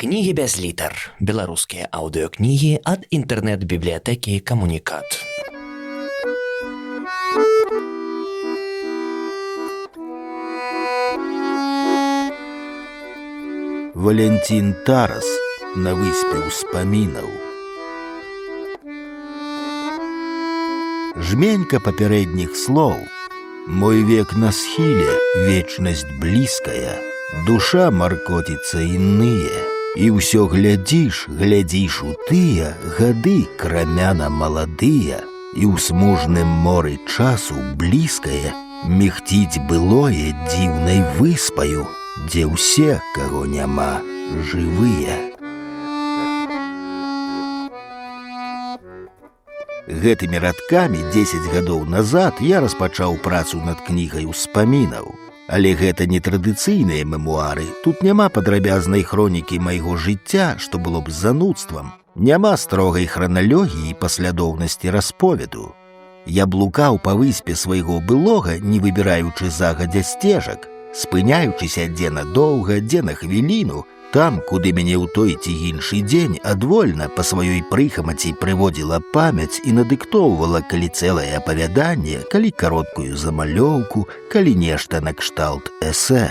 Кнігі без літар. Беларускія аўдыёкнігі ад інтэрнэт-бібліятэкі «Камунікат». Валентин Тарас на выспе ўспамінаў. Жменька папярэдніх слоў. Мой век на схіле, вечнасць блізкая, душа маркоціцца інные, і ўсё глядзіш у тыя гады крамяна маладыя, і ў смужным моры часу блізкае мігціць былое дзіўнай выспаю, дзе ўсе, каго няма, жывыя. Гэтымі радкамі 10 гадоў назад я распачаў працу над кнігай успамінаў. Але гэта не традыцыйныя мемуары, тут няма падрабязнай хронікі майго жыцця, што было б занудствам, няма строгай храналогіі і паслядоўнасці расповеду. Я блукаў па выспе свайго былога, не выбіраючы загадзя сцежак, спыняючыся дзе надоўга, дзе на хвіліну, там, куды мяне ў той ці іншы дзень адвольна па сваёй прыхамаці прыводзіла памяць і надыктоўвала калі цэлае апавяданне, калі кароткую замалёўку, калі нешта накшталт эсэ.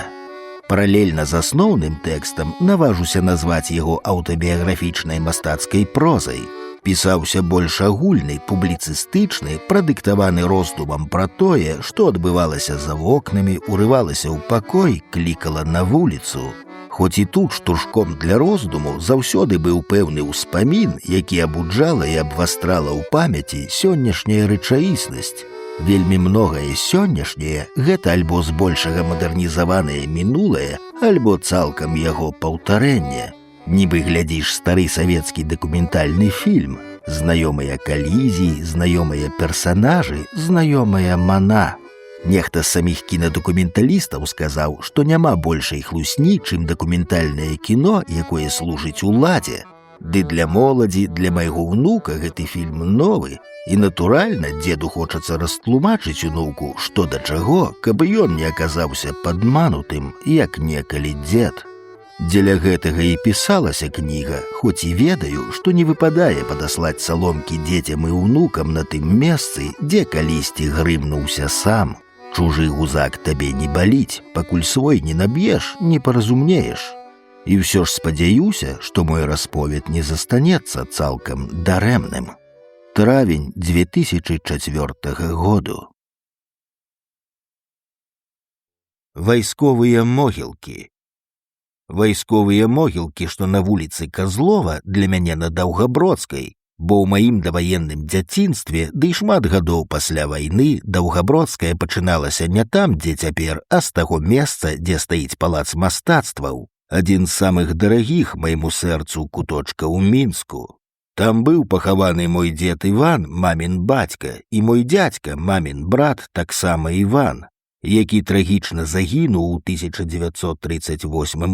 Паралельна з асноўным тэкстам наважуся назваць яго аўтабіяграфічнай мастацкай прозай. Пісаўся больш агульны, публіцыстычны, прадыктаваны роздумам пра тое, што адбывалася за вокнамі, урывалася ў пакой, клікала на вуліцу. Хоць і тут штуршком для роздуму заўсёды быў пэўны ўспамін, які абуджала і абвастрала ў памяці сённяшняя рэчаіснасць. Вельмі многае сённяшняе — гэта альбо збольшага мадэрнізаванае мінулае, альбо цалкам яго паўтарэнне. Нібы глядзіш стары савецкі дакументальны фільм, знаёмыя калізіі, знаёмыя персанажы, знаёмая мана. Нехта з саміх кінадакументалістаў сказаў, што няма большай хлусні, чым дакументальнае кіно, якое служыць уладзе. Ды для моладзі, для майго ўнука гэты фільм новы, і, натуральна, дзеду хочацца растлумачыць унуку, што да чаго, каб ён не аказаўся падманутым, як некалі дзед. Дзеля гэтага і пісалася кніга, хоць і ведаю, што не выпадае падаслаць саломкі дзецям і ўнукам на тым месцы, дзе калісьці грымнуўся сам. Чужы гузак табе не баліць, пакуль свой не наб'еш, не паразумнееш. І ўсё ж спадзяюся, што мой расповед не застанецца цалкам дарэмным. Травень 2004 году. Вайсковыя могілкі. Вайсковыя могілкі, што на вуліцы Казлова, для мяне на Даўгабродскай, бо ў маім даваенным дзяцінстве, ды шмат гадоў пасля вайны, Даўгабродская пачыналася не там, дзе цяпер, а з таго месца, дзе стаіць палац мастацтваў, адзін з самых дарагіх майму сэрцу куточка ў Мінску. Там быў пахаваны мой дзед Іван, мамін бацька, і мой дзядзька, мамін брат, таксама Іван, які трагічна загінуў у 1938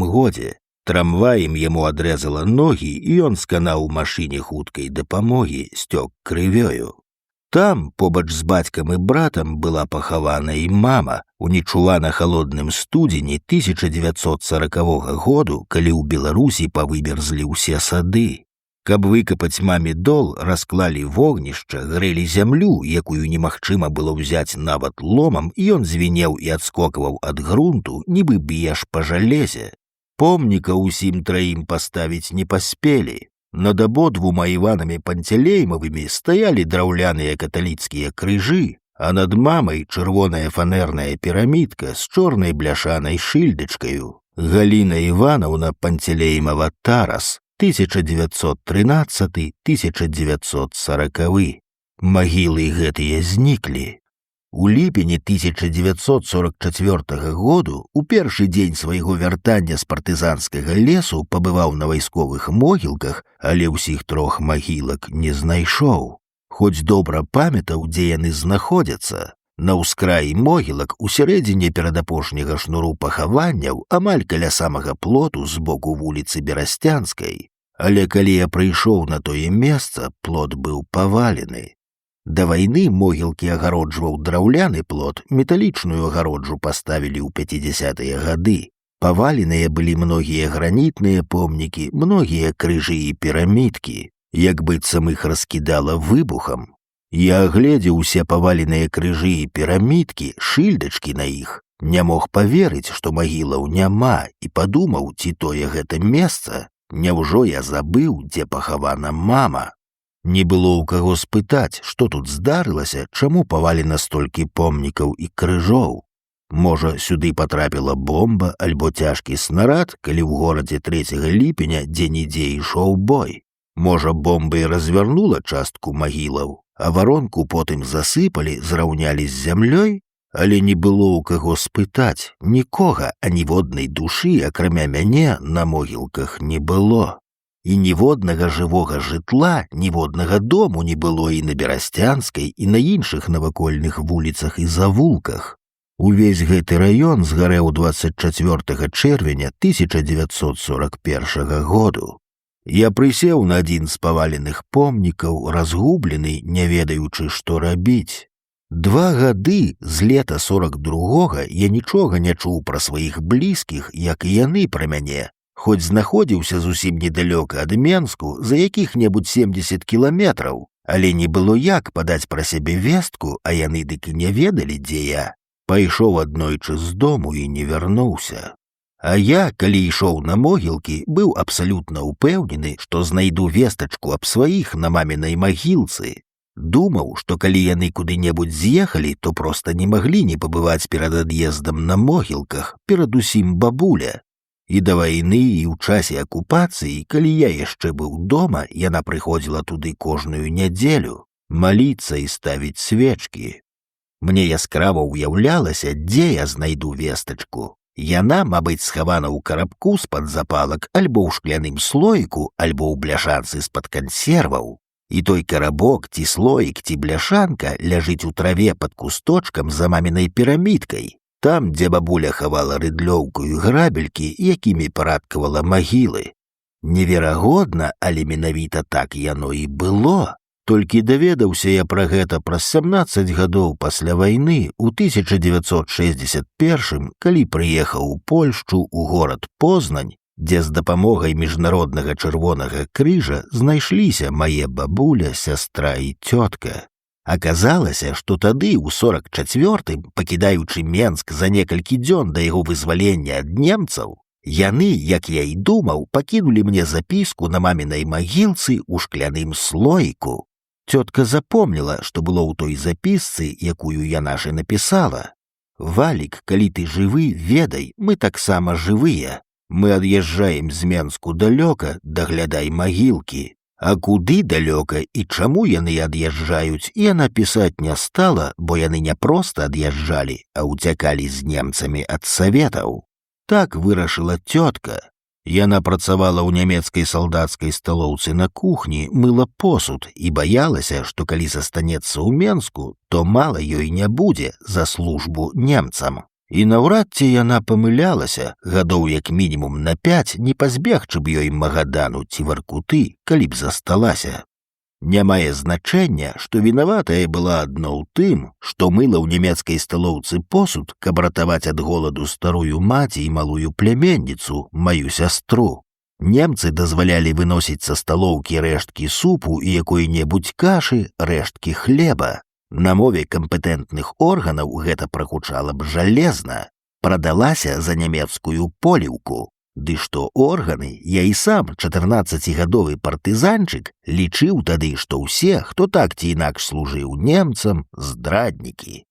годзе. Трамваем яму адрэзала ногі, і ён сканаў у машыне хуткай дапамогі, сцёк крывёю. Там, побач з бацькам і братам, была пахавана і мама у нечувана халодным студзені 1940 году, калі ў Беларусі павымерзлі ўсе сады. Каб выкапаць маме дол, расклалі вогнішча, грэлі зямлю, якую немагчыма было ўзяць нават ломам, і ён звінеў і адскокваў ад грунту, нібы б'еш па жалезе. Помніка ўсім траім паставіць не паспелі. Над абодвума Іванамі Панцелеймавымі стаялі драўляныя каталіцкія крыжы, а над мамай чырвоная фанерная пірамідка з чорнай бляшанай шыльдачкаю. Галіна Іванаўна Панцелеймава Тарас, 1913-1940. Магілы гэтыя зніклі. У ліпені 1944 году, у першы дзень свайго вяртання з партызанскага лесу, пабываў на вайсковых могілках, але ўсіх трох магілак не знайшоў. Хоць добра памятаў, дзе яны знаходзяцца. На ўскраі могілак у сярэдзіне перадапошняга шнуру пахаванняў, амаль каля самага плоту з боку вуліцы Берасцянскай. Але калі я прыйшоў на тое месца, плот быў павалены. Да вайны могілкі агароджваў драўляны плот, металічную агароджу паставілі ў 50-е гады. Паваленыя былі многія гранітныя помнікі, многія крыжы і пірамідкі, як быццам іх раскідала выбухам. Я агледзеў усе паваленыя крыжы і пірамідкі, шыльдачкі на іх, не мог паверыць, што магілаў няма, і падумаў, ці тое гэта месца, няўжо я забыў, дзе пахавана мама. Не было ў каго спытаць, што тут здарылася, чаму павалена столькі помнікаў і крыжоў. Можа, сюды патрапіла бомба альбо цяжкі снарад, калі ў горадзе 3 ліпеня дзе-нідзе ішоў бой. Можа, бомба і развярнула частку магілаў, а варонку потым засыпалі, зраўнялі з зямлёй, але не было ў каго спытаць, нікога, а ніводнай душы, акрамя мяне, на могілках не было. І ніводнага жывога жытла, ніводнага дому не было і на Берасцянскай, і на іншых навакольных вуліцах і завулках. Увесь гэты раён згарэў 24 чэрвеня 1941 году. Я прысеў на адзін з паваленых помнікаў, разгублены, не ведаючы, што рабіць. 2 гады з лета 42-го я нічога не чуў пра сваіх блізкіх, як і яны пра мяне, хоць знаходзіўся зусім недалёка ад Менску за якіх-небудзь 70 кіламетраў, але не было як падаць пра сябе вестку, а яны дык і не ведалі, дзе я. Пайшоў аднойчы з дому і не вярнуўся. А я, калі ішоў на могілкі, быў абсалютна ўпэўнены, што знайду вестачку аб сваіх на мамінай магілцы. Думаў, што калі яны куды-небудзь з'ехалі, то проста не маглі не пабываць перад ад'ездам на могілках, перадусім бабуля. І да вайны, і ў часе акупацыі, калі я яшчэ быў дома, яна прыходзіла туды кожную нядзелю, маліцца і ставіць свечкі. Мне яскрава ўяўлялася, дзе я знайду вестачку. Яна, мабыць, схавана ў карабку з-пад запалак, альбо ў шкляным слоіку, альбо ў бляшанцы з-пад кансерваў. І той карабок, ці слоік, ці бляшанка ляжыць у траве пад кусточкам за мамінай пірамідкай, там, дзе бабуля хавала рыдлёўку і грабелькі, якімі парадкавала магілы. Неверагодна, але менавіта так яно і было. Толькі даведаўся я пра гэта праз 17 гадоў пасля вайны ў 1961, калі прыехаў у Польшчу ў горад Познань, дзе з дапамогай міжнароднага чырвонага крыжа знайшліся мае бабуля, сястра і цётка. Аказалася, што тады, у 44-м, пакідаючы Менск за некалькі дзён да яго вызвалення ад немцаў, яны, як я і думаў, пакінулі мне запіску на мамінай магілцы ў шкляным слоіку. Цётка запомніла, што было ў той запісцы, якую яна ж напісала. «Валік, калі ты жывы, ведай, мы таксама жывыя. Мы ад'язджаем з Менску далёка, даглядай магілкі. А куды далёка і чаму яны ад'язджаюць, яна пісаць не стала, бо яны не проста ад'язджалі, а ўцякалі з немцамі ад саветаў». Так вырашыла цётка. Яна працавала ў нямецкай салдацкай сталоўцы на кухні, мыла посуд і баялася, што калі застанецца ў Менску, то мала ёй не будзе за службу немцам. І наўрад ці яна памылялася, гадоў як мінімум на 5, не пазбегчы б ёй Магадану ці Варкуты, калі б засталася. Не мае значэння, што вінаватая была адно ў тым, што мыла ў нямецкай сталоўцы посуд, каб ратаваць ад голаду старую маці і малую пляменніцу, маю сястру. Немцы дазвалялі выносіць са сталоўкі рэшткі супу і якой-небудзь кашы, рэшткі хлеба. На мове кампетэнтных органаў гэта прагучала б жалезна. Прадалася за нямецкую поліўку. Ды што органы, я і сам, 14-гадовы партызанчык, лічыў тады, што ўсе, хто так ці інакш служыў немцам, здраднікі.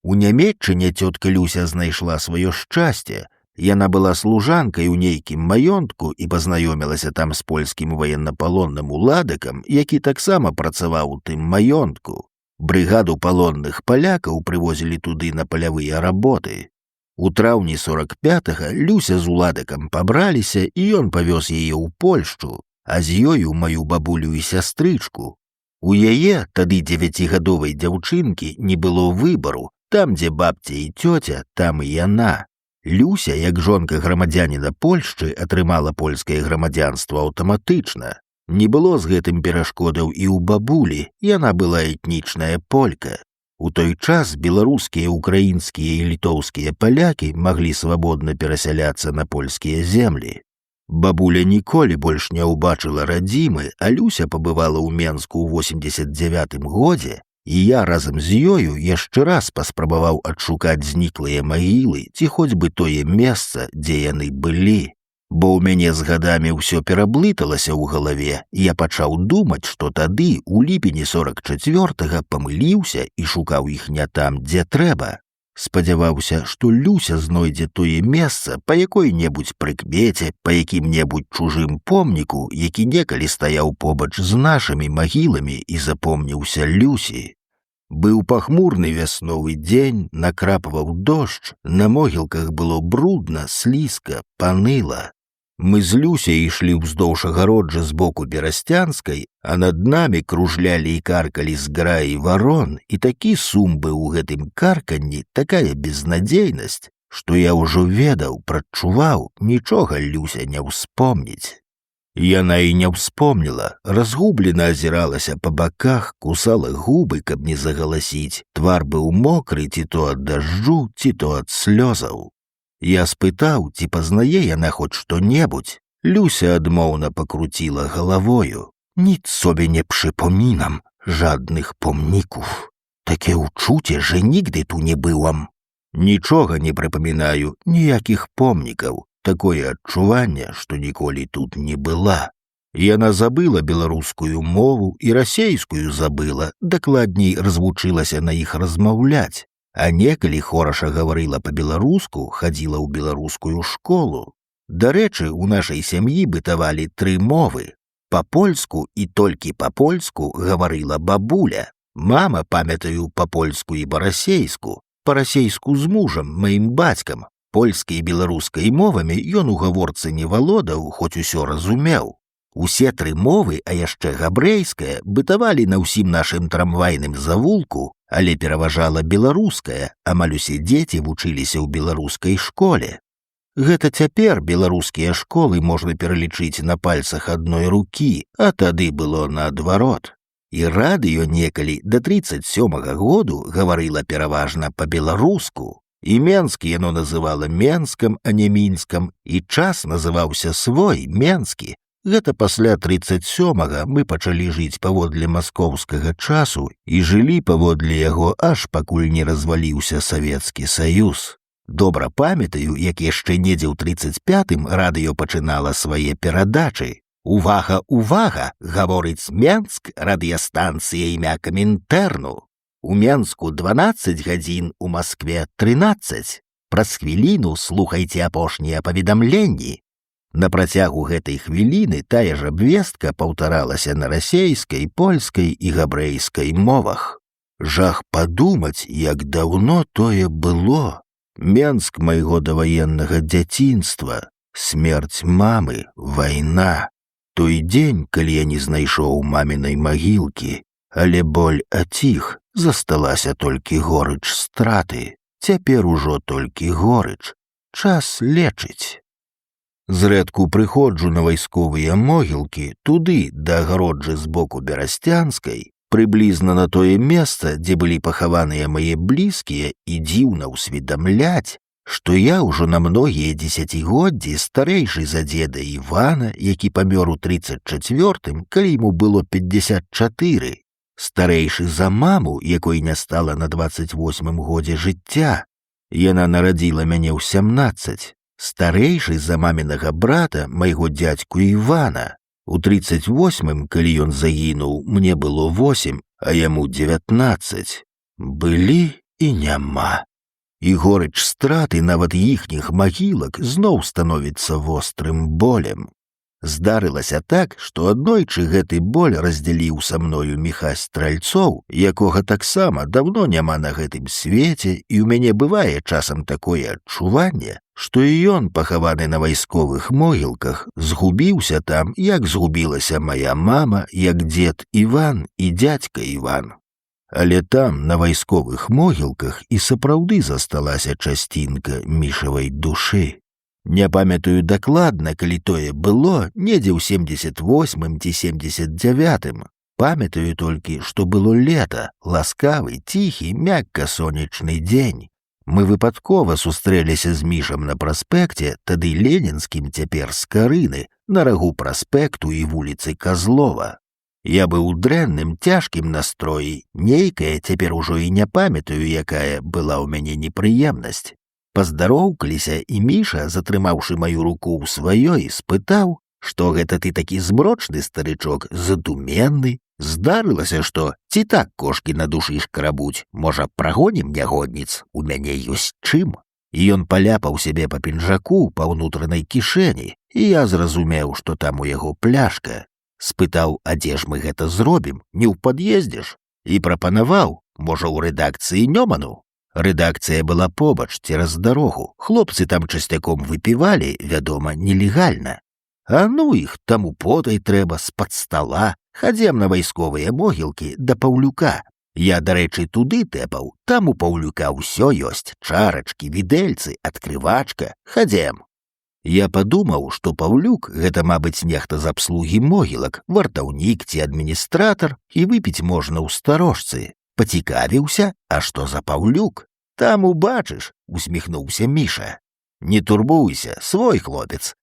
У Нямецчыне цётка Люся знайшла сваё шчасце. Яна была служанкай у нейкім маёнтку і пазнаёмілася там з польскім ваеннапалонным уладакам, які таксама працаваў у тым маёнтку. Брыгаду палонных палякаў прывозілі туды на палявыя работы. У траўні 45-го Люся з уладакам пабраліся, і ён павёз яе ў Польшчу, а з ёю маю бабулю і сястрычку. У яе, тады 9гадовай дзяўчынкі, не было выбару. Там, дзе бабця і цёця, там і яна. Люся, як жонка грамадзяніна Польшчы, атрымала польскае грамадзянства аўтаматычна. Не было з гэтым перашкодаў і ў бабулі, яна была этнічная полька. У той час беларускія, украінскія і літоўскія палякі маглі свабодна перасяляцца на польскія землі. Бабуля ніколі больш не ўбачыла радзімы, а Люся пабывала ў Менску ў 89-м годзе, і я разам з ёю яшчэ раз паспрабаваў адшукаць зніклыя магілы ці хоць бы тое месца, дзе яны былі. Бо ў мяне з гадамі ўсё пераблыталася ў галаве, і я пачаў думаць, што тады, у ліпені 44-га, памыліўся і шукаў іх не там, дзе трэба. Спадзяваўся, што Люся знойдзе тое месца па якой-небудзь прыкмеце, па якім-небудзь чужым помніку, які некалі стаяў побач з нашымі магіламі і запомніўся Люсі. Быў пахмурны вясновы дзень, накрапваў дождж, на могілках было брудна, слізка, паныла. Мы з Люсяй ішлі ўздоўж агароджа з боку Берасцянскай, а над намі кружлялі і каркалі зграі варон, і такі сум быў у гэтым карканні, такая безнадзейнасць, што я ўжо ведаў, прадчуваў, нічога Люся не ўспомніць. Яна і не ўспомніла, разгублена азіралася па баках, кусала губы, каб не загаласіць, твар быў мокры ці то ад дажджу, ці то ад слёзаў. Я спытаў, ці пазнае яна хоць што-небудзь. Люся адмоўна пакруціла галавою. Ніц собі не przypominam żadnych pomników. Takie uczucie, że nigdy tu nie byłam. Нічога не прыпамінаю, ніякіх помнікаў. Такое адчуванне, што ніколі тут не была. Яна забыла беларускую мову і расейскую забыла, дакладней развучылася на іх размаўляць. А некалі хораша гаварыла па-беларуску, хадзіла ў беларускую школу. Дарэчы, у нашай сям'і бытавалі 3 мовы. Па-польску і толькі па-польску гаварыла бабуля. Мама, памятаю, па-польску і па-расейску. Па-расейску з мужам, маім бацькам. Польскай і беларускай мовамі ён у гаворцы не валодаў, хоць усё разумеў. Усе 3 мовы, а яшчэ габрэйская, бытавалі на ўсім нашым трамвайным завулку, але пераважала беларуская, амаль усе дзеці вучыліся ў беларускай школе. Гэта цяпер беларускія школы можна пералічыць на пальцах адной рукі, а тады было наадварот. І радыё некалі да 37-га году гаварыла пераважна па-беларуску. І Менск яно называла Менскам, а не Мінскам, і час называўся свой, Менскі. Гэта пасля 37-га мы пачалі жыць паводле маскоўскага часу і жылі паводле яго, аж пакуль не разваліўся Савецкі Саюз. Добра памятаю, як яшчэ недзе ў 35-м радыё пачынала свае перадачы. Увага, увага, гаворыць Менск, радыёстанцыя імя Камінтэрну. У Менску 12 гадзін, у Маскве 13. Праз хвіліну слухайце апошнія паведамленні. На працягу гэтай хвіліны тая ж абвестка паўтаралася на расейскай, польскай і габрэйскай мовах. Жах падумаць, як даўно тое было. Менск майго даваеннага дзяцінства, смерць мамы, вайна. Той дзень, калі я не знайшоў мамінай магілкі, але боль аціх, засталася толькі горыч страты. Цяпер ужо толькі горыч. Час лечыць. Зрэдку прыходжу на вайсковыя могілкі, туды, да агароджы з боку Берасцянскай, прыблізна на тое месца, дзе былі пахаваныя мае блізкія, і дзіўна ўсведамляць, што я ўжо на многія дзесяцігоддзі старэйшы за дзеда Івана, які памёр у 34-м, калі яму было 54, старэйшы за маму, якой не стала на 28-м годзе жыцця. Яна нарадзіла мяне ў 17. Старэйшы за мамінага брата, майго дзядзьку Івана. У 38-м, калі ён загінуў, мне было 8, а яму 19. Былі і няма. І горыч страты нават іхніх магілак зноў становіцца вострым болем. Здарылася так, што аднойчы гэты боль раздзяліў са мною Міхась Стральцоў, якога таксама даўно няма на гэтым свеце, і ў мяне бывае часам такое адчуванне, што і ён, пахаваны на вайсковых могілках, згубіўся там, як згубілася мая мама, як дзед Іван і дзядзька Іван. Але там, на вайсковых могілках, і сапраўды засталася часцінка мішавай душы. Не памятаю дакладна, калі тое было, недзе ў 78-м ці 79-м. Памятаю толькі, што было лета, ласкавы, ціхі, мякка сонечны дзень. Мы выпадкова сустрэліся з Мішам на праспекце, тады ленінскім, цяпер Скарыны, на рагу праспекту і вуліцы Казлова. Я быў у дрэнным, цяжкім настроі, нейкая, цяпер ужо і не памятаю, якая была ў мяне непрыемнасць. Паздароўкаліся, і Міша, затрымаўшы маю руку ў сваёй, спытаў, што гэта ты такі змрочны старычок, задуменны. Здарылася, што ці так кошкі на душы шкрабуць, можа, прагонім нягодніц, у мяне ёсць чым. І ён паляпаў сябе па пінжаку, па ўнутранай кішэні, і я зразумеў, што там у яго пляшка. Спытаў, а дзе ж мы гэта зробім, не ў пад'ездзе ж? І прапанаваў, можа, у рэдакцыі Нёману. Рэдакцыя была побач, цераз дарогу, хлопцы там часцяком выпівалі, вядома, нелегальна. А ну іх, там употай трэба, з-пад стала. Хадзем на вайсковыя могілкі да Паўлюка. Я, дарэчы, туды тэпаў, там у Паўлюка ўсё ёсць, чарачкі, відэльцы, адкрывачка, хадзем. Я падумаў, што Паўлюк гэта, мабыць, нехта з абслугі могілак, вартаўнік ці адміністратар, і выпіць можна ў старожцы. Пацікавіўся, а што за Паўлюк? Там убачыш, усміхнуўся Міша. Не турбуйся, свой хлопец.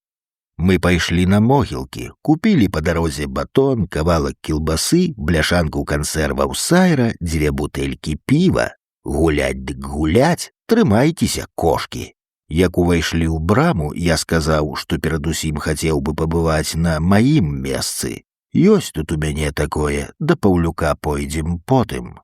Мы пайшлі на могілкі, купілі па дарозе батон, кавалак кілбасы, бляшанку кансерваў сайра, 2 бутэлькі піва. Гуляць дык гуляць, трымайцеся, кошкі. Як увайшлі ў браму, я сказаў, што перадусім хацеў бы пабываць на маім месцы. Ёсць тут у мяне такое, да Паўлюка пойдзем потым.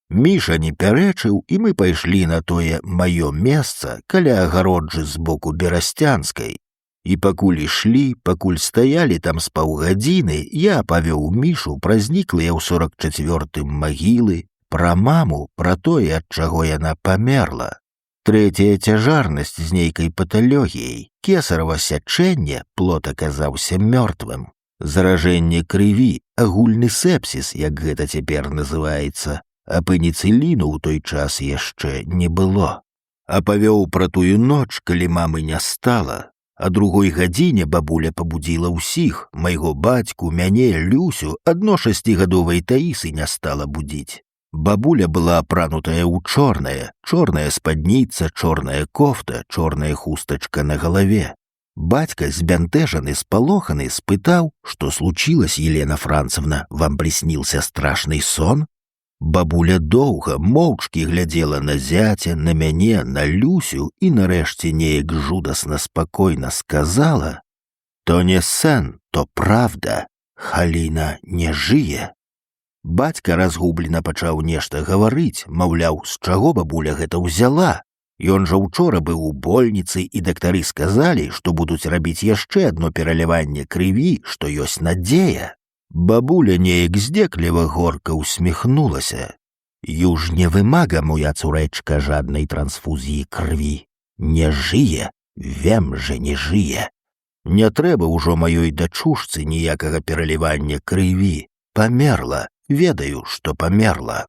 Міша не пярэчыў, і мы пайшлі на тое маё месца каля агароджы з боку Берасцянскай. І пакуль ішлі, пакуль стаялі там з паўгадзіны, я павёў Мішу пра зніклыя ў 44-м магілы, пра маму, пра тое, ад чаго яна памерла. Трэцяя цяжарнасць з нейкай паталогіяй, кесарава сячэнне, плод аказаўся мёртвым. Заражэнне крыві, агульны сепсіс, як гэта цяпер называецца, а пеніцыліну ў той час яшчэ не было. А павёў пра тую ноч, калі мамы не стала. А другой гадзіне бабуля пабудзіла ўсіх, майго бацьку, мяне, Люсю, адно 6гадовай Таісы не стала будзіць. Бабуля была апранутая ў чорнае, чорная спадніца, чорная кофта, чорная хустачка на галаве. Бацька, збянтэжаны, спалоханы, спытаў, што случилось, Елена Францевна, вам приснился страшный сон? Бабуля доўга, моўчкі глядзела на зяця, на мяне, на Люсю і нарэшце неяк жудасна спакойна сказала: «То не сэн, то правда, Халіна не жые». Бацька разгублена пачаў нешта гаварыць, маўляў, з чаго бабуля гэта ўзяла. Ён жа учора быў у больніцы, і дактары сказалі, што будуць рабіць яшчэ адно пераліванне крыві, што ёсць надзея. Бабуля неяк здзекліва горка усміхнулася. «Юж не вымага, моя цурэчка, жаднай трансфузіі крыві. Не жые, вем же не жые. Не трэба ўжо маёй дачушцы ніякага пералівання крыві. Памерла, ведаю, што памерла».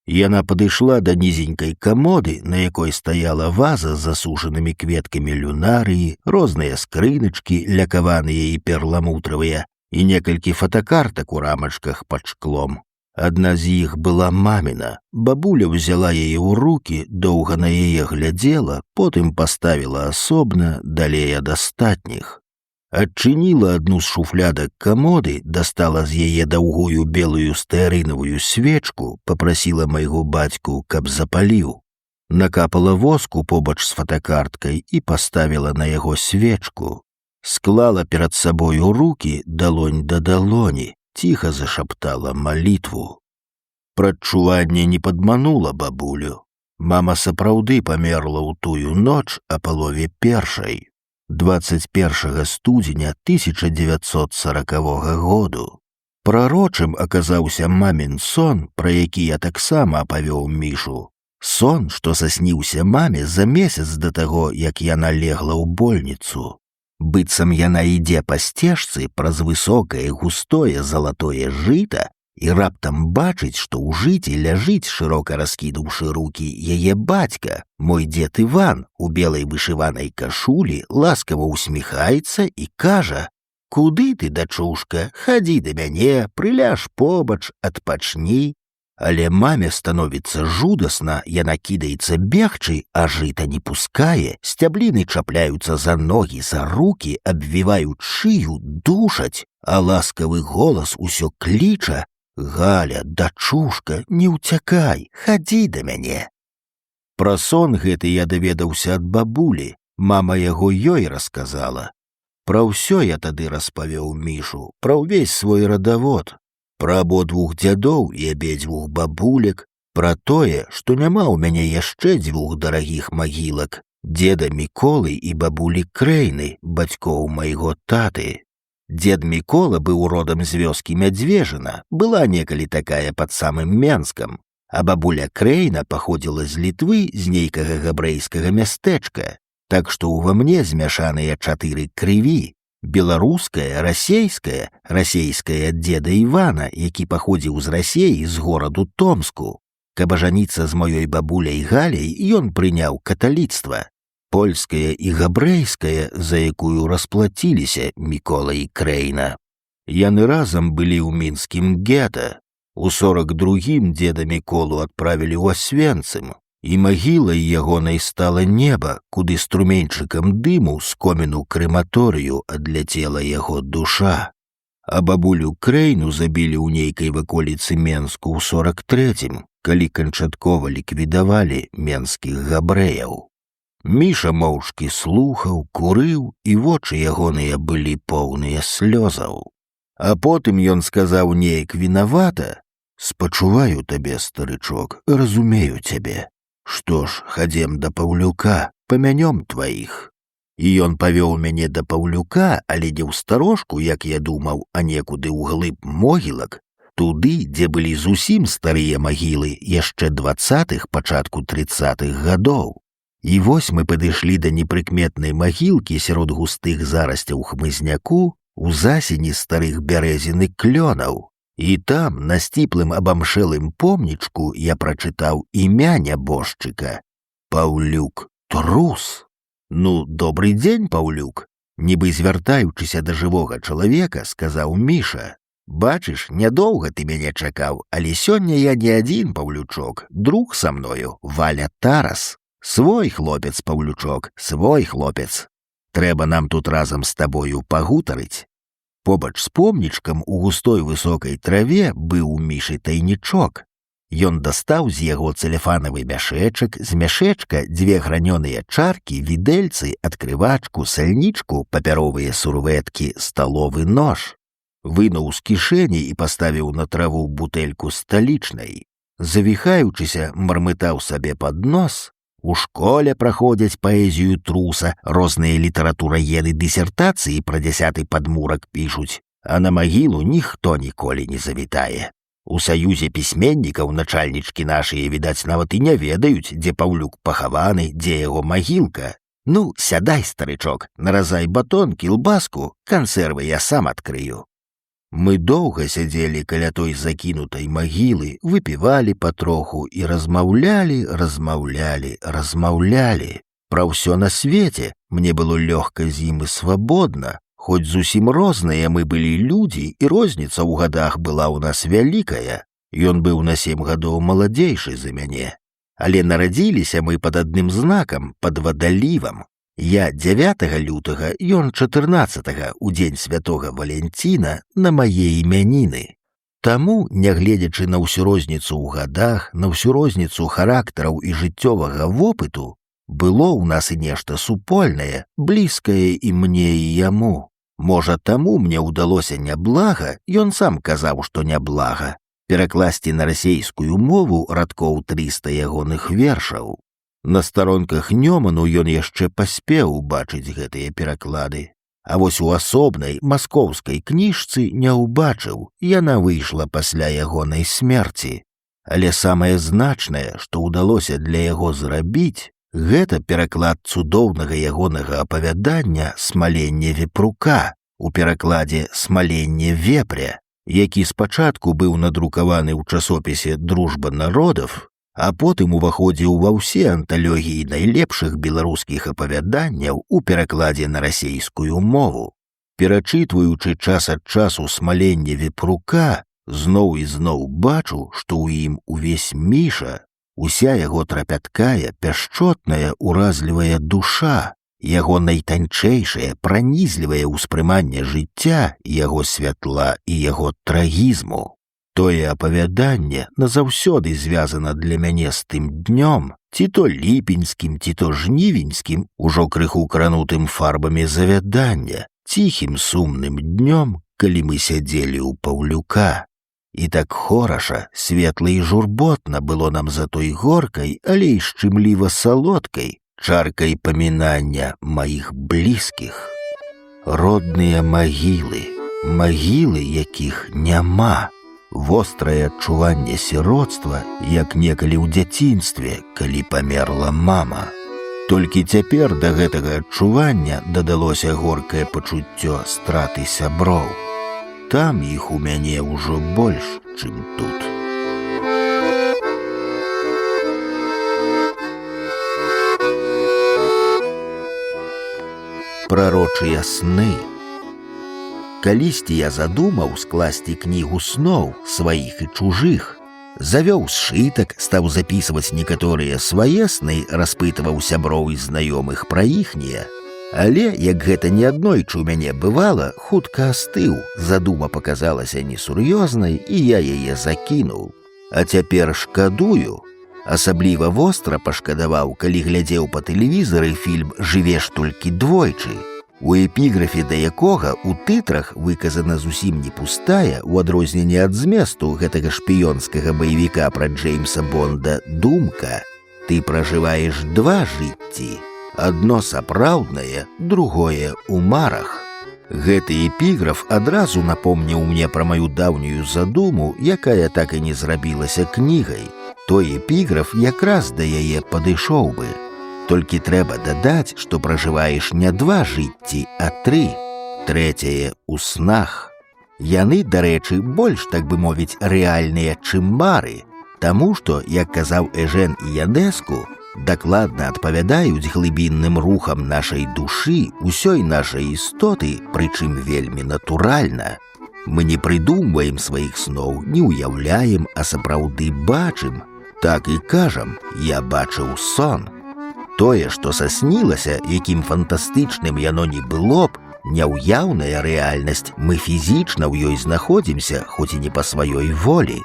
Яна падышла да нізенькай камоды, на якой стаяла ваза з засушанымі кветкамі люнарыі, розныя скрыначкі, лякаваныя і перламутравыя, і некалькі фотокартак у рамачках пад шклом. Адна з іх была маміна. Бабуля ўзяла яе ў рукі, доўга на яе глядзела, потым паставіла асобна, далей ад астатніх. Адчыніла адну з шуфлядак камоды, дастала з яе даўгую белую стэарынавую свечку, папрасіла майго бацьку, каб запаліў. Накапала воску побач з фотокарткай і паставіла на яго свечку. Склала перад сабою рукі, далонь да далоні, ціха зашаптала малітву. Прадчуванне не падманула бабулю. Мама сапраўды памерла ў тую ноч а палове першай, 21 студзеня 1940 году. Прарочым аказаўся мамін сон, пра які я таксама апавёў Мішу. Сон, што сасніўся маме за месяц да таго, як яна легла ў больніцу. Быццам яна ідзе па сцежцы праз высокае густое залатое жыта і раптам бачыць, што ў жыце ляжыць, шырока раскідаўшы рукі, яе бацька, мой дзед Іван, у белай вышыванай кашулі, ласкава усміхаецца і кажа: Куды ты, дачушка, хадзі да мяне, прыляж побач, адпачні. Але маме становіцца жудасна, яна кідаецца бегчы, а жыта не пускае, сцябліны чапляюцца за ногі, за рукі, абвіваюць шыю, душаць, а ласкавы голас усё кліча: «Галя, дачушка, не ўцякай, хадзі да мяне». Пра сон гэты я даведаўся ад бабулі, мама яго ёй расказала. Пра ўсё я тады распавёў Мішу, пра ўвесь свой радавод, пра абодвух дзядоў і абедзвюх бабулек, пра тое, што няма ў мяне яшчэ дзвюх дарагіх магілак, дзеда Міколы і бабулі Крэйны, бацькоў майго таты. Дзед Мікола быў родам з вёскі Мядзвежына, была некалі такая пад самым Менскам, а бабуля Крэйна паходзіла з Літвы, з нейкага габрэйскага мястэчка, так што ўва мне змяшаныя 4 крыві: беларуская, расейская ад дзеда Івана, які паходзіў з Расеі, з гораду Томску. Каб ажаніцца з маёй бабуляй Галяй, ён прыняў каталіцтва. Польская і габрэйская, за якую расплаціліся Мікола і Крэйна. Яны разам былі ў мінскім гета. У 42-м дзеда Міколу адправілі ў Асвенцым, і магілай ягонай стала неба, куды струменьчыкам дыму з коміну крэматорыю адляцела яго душа. А бабулю Крэйну забілі ў нейкай ваколіцы Менску ў 43-м, калі канчаткова ліквідавалі менскіх габрэяў. Міша моўчкі слухаў, курыў, і вочы ягоныя былі поўныя слёзаў. А потым ён сказаў неяк вінавата: «Спачуваю табе, старычок, разумею цябе. Што ж, хадзем да Паўлюка, памянём тваіх». І ён павёў мяне да Паўлюка, але не ў старожку, як я думаў, а некуды ўглыб могілак, туды, дзе былі зусім старыя магілы яшчэ 20-х, пачатку 30-х гадоў. І вось мы падышлі да непрыкметнай магілкі сярод густых зарасцяў хмызняку, у засені старых бярэзін і клёнаў. І там, на сціплым абамшэлым помнічку, я прачытаў імя нябожчыка: Паўлюк Трус. Ну, добрый дзень, Паўлюк. Нібы звяртаючыся да жывога чалавека, сказаў Міша: «Бачыш, нядоўга ты мяне чакаў, але сёння я не адзін, Паўлючок, друг са мною, Валя Тарас. Свой хлопец, Паўлючок, свой хлопец. Трэба нам тут разам з табою пагутарыць». Побач з помнічкам у густой высокай траве быў у Мішы тайнічок. Ён дастаў з яго цэлефанавы мяшэчак, з мяшэчка 2 гранёныя чаркі, відэльцы, адкрывачку, сальнічку, папяровыя сурвэткі, сталовы нож. Вынуў з кішэні і паставіў на траву бутэльку сталічнай. Завіхаючыся, мармытаў сабе пад нос: «У школе праходзяць паэзію Труса, розныя літаратураеды дысертацыі пра 10-й падмурак пішуць, а на магілу ніхто ніколі не завітае. У саюзе пісьменнікаў начальнічкі нашыя, відаць, нават і не ведаюць, дзе Паўлюк пахаваны, дзе яго магілка. Ну, сядай, старычок, наразай батон, кілбаску, кансервы я сам адкрыю». Мы доўга сядзелі каля той закінутай магілы, выпівалі патроху і размаўлялі. Пра ўсё на свеце. Мне было лёгка з ім і свабодна. Хоць зусім розныя мы былі людзі, і розніца ў гадах была ў нас вялікая. Ён быў на 7 гадоў маладзейшы за мяне. Але нарадзіліся мы пад адным знакам, пад вадалівам. Я 9 лютага, ён 14 у дзень святога Валянціна, на мае імяніны. Таму, нягледзячы на ўсю розніцу ў гадах, на ўсю розніцу характараў і жыццёвага вопыту, было ў нас і нешта супольнае, блізкае і мне, і яму. Можа, таму мне ўдалося няблага, ён сам казаў, што няблага, перакласці на расейскую мову радкоў 300 ягоных вершаў. На старонках Нёману ён яшчэ паспеў убачыць гэтыя пераклады. А вось у асобнай маскоўскай кніжцы не ўбачыў, яна выйшла пасля ягонай смерці. Але самае значнае, што ўдалося для яго зрабіць, гэта пераклад цудоўнага ягонага апавядання «Смаленне вепрука» у перакладзе «Смаленне вепря», які спачатку быў надрукаваны ў часопісе «Дружба народов», а потым уваходзіў ва ўсе анталогіі найлепшых беларускіх апавяданняў у перакладзе на расейскую мову. Перачытваючы час ад часу смаленне вепрука, зноў і зноў бачу, што ў ім увесь Міша, уся яго трапяткая, пяшчотная, уразлівая душа, яго найтанчэйшае, пранізлівае ўспрыманне жыцця, яго святла і яго трагізму. Тое апавяданне назаўсёды звязана для мяне з тым днём, ці то ліпеньскім, ці то жнівеньскім, ужо крыху кранутым фарбамі завядання, ціхім сумным днём, калі мы сядзелі ў Паўлюка. І так хораша, светла і журботна было нам за той горкай, але і шчымліва салодкай, чаркай памінання маіх блізкіх. Родныя магілы, магілы, якіх няма. Вострае адчуванне сіроцтва, як некалі ў дзяцінстве, калі памерла мама. Толькі цяпер да гэтага адчування дадалося горкае пачуццё страты сяброў. Там іх у мяне ўжо больш, чым тут. Прарочыя сны. Калісьці я задумаў скласці кнігу сноў сваіх і чужых. Завёў сшытак, стаў запісваць некаторыя свае сны, распытваў сяброў і знаёмых пра іхнія. Але, як гэта неаднойчы ў мяне бывала, хутка астыў, задума паказалася несур'ёзнай, і я яе закінуў. А цяпер шкадую. Асабліва востра пашкадаваў, калі глядзеў па тэлевізары фільм «Жывеш толькі двойчы», у эпіграфе да якога ў тытрах выказана зусім не пустая, у адрозненне ад зместу гэтага шпіёнскага баевіка пра Джеймса Бонда, думка: «Ты пражываеш два жыцці, адно сапраўднае, другое ў марах». Гэты эпіграф адразу напомніў мне пра маю даўнюю задуму, якая так і не зрабілася кнігай. Той эпіграф якраз да яе падышоў бы. Толькі трэба дадаць, што пражываеш не два жыцці, а тры. Трэцяе ў снах. Яны, дарэчы, больш, так бы мовіць, рэальныя, чым мары, таму што, як казаў Эжен Іянэску, дакладна адпавядаюць глыбінным рухам нашай душы, усёй нашай істоты, прычым вельмі натуральна. Мы не прыдумваем сваіх сноў, не ўяўляем, а сапраўды бачым. Так і кажам: «Я бачыў сон». Тое, што саснілася, якім фантастычным яно не было б, няўяўная рэальнасць, мы фізічна ў ёй знаходзімся, хоць і не па сваёй волі.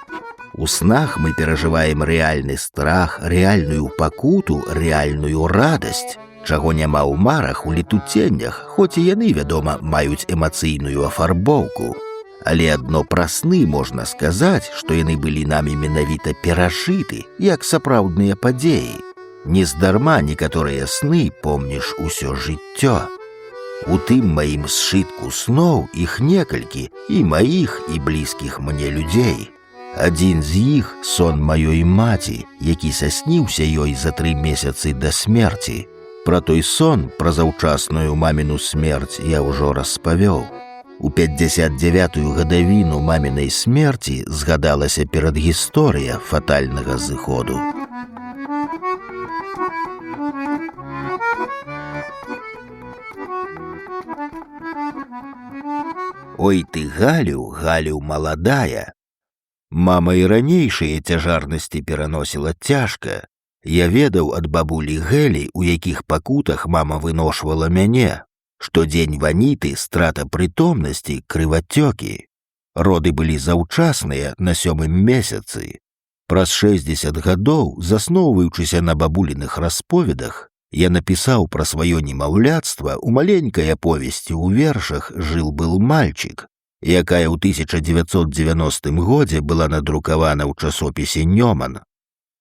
У снах мы перажываем рэальны страх, рэальную пакуту, рэальную радасць, чаго няма ў марах, у летуценнях, хоць і яны, вядома, маюць эмацыйную афарбоўку. Але адно пра сны можна сказаць, што яны былі намі менавіта перажыты, як сапраўдныя падзеі. Нездарма некаторыя сны помніш усё жыццё. У тым маім сшытку сноў іх некалькі, і маіх, і блізкіх мне людзей. Адзін з іх — сон маёй маці, які сасніўся ёй за 3 месяцы да смерці. Пра той сон, пра заўчасную маміну смерць я ўжо распавёў. У 59-ю гадавіну мамінай смерці згадалася перадгісторыя фатальнага зыходу. Ой ты, Галю, Галю маладая. Мама і ранейшыя цяжарнасці пераносіла цяжка. Я ведаў ад бабулі Гэлі, у якіх пакутах мама выношвала мяне. Штодзень ваніты, страта прытомнасці, крывацёкі. Роды былі заўчасныя, на 7-м месяцы. Праз 60 гадоў, засноўваючыся на бабуліных расповедах, я напісаў пра сваё немаўляцтва ў маленькай аповесці ў вершах «Жил-был мальчик», якая ў 1990 годзе была надрукавана ў часопісе «Нёман».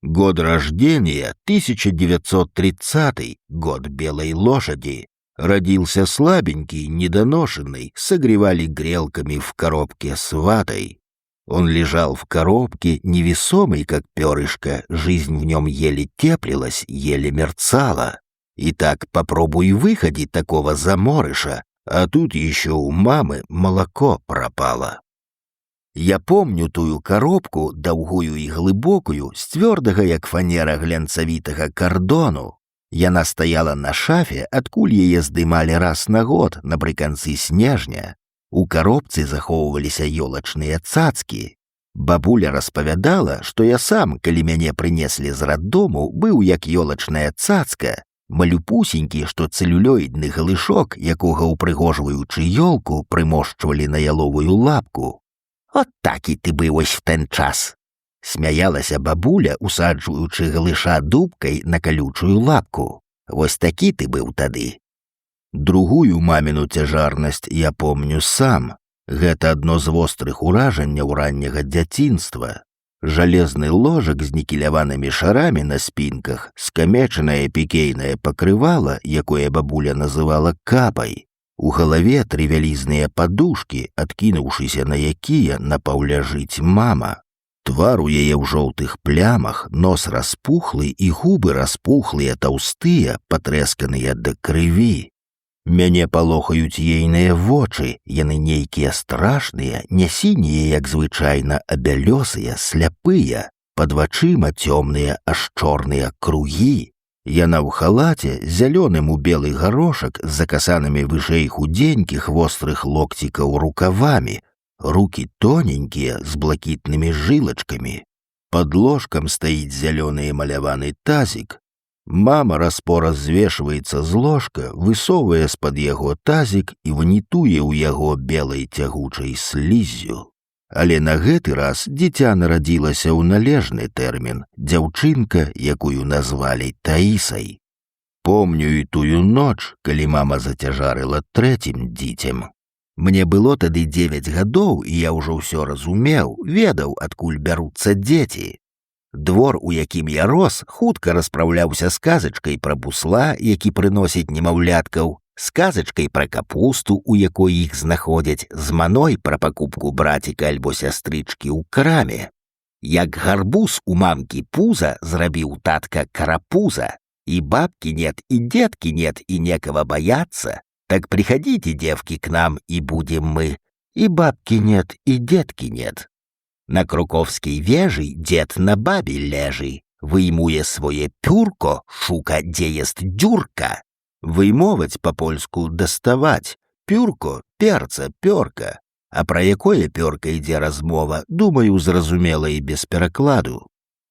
Год рождения 1930, год белой лошади. Родился слабенький, недоношенный, согревали грелками в коробке с ватой. Он лежал в коробке, невесомый, как перышко, жизнь в нем еле теплилась, еле мерцала. И так попробуй выходить такого заморыша, а тут еще у мамы молоко пропало. Я помню тую коробку, даўгую і глыбокую, з цвёрдага, як фанера, глянцавітага кардону. Яна стаяла на шафе, адкуль яе здымалі раз на год напрыканцы снежня. У каробцы захоўваліся ёлачныя цацкі. Бабуля распавядала, што я сам, калі мяне прынеслі з раддому, быў як ёлачная цацка, малюпусенькі, што цэлюлёідны галышок, якога упрыгожваючы ёлку, прымошчвалі на яловую лапку. «От так і ты быў вось в тэн час!» Смяялася бабуля, усаджваючы галыша дубкай на калючую лапку. «Вось такі ты быў тады!» Другую маміну цяжарнасць я помню сам. Гэта адно з вострых уражанняў ранняга дзяцінства. Жалезны ложак з нікеляванымі шарамі на спінках, скамечанае пікейнае пакрывала, якое бабуля называла капай. У галаве 3 вялізныя падушкі, адкінуўшыся на якія напаўляжыць мама. Твар у яе ў жоўтых плямах, нос распухлы і губы распухлыя, таўстыя, патрэсканыя да крыві. Мяне палохаюць ейныя вочы, яны нейкія страшныя, не сінія, як звычайна, а бялёсыя, сляпыя, пад вачыма цёмныя, аж чорныя кругі. Яна ў халаце, зялёным у белы гарошак, з закасанымі вышэй худзенькіх вострых локцікаў рукавамі, рукі тоненькія, з блакітнымі жылачкамі. Пад ложкам стаіць зялёны маляваны тазік. Мама распора звешваецца з ложка, высоўвае з-пад яго тазік і ванітуе ў яго белай цягучай сліззю. Але на гэты раз дзіця нарадзілася ў належны тэрмін, дзяўчынка, якую назвалі Таісай. Помню і тую ноч, калі мама зацяжарыла 3-м дзіцем. Мне было тады 9 гадоў, і я ўжо ўсё разумеў, ведаў, адкуль бяруцца дзеці. Двор, у якім я рос, хутка распраўляўся з казачкай пра бусла, які прыносіць немаўляткаў, з казачкай пра капусту, у якой іх знаходзяць, з маной пра пакупку браціка альбо сястрычкі ў краме. Як гарбуз у мамкі пуза зрабіў татка карапуза, и бабки нет, и детки нет, и некого бояться, так приходите, девки, к нам, и будем мы. И бабки нет, и детки нет. На Круковской вежи дед на бабе лежи, выймуе свое пюрко, шука, где есть дюрка. Вымовать по-польску доставать, пюрко, перца, пёрка. А про якое пёрка ідзе размова, думаю, зразумела і без перакладу.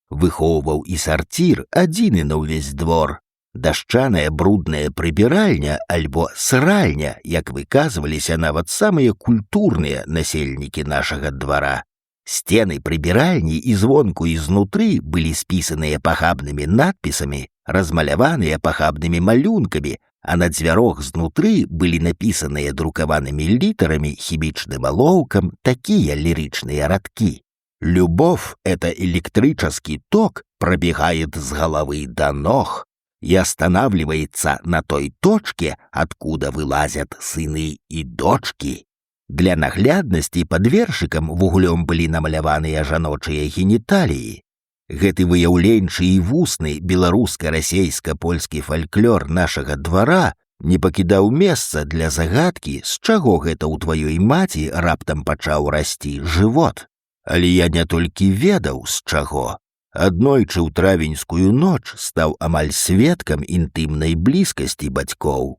Выхоўваў і сарцір адзіны на ўвесь двор. Дашчаная брудная прыбіральня альбо сральня, як выказваліся нават самыя культурныя насельнікі нашага двара. Сцены прыбіральні і звонку і знутры былі спісаныя пахабнымі надпісамі, размаляваныя пахабнымі малюнкамі, а на дзвярох знутры былі напісаныя друкаванымі літарамі хімічным алоўкам такія лиричные радкі. «Любовь — это электрический ток, пробегает с головы до ног и останавливается на той точке, откуда вылазят сыны и дочки». Для нагляднасці пад вершыкам вуглём былі намаляваныя жаночыя геніталіі. Гэты выяўленчы і вусны беларуска-расейска-польскі фальклор нашага двара не пакідаў месца для загадкі, з чаго гэта ў тваёй маці раптам пачаў расці жывот. Але я не толькі ведаў, з чаго. Аднойчы ў травеньскую ноч стаў амаль сведкам інтымнай блізкасці бацькоў.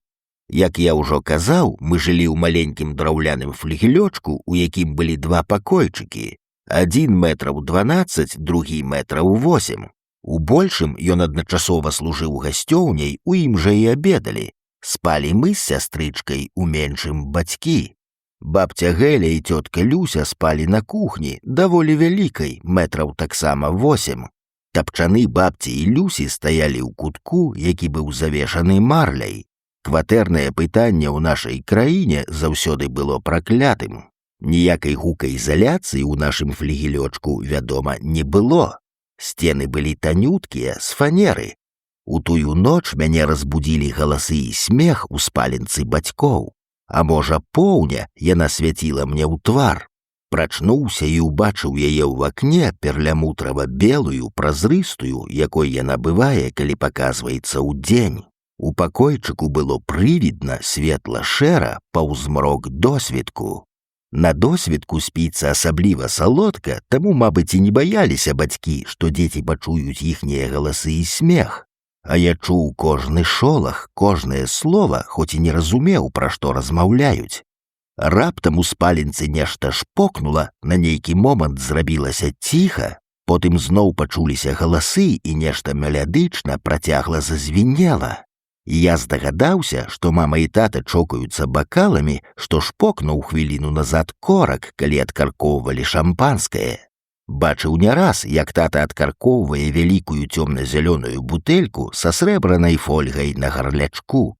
Як я ўжо казаў, мы жылі ў маленькім драўляным флігелёчку, у якім былі 2 пакойчыкі. Адзін 12 метраў, другі 8 метраў. У большым ён адначасова служыў гасцёўняй, у ім жа і абедалі. Спалі мы з сястрычкай, у меншым бацькі. Бабця Гэля і цётка Люся спалі на кухні, даволі вялікай, метраў таксама 8. Тапчаны бабці і Люсі стаялі ў кутку, які быў завешаны марляй. Кватэрнае пытанне ў нашай краіне заўсёды было праклятым. Ніякай гукаізаляцыі ў нашым флігелёчку, вядома, не было. Сцены былі танюткія, з фанеры. У тую ноч мяне разбудзілі галасы і смех у спаленцы бацькоў. А можа, поўня яна свяціла мне ў твар. Прачнуўся і ўбачыў яе ў вакне перламутрава-белую, празрыстую, якой яна бывае, калі паказваецца ўдзень. У пакойчыку было прывідна, светла-шэра, паўзмрок досведку. На досведку спіцца асабліва салодка, таму, мабыць, і не баяліся бацькі, што дзеці пачуюць іхнія галасы і смех. а я чуў кожны шолах, кожнае слова, хоць і не разумеў, пра што размаўляюць. Раптам у спаленцы нешта шпокнула, на нейкі момант зрабілася ціха, потым зноў пачуліся галасы і нешта мелодычна працягла зазвінела. Я здагадаўся, што мама і тата чокаюцца бакаламі, што шпокнуў хвіліну назад корак, калі адкаркоўвалі шампанскае. Бачыў не раз, як тата адкаркоўвае вялікую цёмна-зялёную бутэльку са срэбранай фольгай на гарлячку.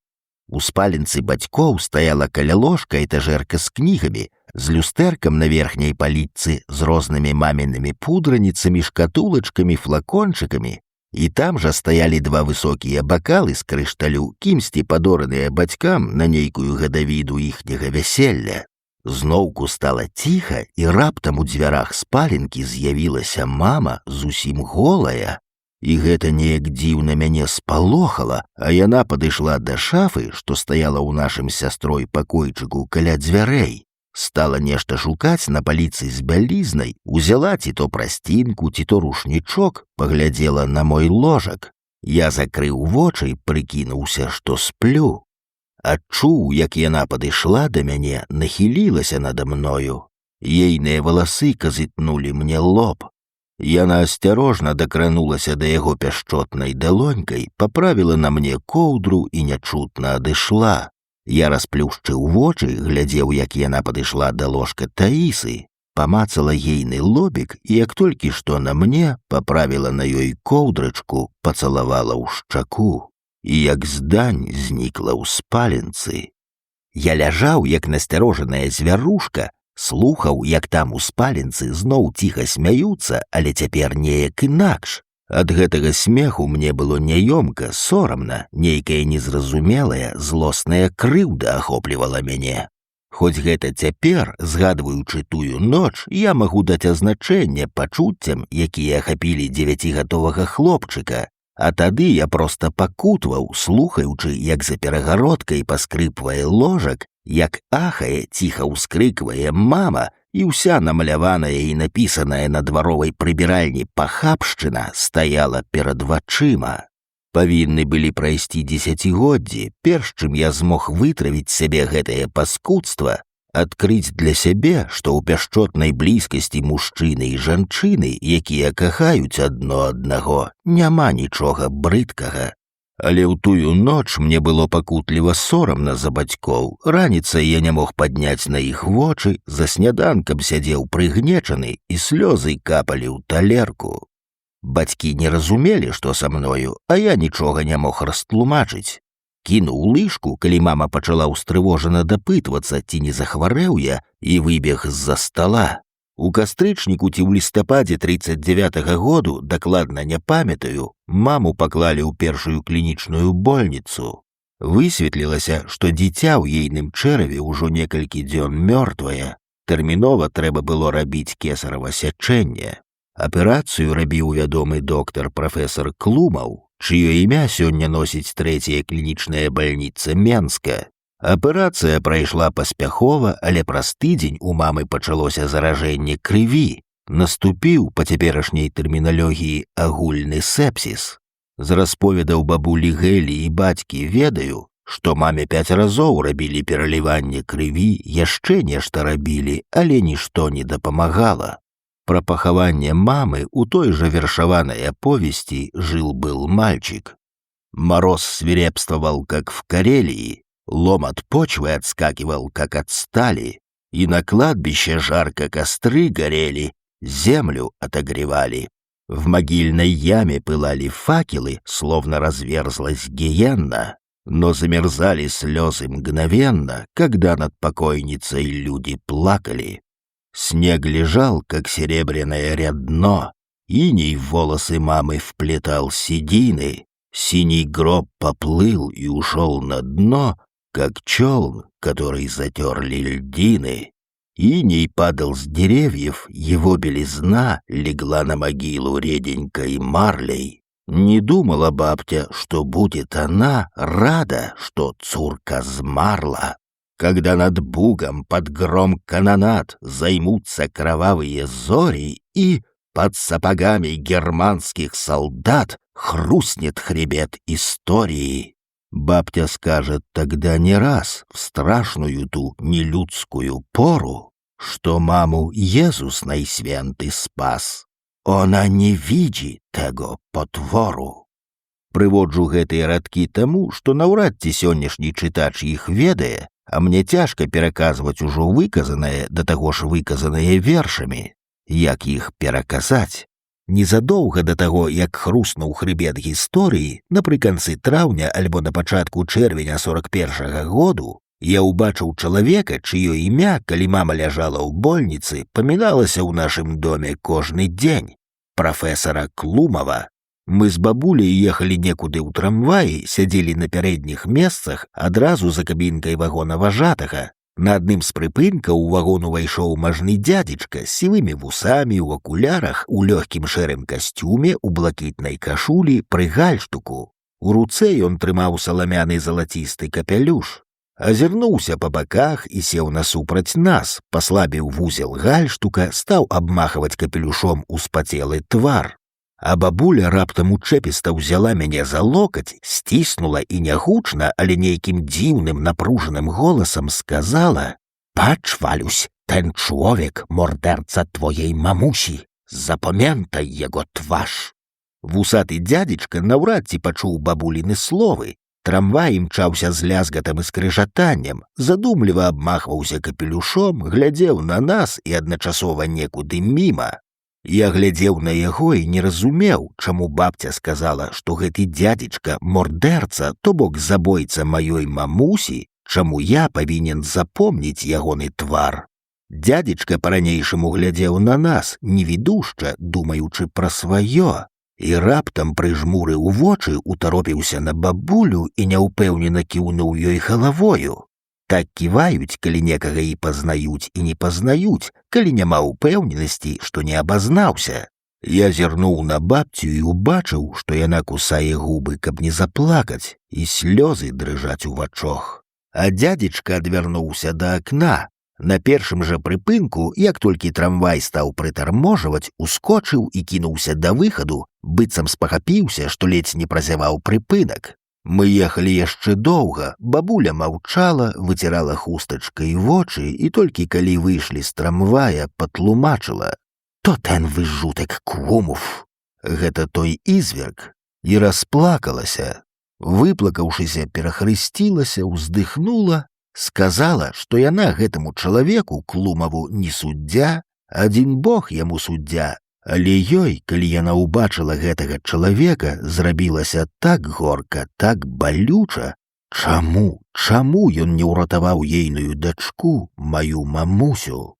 У спаленцы бацькоў стаяла каля ложка этажэрка з кнігамі, з люстэркам на верхняй палітцы, з рознымі мамінымі пудраніцамі, шкатулачкамі, флакончыкамі, і там жа стаялі два высокія бакалы з крышталю, кімсьці падораныя бацькам на нейкую гадавіду іхняга вяселля. Зноўку стала ціха, і раптам у дзвярах спаленкі з'явілася мама, зусім голая. І гэта неяк дзіўна мяне спалохала, а яна падышла да шафы, што стаяла ў нашым з сястрой пакойчыку каля дзвярэй. Стала нешта шукаць на паліцы з бялізнай, узяла ці то прасцінку, ці то рушнічок, паглядзела на мой ложак. Я закрыў вочы, прыкінуўся, што сплю. Адчуў, як яна падышла да мяне, нахілілася нада мною. Ейныя валасы казытнулі мне лоб. Яна асцярожна дакранулася да яго пяшчотнай далонькай, паправіла на мне коўдру і нячутна адышла. Я расплюшчыў вочы, глядзеў, як яна падышла да ложка Таісы, памацала ейны лобік і, як толькі што на мне, паправіла на ёй коўдрачку, пацалавала ў шчаку. І як здань знікла ў спаленцы. Я ляжаў, як насцярожаная звярушка, слухаў, як там у спаленцы зноў ціха смяюцца, але цяпер неяк інакш. Ад гэтага смеху мне было няёмка, сорамна, нейкая незразумелая, злосная крыўда ахоплівала мяне. Хоць гэта цяпер, згадваючы тую ноч, я магу даць азначэнне пачуццям, якія ахапілі 9гадовага хлопчыка, а тады я проста пакутваў, слухаючы, як за перагародкай паскрыпвае ложак, як ахае, ціха ўскрыквае мама, і ўся намаляваная і напісаная на дваровай прыбіральні пахабшчына стаяла перад вачыма. Павінны былі прайсці дзесяцігоддзі, перш чым я змог вытравіць сябе гэтае паскудства, адкрыць для сябе, што ў пяшчотнай блізкасці мужчыны і жанчыны, якія кахаюць адно аднаго, няма нічога брыдкага. Але ў тую ноч мне было пакутліва сорамна за бацькоў. Раніцай я не мог падняць на іх вочы, за сняданкам сядзеў прыгнечаны, і слёзы капалі ў талерку. Бацькі не разумелі, што са мною, а я нічога не мог растлумачыць. Кінуў лыжку, калі мама пачала ўстрывожана дапытвацца, ці не захварэў я, і выбег з-за стала. У кастрычніку ці ў лістападзе 39-го году, дакладна не памятаю, маму паклалі ў першую клінічную больніцу. Высветлілася, што дзіця ў ейным чэраве ўжо некалькі дзён мёртвае. Тэрмінова трэба было рабіць кесарава сячэнне. Аперацыю рабіў вядомы доктар прафесар Клумаў, чыё імя сёння носіць 3-я клінічная бальніца Менска. Аперацыя прайшла паспяхова, але праз тыдзень у мамы пачалося заражэнне крыві. Наступіў, па цяперашняй тэрміналогіі, агульны сепсіс. З расповедаў бабулі Гэлі і бацькі ведаю, што маме 5 разоў рабілі пераліванне крыві, яшчэ нешта рабілі, але нішто не дапамагала. Пра пахаванне мамы у той жа вершаванай аповесці «Жил-был мальчик». Мороз свирепствовал, как в Карелии, лом от почвы отскакивал, как от стали, и на кладбище жарко костры горели, землю отогревали. В могильной яме пылали факелы, словно разверзлась гиенна, но замерзали слезы мгновенно, когда над покойницей люди плакали. Снег лежал, как серебряное рядно, иней в волосы мамы вплетал седины, синий гроб поплыл и ушел на дно, как челн, который затерли льдины. Иней падал с деревьев, его белизна легла на могилу реденькой марлей. Не думала бабтя, что будет она рада, что цурка змарла. Когда над Бугом под гром канонад займутся кровавые зори и под сапогами германских солдат хрустнет хребет истории. Бабтя скажет тогда не раз в страшную ту нелюдскую пору, что маму Езус найсвенты спас. Она не видит tego потвору. Прыводжу гэтыя радкі таму, што наўрад ці сённяшні чытач іх ведае, а мне цяжка пераказваць ужо выказанае, да таго ж выказанае вершамі. Як іх пераказаць? Незадоўга да таго, як хруснуў хрыбет гісторыі, напрыканцы траўня альбо на пачатку чэрвеня 41-го году, я ўбачыў чалавека, чыё імя, калі мама ляжала ў больніцы, паміналася ў нашым доме кожны дзень. Прафесара Клумава. Мы з бабуляй ехалі некуды ў трамваі, сядзелі на пярэдніх месцах адразу за кабінкай вагона важатага. На адным з прыпынкаў у вагон увайшоў мажны дзядзечка з сівымі вусамі, у акулярах, у лёгкім шэрым касцюме, у блакітнай кашулі, пры гальштуку. У руцэ ён трымаў саламяны залацісты капялюш. Азірнуўся па баках і сеў насупраць нас, паслабіў вузел гальштука, стаў абмахваць капелюшом успацелы твар. А бабуля раптам учэпіста ўзяла мяне за локаць, сціснула і нягучна, але нейкім дзіўным напружаным голасам сказала: «Пач, Валюсь, ten człowiek morderca твоей мамусі, запамятай яго тваш». Вусаты дзядзечка наўрад ці пачуў бабуліны словы. Трамвай імчаўся з лязгатам і скрыжатаннем, задумліва абмахваўся капелюшом, глядзеў на нас і адначасова некуды міма. Я глядзеў на яго і не разумеў, чаму бабця сказала, што гэты дзядзечка мордэрца, то бок забойца маёй мамусі, чаму я павінен запомніць ягоны твар. Дзядзечка па-ранейшаму глядзеў на нас, невідушча, думаючы пра сваё, і раптам прыжмурыў вочы, утаропіўся на бабулю і няўпэўнена кіўнуў ёй галавою. Так ківаюць, калі некага і пазнаюць, і не пазнаюць, калі няма ўпэўненасці, што не абазнаўся. Я зірнуў на бабцю і ўбачыў, што яна кусае губы, каб не заплакаць, і слёзы дрыжаць у вачох. А дзядзечка адвярнуўся да акна. На першым жа прыпынку, як толькі трамвай стаў прытарможваць, ускочыў і кінуўся да выхаду, быццам спахапіўся, што ледзь не празяваў прыпынак. Мы ехалі яшчэ доўга, бабуля маўчала, выцірала хустачкай вочы і толькі калі выйшлі з трамвая, патлумачыла: «То ten выжутак Клумов». Гэта той ізверг. І расплакалася. Выплакаўшыся, перахрысцілася, уздыхнула, сказала, што яна гэтаму чалавеку, Клумаву, не суддзя, адзін Бог яму суддзя. Але ёй, калі яна ўбачыла гэтага чалавека, зрабілася так горка, так балюча. Чаму ён не ўратаваў ейную дачку, маю мамусю?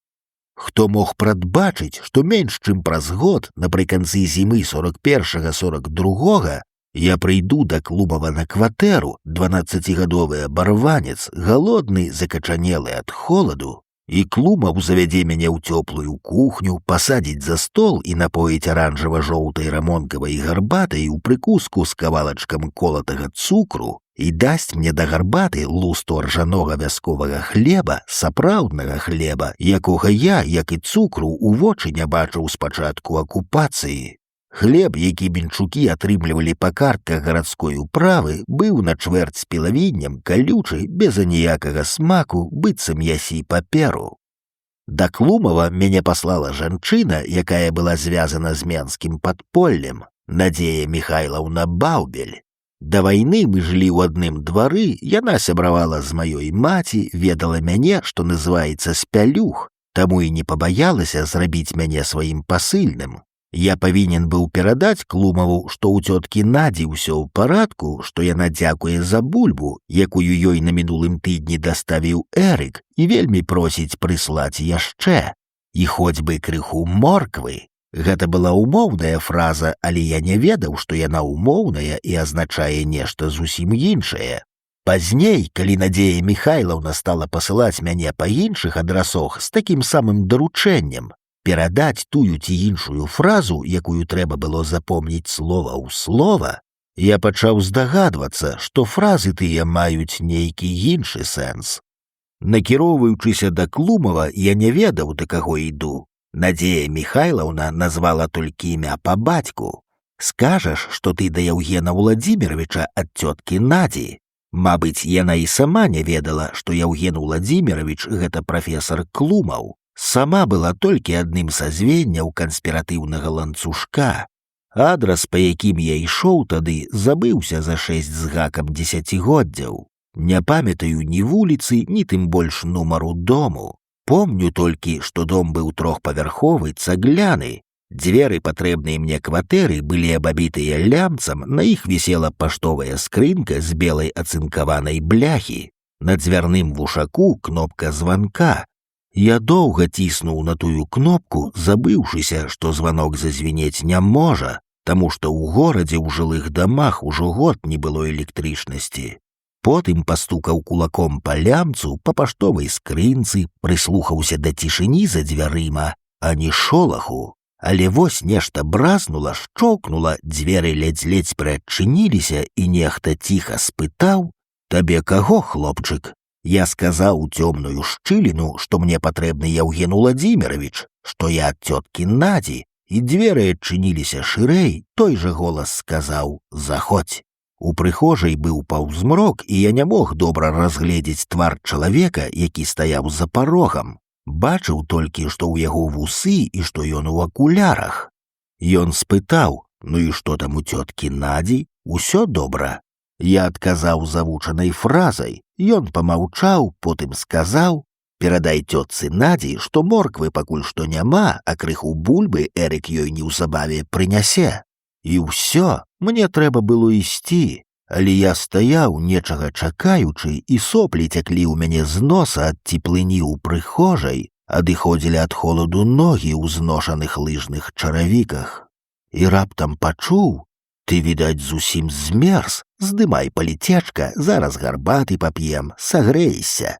Хто мог прадбачыць, што менш чым праз год, напрыканцы зімы 41-42, я прыйду да Клумава на кватэру, 12-гадовы абарванец, галодны, закачанелы ад холаду, і Клумав завядзе мяне ў цёплую кухню, пасадзіць за стол і напоіць аранжава-жоўтай рамонкавай гарбатай у прыкуску з кавалачкам колатага цукру і дасць мне да гарбаты лусту ржанога вясковага хлеба, сапраўднага хлеба, якога я, як і цукру, у вочы не бачыў з пачатку акупацыі. Хлеб, які бенчукі атрымлівалі па картках гарадской управы, быў на чвэрць з пілавіннем, калючы, без аніякага смаку, быццам ясі паперу. Да Клумава мяне паслала жанчына, якая была звязана з менскім падполлем, Надзея Міхайлаўна Баўбель. Да вайны мы жылі ў адным двары, яна сябравала з маёй маці, ведала мяне, што называецца спялюх, таму і не пабаялася зрабіць мяне сваім пасыльным. Я павінен быў перадаць Клумаву, што ў цёткі Надзі ўсё ў парадку, што яна дзякуе за бульбу, якую ёй на мінулым тыдні даставіў Эрык, і вельмі просіць прыслаць яшчэ. І хоць бы крыху морквы. Гэта была умоўная фраза, але я не ведаў, што яна умоўная і азначае нешта зусім іншае. Пазней, калі Надзея Міхайлаўна стала пасылаць мяне па іншых адрасах з такім самым даручэннем, перадаць тую ці іншую фразу, якую трэба было запомніць слова ў слова, я пачаў здагадвацца, што фразы тыя маюць нейкі іншы сэнс. Накіроўваючыся да Клумава, я не ведаў, да каго іду. Надзея Міхайлаўна назвала толькі імя па бацьку. Скажаш, што ты да Яўгена Владзіміровича ад цёткі Надзі. Мабыць, яна і сама не ведала, што Яўген Владзімірович гэта прафесар Клумаў. Сама была толькі адным са звенняў канспіратыўнага ланцужка. Адрас, па якім я ішоў тады, забыўся за 6 з гакам дзесяцігоддзяў. Не памятаю ні вуліцы, ні тым больш нумару дому. Помню толькі, што дом быў трохпавярховы, цагляны. Дзверы патрэбнай мне кватэры былі абабітыя лямцам, на іх вісела паштовая скрынка з белай ацынкаванай бляхі. На дзвярным вушаку кнопка званка. Я доўга ціснуў на тую кнопку, забыўшыся, што званок зазвінець не можа, таму што ў горадзе ў жылых дамах ужо год не было электрычнасці. Потым пастукаў кулаком па лямцу, па паштовай скрынцы, прыслухаўся да цішыні за дзвярыма, а не шолаху. Але вось нешта бразнула, шчоўкнула, дзверы ледзь-ледзь прыадчыніліся, і нехта ціха спытаў: «Табе каго, хлопчык?» Я сказаў у цёмную шчыліну, што мне патрэбны Яўген Владзімірович, што я ад цёткі Надзі, і дзверы адчыніліся шырэй, той жа голас сказаў: «Заходзь». У прыхожай быў паўзмрок, і я не мог добра разгледзець твар чалавека, які стаяў за парогам. Бачыў толькі, што ў яго вусы і што ён у акулярах. Ён спытаў: «Ну і што там у цёткі Надзі? Усё добра?» Я адказаў завучанай фразай. Ён памаўчаў, потым сказаў: «Перадай цётцы Надзі, што морквы пакуль што няма, а крыху бульбы Эрык ёй неўзабаве прынясе». І ўсё, мне трэба было ісці, але я стаяў, нечага чакаючы, і соплі цяклі ў мяне з носа ад цеплыні ў прыхожай, адыходзілі ад холаду ногі ў зношаных лыжных чаравіках. І раптам пачуў: «Ты, відаць, зусім змерз, здымай паліцечка, зараз гарбаты пап'ем, сагрэйся».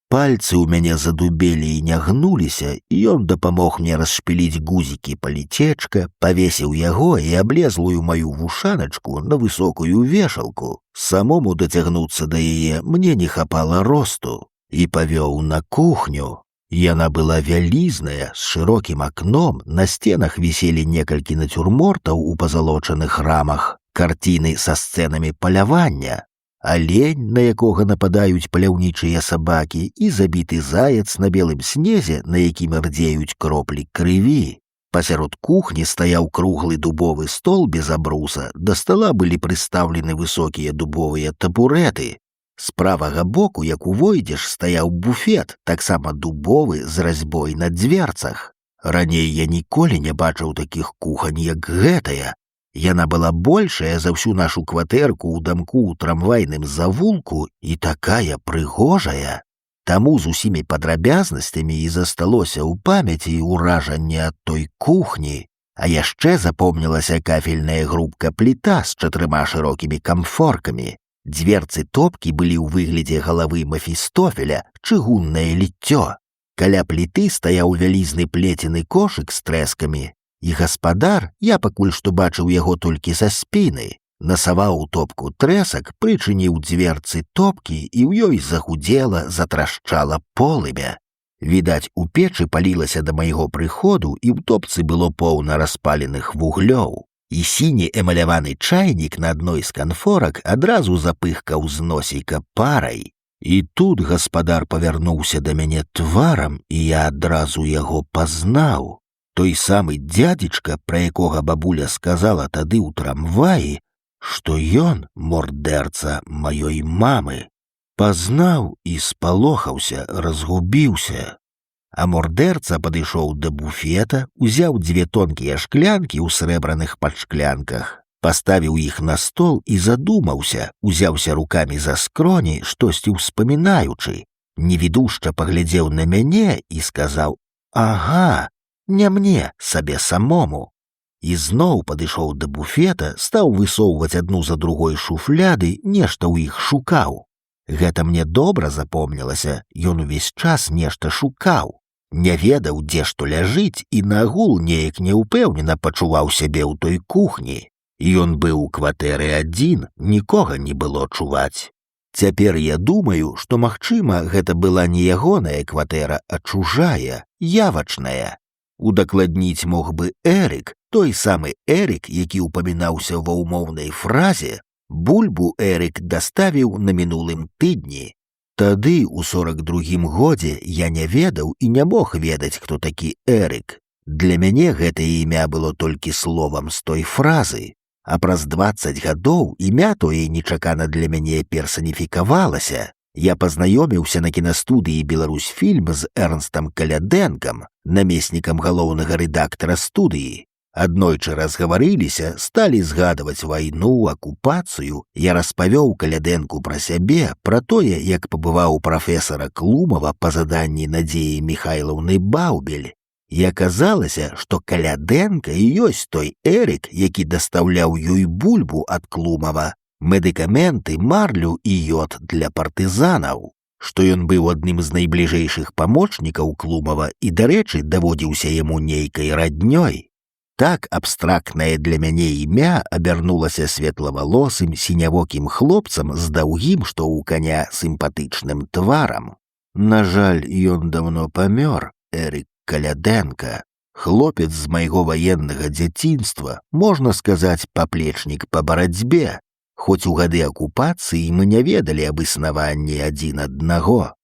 Пальцы ў мяне задубелі і не гнуліся, і ён дапамог мне расшпіліць гузікі паліцечка, павесіў яго і аблезлую маю вушаначку на высокую вешалку. Самому дацягнуцца да яе мне не хапала росту, і павёў на кухню. Яна была вялізная, з шырокім акном, на сценах віселі некалькі нацюрмортаў у пазалочаных рамах, карціны са сцэнамі палявання, алень, на якога нападаюць паляўнічыя сабакі, і забіты заяц на белым снезе, на якім рдзеюць кроплі крыві. Пасярод кухні стаяў круглы дубовы стол без абруса, да стала былі прыстаўлены высокія дубовыя табурэты. З правага боку, як увойдзеш, стаяў буфет, таксама дубовы з разьбой на дзверцах. Раней я ніколі не бачыў такіх кухань, як гэтая. Яна была большая за ўсю нашу кватэрку ў дамку ў трамвайным завулку і такая прыгожая. Таму з усімі падрабязнасцямі і засталося ў памяці ўражанне ад той кухні. А яшчэ запомнілася кафельная грубка пліта з 4 шырокімі камфоркамі. Дверцы топкі былі ў выглядзе галавы Мефістофеля, чыгуннае ліццё. Каля пліты стаяў вялізны плецены кошык з трэскамі, і гаспадар, я пакуль што бачыў яго толькі са спіны, насаваў у топку трэсак, прычыніў дверцы топкі, і ў ёй загудзела, затрашчала полымя. Відаць, у печы палілася да майго прыходу, і ў топцы было поўна распаленых вуглёў. І сіні эмаляваны чайнік на адной з канфорак адразу запыхкаў з носіка парай. І тут гаспадар павярнуўся да мяне тварам, і я адразу яго пазнаў. Той самы дзядзечка, пра якога бабуля сказала тады ў трамваі, што ён мордэрца маёй мамы. Пазнаў і спалохаўся, разгубіўся. А мордэрца падышоў да буфета, узяў 2 тонкія шклянкі ў срэбраных падшклянках, паставіў іх на стол і задумаўся, узяўся рукамі за скроні, штосьці ўспамінаючы, невідушча паглядзеў на мяне і сказаў: «Ага, не мне, сабе самому». І зноў падышоў да буфета, стаў высоўваць адну за другой шуфляды, нешта ў іх шукаў. Гэта мне добра запомнілася, ён увесь час нешта шукаў. Не ведаў, дзе што ляжыць, і нагул неяк няўпэўнена пачуваў сябе ў той кухні. Ён быў у кватэры адзін, нікога не было чуваць. Цяпер я думаю, што, магчыма, гэта была не ягоная кватэра, а чужая, явачная. Удакладніць мог бы Эрык, той самы Эрык, які ўпамінаўся ва ўмоўнай фразе, бульбу Эрык даставіў на мінулым тыдні. Тады, у 42-м годзе, я не ведаў і не мог ведаць, хто такі Эрык. Для мяне гэтае імя было толькі словам з той фразы, а праз 20 гадоў імя тое нечакана для мяне персаніфікавалася. Я пазнаёміўся на кінастудыі «Беларусьфільм» з Эрнстам Калядэнкам, намеснікам галоўнага рэдактара студыі. Аднойчы разгаварыліся, сталі згадваць вайну, акупацыю. Я распавёў Калядэнку пра сябе, пра тое, як пабываў прафесара Клумава па заданні Надзеі Міхайлаўны Баўбель. І аказалася, што Калядэнка і ёсць той Эрык, які дастаўляў ёй бульбу ад Клумава, медыкаменты, марлю і ёд для партызанаў, што ён быў адным з найбліжэйшых памочнікаў Клумава і, дарэчы, даводзіўся яму нейкай раднёй. Так абстрактнае для мяне імя абярнулася светлавалосым сінявокім хлопцам з даўгім, што ў каня, сімпатычным тварам. На жаль, ён даўно памёр, Эрык Калядэнка, хлопец з майго ваеннага дзяцінства, можна сказаць, паплечнік па барацьбе. Хоць у гады акупацыі мы не ведалі аб існаванні адзін аднаго.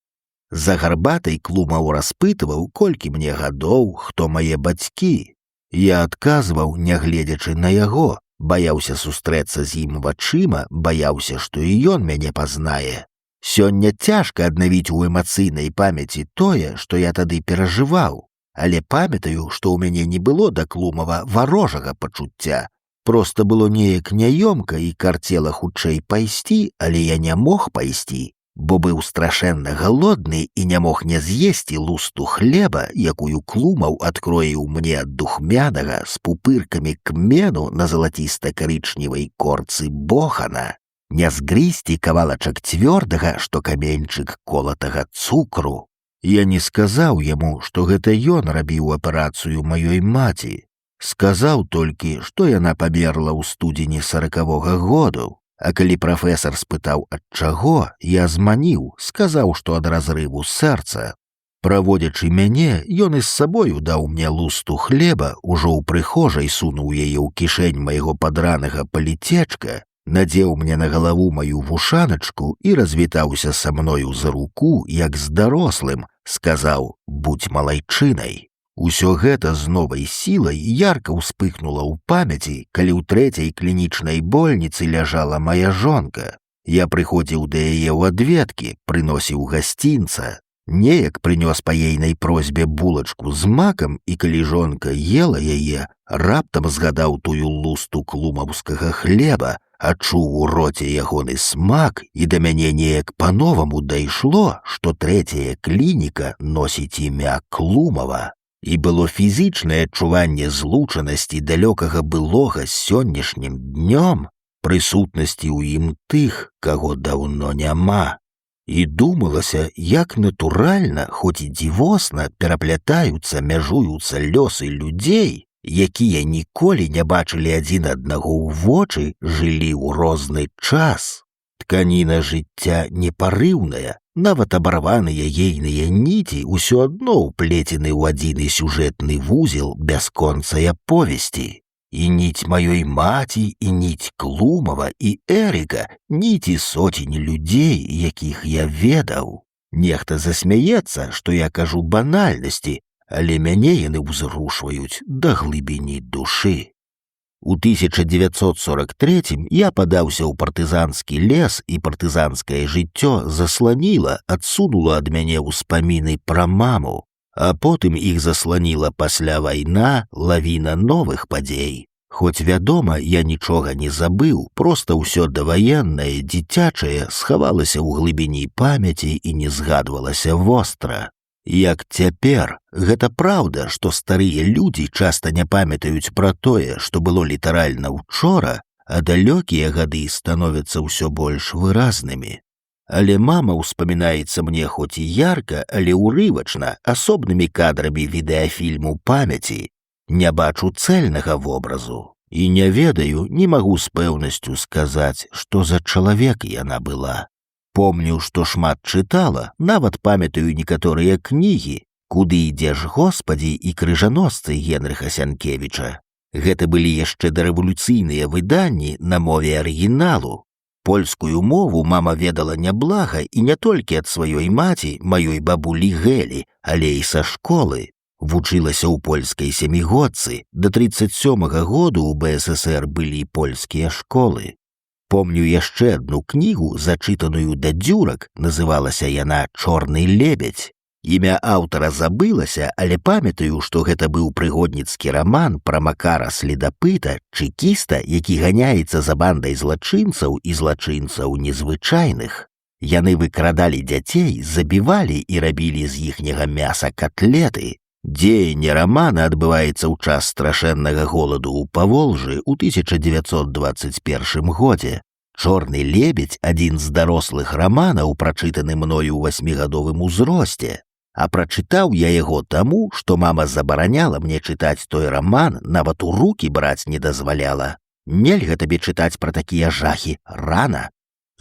За гарбатай Клумаў распытваў, колькі мне гадоў, хто мае бацькі. Я адказваў, нягледзячы на яго, баяўся сустрэцца з ім вачыма, баяўся, што і ён мяне пазнае. Сёння цяжка аднавіць у эмацыйнай памяці тое, што я тады перажываў, але памятаю, што ў мяне не было да Клумава варожага пачуцця. Проста было неяк няёмка і карцела хутчэй пайсці, але я не мог пайсці, бо быў страшэнна галодны і не мог не з'есці лусту хлеба, якую Клумаў адкроіў мне ад духмянага з пупыркамі кмену на залаціста-карычневай корцы бохана, не згрызці кавалачак цвёрдага, што каменьчык колатага цукру. Я не сказаў яму, што гэта ён рабіў аперацыю маёй маці. Сказаў толькі, што яна памерла ў студзені 40-го году, а калі прафесар спытаў, ад чаго, я зманіў, сказаў, што ад разрыву сэрца. Праводзячы мяне, ён і з сабою даў мне лусту хлеба, ужо ў прыхожай сунуў яе ў кішэнь майго падранага паліцечка, надзеў мне на галаву маю вушаначку і развітаўся са мною за руку, як з дарослым, сказаў: «Будзь малайчынай». Усё гэта з новай сілай ярка ўспыхнула ў памяці, калі ў 3-й клінічнай больніцы ляжала мая жонка. Я прыходзіў да яе ў адведкі, прыносіў гасцінца. Неяк прынёс па ейнай просьбе булачку з макам, і калі жонка ела яе, раптам згадаў тую лусту клумаўскага хлеба, адчуў у роце ягоны смак, і да мяне неяк па-новаму дайшло, што 3-я клініка носіць імя Клумава. І было фізічнае адчуванне злучанасці далёкага былога з сённяшнім днём, прысутнасці ў ім тых, каго даўно няма. І думалася, як натуральна, хоць і дзівосна, пераплятаюцца, мяжуюцца лёсы людзей, якія ніколі не бачылі адзін аднаго ў вочы, жылі ў розны час. Тканіна жыцця непарыўная, нават абарваныя ейныя ніці ўсё адно ўплецены ў адзіны сюжэтны вузел бясконцай аповесці. І ніць маёй маці, і ніць Клумава, і Эрыка, ніці соцень людзей, якіх я ведаў. Нехта засмяецца, што я кажу банальнасці, але мяне яны ўзрушваюць да глыбіні душы. У 1943 я падаўся ў партызанскі лес, і партызанскае жыццё засланіла, адсунула ад мяне ўспаміны пра маму, а потым іх засланіла пасля вайна лавіна новых падзей. Хоць, вядома, я нічога не забыў, проста ўсё даваеннае, дзіцячае схавалася ў глыбіні памяці і не згадвалася востра. Як цяпер, гэта праўда, што старыя людзі часта не памятаюць пра тое, што было літаральна учора, а далёкія гады становяцца ўсё больш выразнымі. Але мама ўспамінаецца мне хоць і ярка, але ўрывачна, асобнымі кадрамі відэафільму памяці. Не бачу цэльнага вобразу і не ведаю, не магу з пэўнасцю сказаць, што за чалавек яна была. Помню, што шмат чытала, нават памятаю некаторыя кнігі «Куды ідзеш, Господі» і «Крыжаносцы» Генрыха Сянкевіча. Гэта былі яшчэ дарэвалюцыйныя выданні на мове арыгіналу. Польскую мову мама ведала няблага і не толькі ад сваёй маці, маёй бабулі Гэлі, але і са школы. Вучылася ў польскай сямігодцы, да 37-го году ў БССР былі польскія школы. Помню яшчэ адну кнігу, зачытаную да дзюрак, называлася яна «Чорны лебедь». Імя аўтара забылася, але памятаю, што гэта быў прыгодніцкі раман пра Макара Следапыта, чэкіста, які ганяецца за бандай злачынцаў і злачынцаў незвычайных. Яны выкрадалі дзяцей, забівалі і рабілі з іхняга мяса катлеты. Дзеянне рамана адбываецца ў час страшэннага голаду ў Паволжы ў 1921 годзе. «Чорны лебедь» – адзін з дарослых раманаў, прачытаны мною ў 8гадовым узросце. А прачытаў я яго таму, што мама забараняла мне чытаць той раман, нават у рукі браць не дазваляла. Нельга табе чытаць пра такія жахі, рана.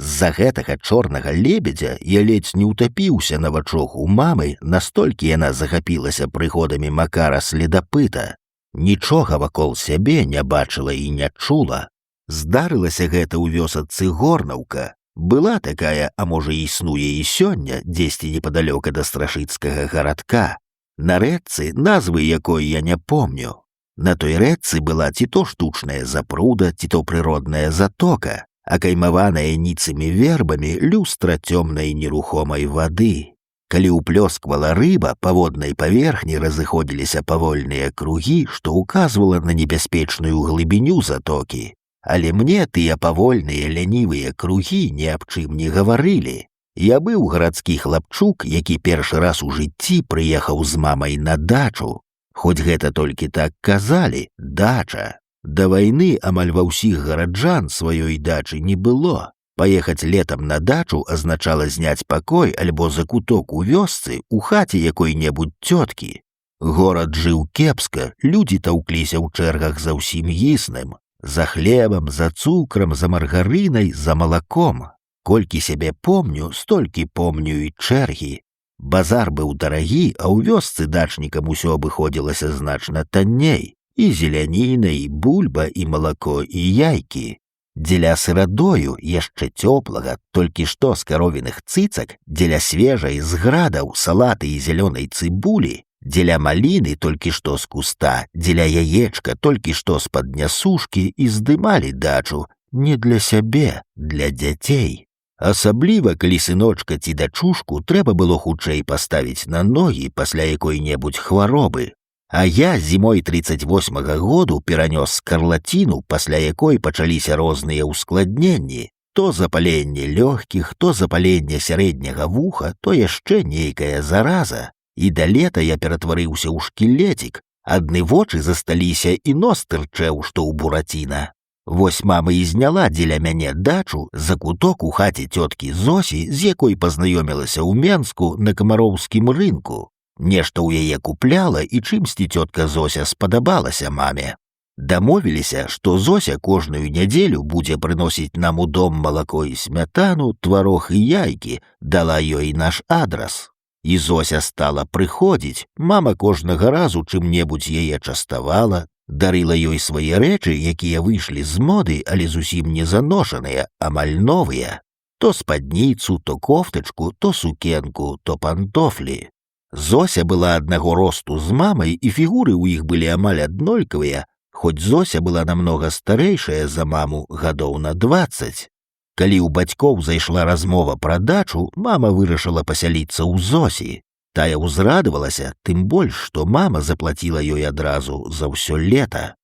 З-за гэтага чорнага лебедзя я ледзь не ўтапіўся на вачах у мамы, настолькі яна захапілася прыгодамі Макара Следапыта. Нічога вакол сябе не бачыла і не чула. Здарылася гэта ў вёсачцы Горнаўка. Была такая, а можа існуе і сёння, дзесьці непадалёк ад страшыцкага гарадка. На рэчцы, назвы якой я не помню. На той рэчцы была ці то штучная запруда, ці то прыродная затока, акаймаваная ніцымі вербамі люстра цёмнай нерухомай вады. Калі ўплёсквала рыба, па воднай паверхні разыходзіліся павольныя кругі, што ўказвала на небяспечную глыбіню затокі. Але мне тыя павольныя лянівыя кругі ні аб чым не гаварылі. Я быў гарадскі хлапчук, які першы раз у жыцці прыехаў з мамай на дачу. Хоць гэта толькі так казалі, дача. Да вайны амаль ва ўсіх гараджан сваёй дачы не было. Паехаць летам на дачу азначала зняць пакой альбо закуток у вёсцы ў хаце якой-небудзь цёткі. Горад жыў кепска, людзі таўкліся ў чэргах за ўсім існым. За хлебам, за цукрам, за маргарынай, за малаком. Колькі сябе помню, столькі помню і чэргі. Базар быў дарагі, а ў вёсцы дачнікам усё абыходзілася значна танней. І зеляніна, і бульба, і малако, і яйкі. Дзеля сырадою, яшчэ цёплага, толькі што з каровіных цыцак, дзеля свежай з градаў, салаты і зялёнай цыбулі, дзеля маліны толькі што з куста, дзеля яечка толькі што з-пад нясушкі і здымалі дачу не для сябе, для дзяцей. Асабліва, калі сыночка ці дачушку трэба было хутчэй паставіць на ногі пасля якой-небудзь хваробы. А я зімой 38-го году перанёс скарлаціну, пасля якой пачаліся розныя ўскладненні. То запаленне лёгкіх, то запаленне сярэдняга вуха, то яшчэ нейкая зараза. І да лета я ператварыўся ў шкілетік, адны вочы засталіся і нос тырчэў, што ў бураціна. Вось мама і зняла дзеля мяне дачу за куток у хаце цёткі Зосі, з якой пазнаёмілася ў Менску на камароўскім рынку. Нешта ў яе купляла, і чымсьці цётка Зося спадабалася маме. Дамовіліся, што Зося кожную нядзелю будзе прыносіць нам у дом малако і смятану, тварог і яйкі, дала ёй наш адрас. І Зося стала прыходзіць, мама кожнага разу чым-небудзь яе частавала, дарыла ёй свае рэчы, якія выйшлі з моды, але зусім не заношаныя, амаль новыя. То спадніцу, то кофтачку, то сукенку, то пантофлі. Зося была аднаго росту з мамай, і фігуры ў іх былі амаль аднолькавыя, хоць Зося была намнога старэйшая за маму гадоў на 20. Калі ў бацькоў зайшла размова пра дачу, мама вырашыла пасяліцца ў Зосі. Тая ўзрадавалася, тым больш, што мама заплаціла ёй адразу за ўсё лета.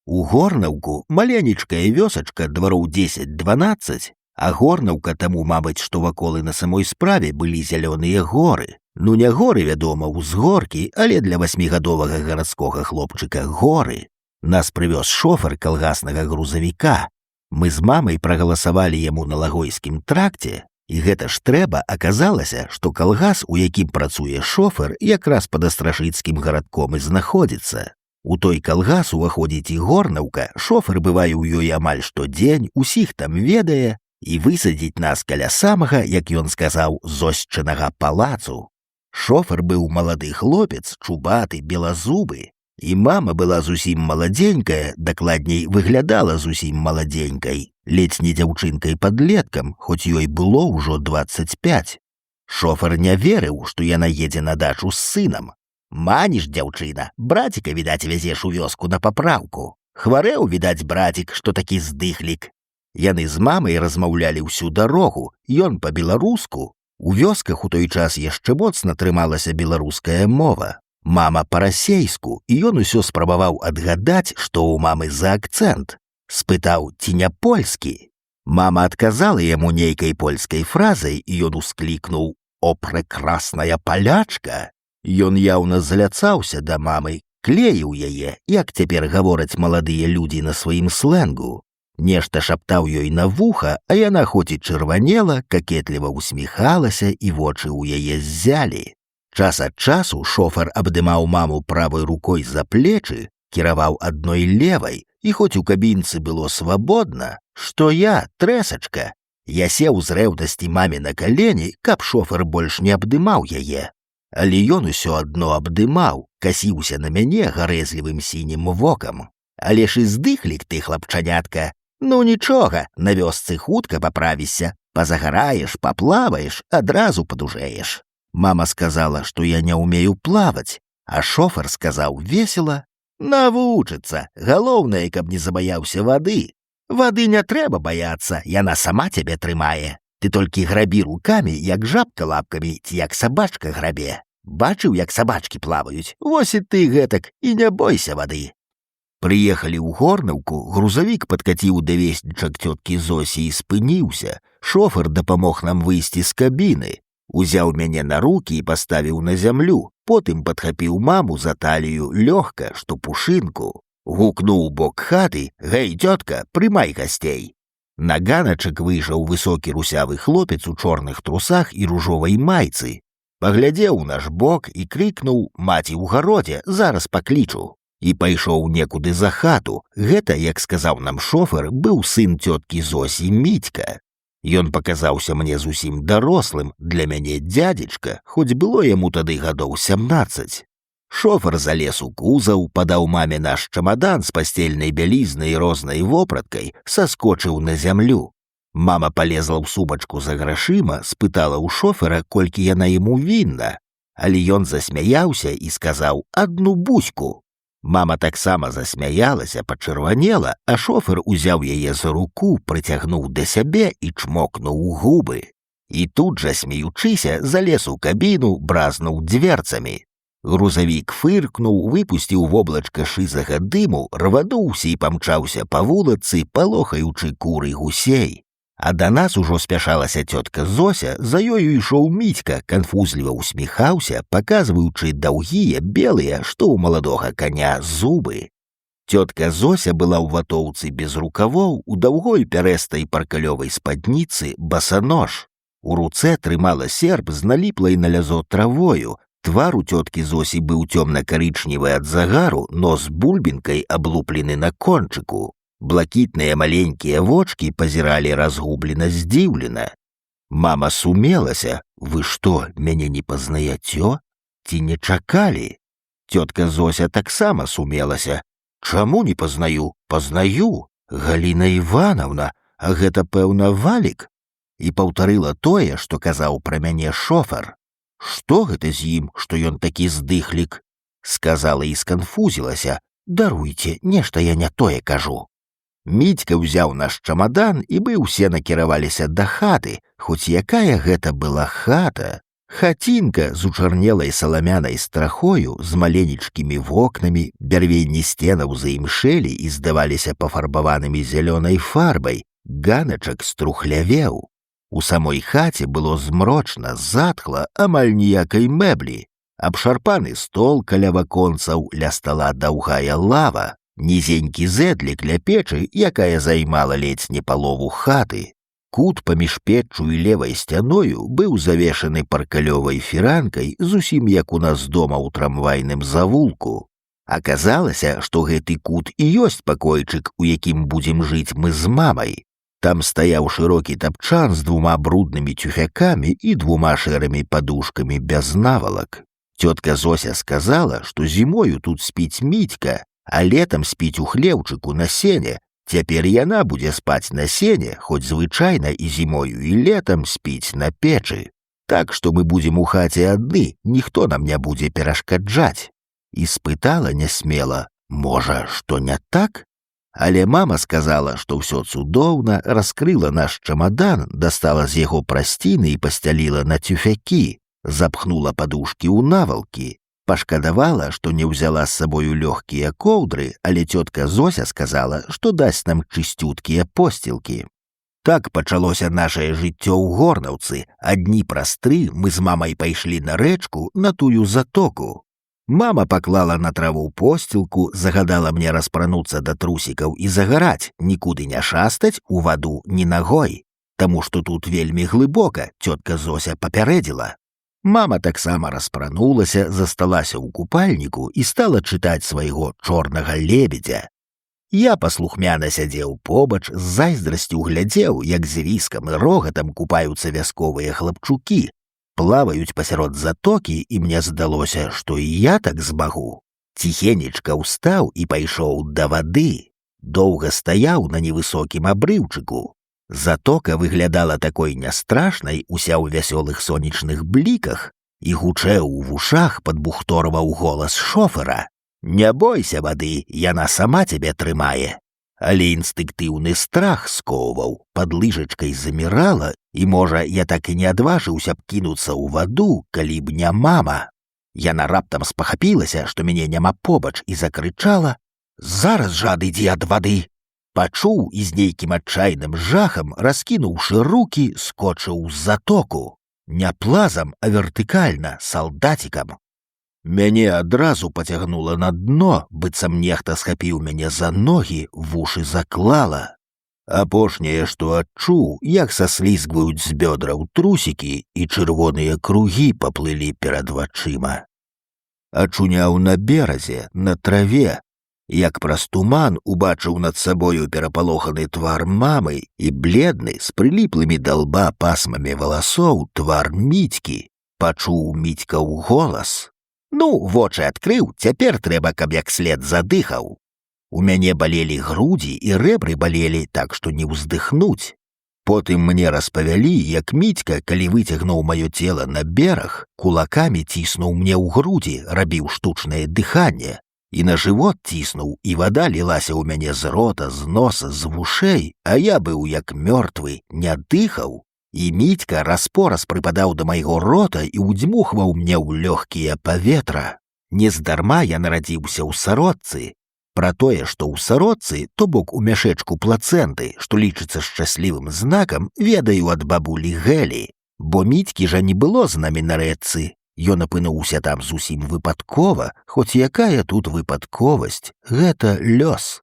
У Горнаўку маленечкая вёсачка двароў 10-12, а Горнаўка таму, мабыць, што вакол і на самой справе былі зялёныя горы. Ну не горы, вядома, узгоркі, але для 8гадовага гарадскога хлопчыка горы. Нас прывёз шофер калгаснага грузавіка. Мы з мамай прагаласавалі яму на Лагойскім тракце, і гэта ж трэба, аказалася, што калгас, у якім працуе шофер, якраз пад Астрашыцкім гарадком і знаходзіцца. У той калгас уваходзіць і Горнаўка, шофер бывае ў ёй амаль штодзень, усіх там ведае, і высадзіць нас каля самага, як ён сказаў, зосчынага палацу. Шофер быў малады хлопец, чубаты, белазубы. І мама была зусім маладзенькая, дакладней выглядала зусім маладзенькай, ледзь не дзяўчынкай-падлеткам, хоць ёй было ўжо 25. Шофер не верыў, што яна едзе на дачу з сынам. «Маніш, дзяўчына, браціка, відаць, вязеш у вёску на папраўку. Хварэў, відаць, брацік, што такі здыхлік». Яны з мамай размаўлялі ўсю дарогу, ён па-беларуску. У вёсках у той час яшчэ моцна трымалася беларуская мова. Мама па-расейску, і ён усё спрабаваў адгадаць, што ў мамы за акцэнт. Спытаў, ці не польскі. Мама адказала яму нейкай польскай фразай, і ён усклікнуў: «О, прекрасная палячка!» Ён яўна заляцаўся да мамы, клеіў яе, як цяпер гавораць маладыя людзі на сваім слэнгу. Нешта шаптаў ёй на вуха, а яна хоць і чырванела, какетліва усміхалася, і вочы ў яе ззялі. Час ад часу шофер абдымаў маму правой рукой за плечы, кіраваў адной левай, і хоць у кабінцы было свабодна, што я, трэсачка, я сеў з рэўнасці маме на калені, каб шофер больш не абдымаў яе. Але ён усё адно абдымаў, касіўся на мяне гарэзлівым сінім вокам. Але ж і здыхлік ты, хлапчанятка. Ну нічога, на вёсцы хутка паправішся, пазагараеш, паплаваеш, адразу падужэеш. Мама сказала, што я не ўмею плаваць, а шофер сказаў весела: «Навучыцца, галоўнае, каб не забаяўся вады. Вады не трэба баяцца, яна сама цябе трымае. Ты толькі грабі рукамі, як жабка лапкамі, ці як сабачка грабе. Бачыў, як сабачкі плаваюць, вось і ты гэтак, і не бойся вады». Прыехалі ў Горнаўку, грузавік падкаціў да веснічак цёткі Зосі і спыніўся. Шофер дапамог нам выйсці з кабіны. Узяў мяне на рукі і паставіў на зямлю, потым падхапіў маму за талію лёгка, што пушынку. Гукнуў у бок хаты: «Гэй, цётка, прымай гасцей». На ганачак выйшаў высокі русявы хлопец у чорных трусах і ружовай майцы. Паглядзеў у наш бок і крыкнуў: «Маці ў гародзе, зараз паклічу». І пайшоў некуды за хату. Гэта, як сказаў нам шофер, быў сын цёткі Зосі, Мітька. Ён паказаўся мне зусім дарослым, для мяне дзядзечка, хоць было яму тады гадоў 17. Шофер залез у кузаў, падаў маме наш чамадан з пасцельнай бялізнай і рознай вопраткай, саскочыў на зямлю. Мама палезла ў сумачку за грашыма, спытала ў шофера, колькі яна яму вінна. Але ён засмяяўся і сказаў: «Адну буську». Мама таксама засмяялася, пачырванела, а шофер узяў яе за руку, прыцягнуў да сябе і чмокнуў у губы. І тут жа, смеючыся, залез у кабіну, бразнуў дверцамі. Грузавік фыркнуў, выпусціў воблачка шызага дыму, рвануўся і памчаўся па вулыцы, палохаючы куры гусей. А да нас ужо спяшалася цётка Зося, за ёю ішоў Мітька, канфузліва усміхаўся, паказваючы даўгія, белыя, што ў маладога каня, зубы. Цётка Зося была ў ватоўцы без рукавоў, у даўгой пярэстай паркалёвай спадніцы, басанож. У руцэ трымала серп з наліплай на лязо травою. Твар у цёткі Зосі быў цёмна-карычневы ад загару, нос бульбінкай аблуплены на кончыку. Блакітныя маленькія вочкі пазіралі разгублена, здзіўлена. Мама сумелася: «Вы што, мяне не пазнаяцё? Ці не чакалі?» Цётка Зося таксама сумелася: «Чаму не пазнаю? Пазнаю. Галіна Іванаўна, а гэта, пэўна, Валік?» І паўтарыла тое, што казаў пра мяне шофер. «Што гэта з ім, што ён такі здыхлік?» Сказала і сканфузілася: «Даруйце, нешта я не тое кажу». Мітька ўзяў наш чамадан, і мы ўсе накіраваліся да хаты, хоць якая гэта была хата. Хацінка з учарнелай саламянай страхою, з маленечкімі вокнамі, бярвенні сценаў заімшэлі і здаваліся пафарбаванымі зялёнай фарбай, ганачак струхлявеў. У самой хаце было змрочна, затхла, амаль ніякай мэблі. Абшарпаны стол каля ваконцаў, ля стала даўгая лава. Нізенькі зэдлік ля печы, якая займала ледзь не палову хаты. Кут паміж печчу і левай сцяною быў завешаны паркалёвай фіранкай, зусім як у нас дома ў трамвайным завулку. Аказалася, што гэты кут і ёсць пакойчык, у якім будзем жыць мы з мамай. Там стаяў шырокі тапчан з двума бруднымі цюфякамі і двума шэрымі падушкамі без навалак. Тётка Зося сказала, што зімою тут спіць Мітька, а летам спіць у хлеўчыку на сене. Цяпер яна будзе спаць на сене, хоць звычайна і зімою, і летам спіць на печы. Так што мы будзем у хаце адны, ніхто нам не будзе перашкаджаць. І спытала нясмела: можа, што не так? Але мама сказала, што ўсё цудоўна, раскрыла наш чамадан, дастала з яго прасціны і пасцяліла на тюфякі, запхнула падушкі ў навалкі. Пашкадавала, што не ўзяла з сабою лёгкія коўдры, але тётка Зося сказала, што дасць нам чысцюткія посцілкі. Так пачалося нашае жыццё ў Горнаўцы, а дні праз 3 мы з мамай пайшлі на рэчку, на тую затоку. Мама паклала на траву посцілку, загадала мне распрануцца да трусікаў і загараць, нікуды не шастаць у ваду ні нагой, таму што тут вельмі глыбока, тётка Зося папярэдзіла. Мама таксама распранулася, засталася ў купальніку і стала чытаць свайго чорнага лебедзя. Я паслухмяна сядзеў побач, з зайздрасцю глядзеў, як з віскам і рогатам купаюцца вясковыя хлапчукі, плаваюць пасярод затокі, і мне здалося, што і я так змагу. Ціхенечка ўстаў і пайшоў да вады. Доўга стаяў на невысокім абрыўчыку. Затока выглядала такой нястрашнай, уся ў вясёлых сонечных бліках, і гучэў у вушах падбухторваў голас шофера: «Не бойся вады, яна сама цябе трымае». Але інстынктыўны страх скоўваў, пад лыжачкай замірала, і, можа, я так і не адважыўся б кінуцца ў ваду, калі б не мама. Яна раптам спахапілася, што мяне няма побач, і закрычала: «Зараз жа адыдзі ад вады!» Пачуў і з нейкім адчайным жахам, раскінуўшы рукі, скочыў з затоку. Не плазам, а вертыкальна, салдацікам. Мяне адразу пацягнула на дно, быццам нехта схапіў мяне за ногі, вушы заклала. Апошняе, што адчуў, як саслізгваюць з бёдраў трусікі, і чырвоныя кругі паплылі перад вачыма. Ачуняў на беразе, на траве, як праз туман убачыў над сабою перапалоханы твар мамы і бледны, з прыліплымі да лба пасмамі валасоў твар Мітькі. Пачуў Мітькаў голас: «Ну, вочы адкрыў, цяпер трэба, каб як след задыхаў». У мяне балелі грудзі і рэбры балелі, так што не ўздыхнуць. Потым мне распавялі, як Мітька, калі выцягнуў маё цела на бераг, кулакамі ціснуў мне ў грудзі, рабіў штучнае дыханне. І на жывот ціснуў, і вада лілася ў мяне з рота, з носа, з вушэй, а я быў як мёртвы, не дыхаў. І Мітька раз-пораз прыпадаў да майго рота і ўдзьмухваў мне ў лёгкія паветра. Нездарма я нарадзіўся ў сародцы. Пра тое, што ў сародцы, то бок у мяшэчку плацэнты, што лічыцца шчаслівым знакам, ведаю ад бабулі Гэлі. Бо Мітькі жа не было з намі на рэчцы. Ён апынуўся там зусім выпадкова, хоць якая тут выпадковасць, гэта лёс.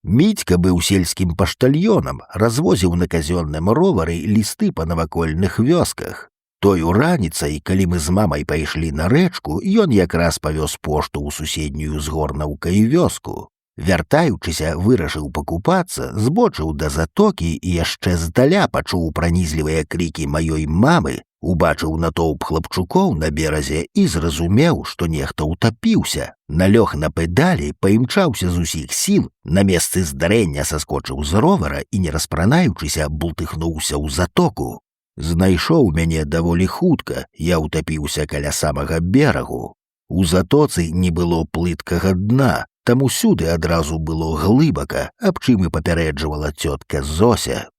Мітька быў сельскім паштальёнам, развозіў на казённым ровары лісты па навакольных вёсках. Тою раніцай, калі мы з мамай пайшлі на рэчку, ён якраз павёз пошту ў суседнюю з Горнаўкай вёску. Вяртаючыся, вырашыў пакупацца, збочыў да затокі і яшчэ здаля пачуў пранізлівыя крыкі маёй мамы, убачыў натоўп хлапчукоў на беразе і зразумеў, што нехта ўтапіўся. Налёг на педалі, паімчаўся з усіх сіл, на месцы здарэння саскочыў з ровара і, не распранаючыся, бултыхнуўся ў затоку. Знайшоў мяне даволі хутка, я ўтапіўся каля самага берагу. У затоцы не было плыткага дна, там усюды адразу было глыбака, аб чым і папярэджвала тётка Зося.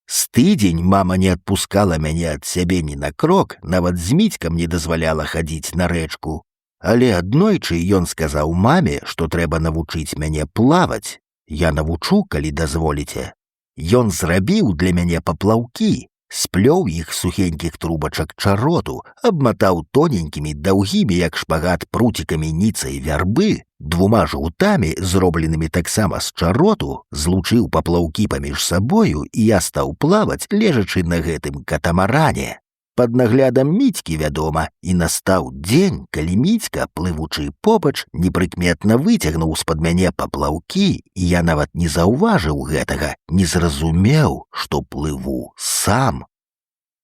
З тыдзень мама не адпускала мяне ад сябе ні на крок, нават з Мітькам не дазваляла хадзіць на рэчку. Але аднойчы ён сказаў маме, што трэба навучыць мяне плаваць. Я навучу, калі дазволіце. Ён зрабіў для мяне паплаўкі, сплёў іх сухенькіх трубачак чароту, абматаў тоненькімі, даўгімі, як шпагат, пруцікамі ніцай вярбы, 2 жгутамі, зробленымі таксама з чароту, злучыў паплаўкі паміж сабою, і я стаў плаваць, лежачы на гэтым катамаране. Пад наглядам Мітькі, вядома, і настаў дзень, калі Мітька, плывучы побач, непрыкметна выцягнуў з-пад мяне паплаўкі, і я нават не заўважыў гэтага, не зразумеў, што плыву сам.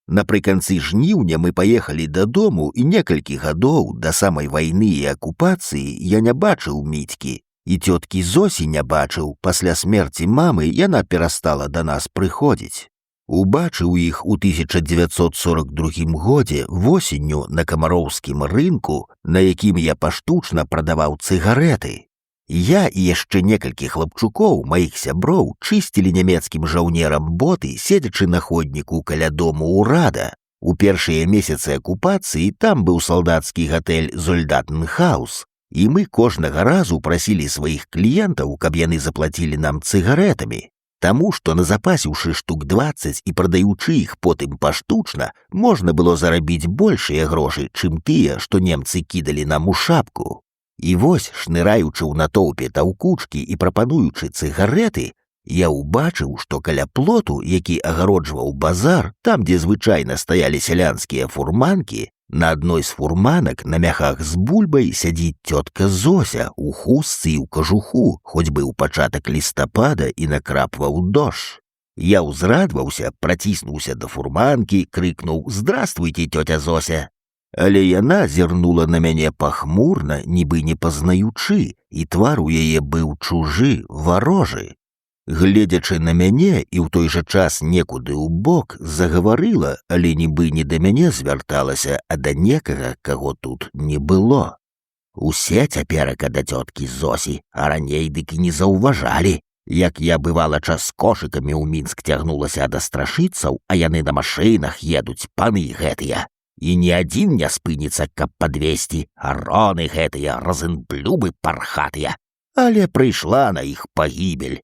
Напрыканцы жніўня мы паехалі дадому, і некалькі гадоў да самай вайны і акупацыі я не бачыў Мітькі, і цёткі Зосі не бачыў. Пасля смерці мамы яна перастала да нас прыходзіць. Убачыў іх у 1942 годзе восенню на камароўскім рынку, на якім я паштучна прадаваў цыгарэты. Я і яшчэ некалькі хлапчукоў, маіх сяброў, чысцілі нямецкім жаўнерам боты, седзячы на ходніку каля дому ўрада. У першыя месяцы акупацыі там быў салдацкі гатэль «Зольдатенхаус», і мы кожнага разу прасілі сваіх кліентаў, каб яны заплацілі нам цыгаретамі. Таму што, назапасіўшы штук 20 і прадаючы іх потым паштучна, можна было зарабіць большыя грошы, чым тыя, што немцы кідалі нам у шапку. І вось, шныраючы ў натоўпе таўкучкі і прапануючы цыгареты, я ўбачыў, што каля плоту, які агароджваў базар, там, дзе звычайна стаялі сялянскія фурманкі, на адной з фурманак на мяхах з бульбай сядзіць цётка Зося у хустцы і ў кажуху, хоць быў пачатак лістапада і накрапваў дождж. Я ўзрадваўся, праціснуўся да фурманкі, крыкнуў «Здравствуйте, тётя Зося!». Але яна зірнула на мяне пахмурна, нібы не пазнаючы, і твар у яе быў чужы, варожы. Гледзячы на мяне і ў той жа час некуды ў бок, загаварыла, але нібы не да мяне звярталася, а да некага, каго тут не было. Усе цяперака да цёткі Зосі, а раней дык і не заўважалі. Як я, бывала, час кошыкамі ў Мінск цягнулася да страшыцаў, а яны на машынах едуць, паны гэтыя. І ні адзін не спыніцца, каб падвесці, а роны гэтыя, разынблюбы пархатыя. Але прыйшла на іх пагібель.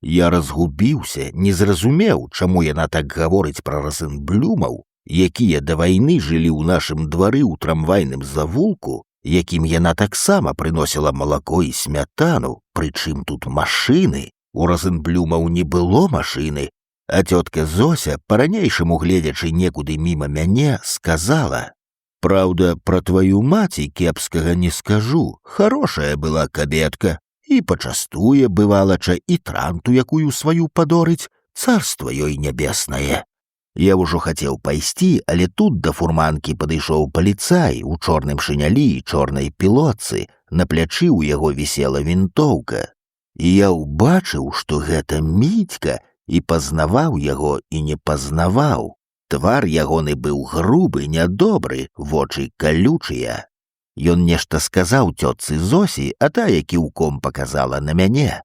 Я разгубіўся, не зразумеў, чаму яна так гаворыць пра разынблюмаў, якія да вайны жылі ў нашым двары ў трамвайным завулку, якім яна таксама прыносіла малако і смятану, прычым тут машыны. У разынблюмаў не было машыны. А тётка Зося, па-ранейшаму гледзячы некуды міма мяне, сказала: «Праўда, пра тваю маці кепскага не скажу, хорошая была кабетка, і пачастуе, бывалача, і транту якую сваю падорыць, царства ёй нябеснае». Я ўжо хацеў пайсці, але тут да фурманкі падышоў паліцай у чорным шынялі і чорнай пілотцы, на плячы ў яго вісела вінтоўка. І я ўбачыў, што гэта Мітька, і пазнаваў яго і не пазнаваў. Твар ягоны быў грубы, нядобры, вочы калючыя. Ён нешта сказаў цётцы Зосі, а тая кіўком паказала на мяне.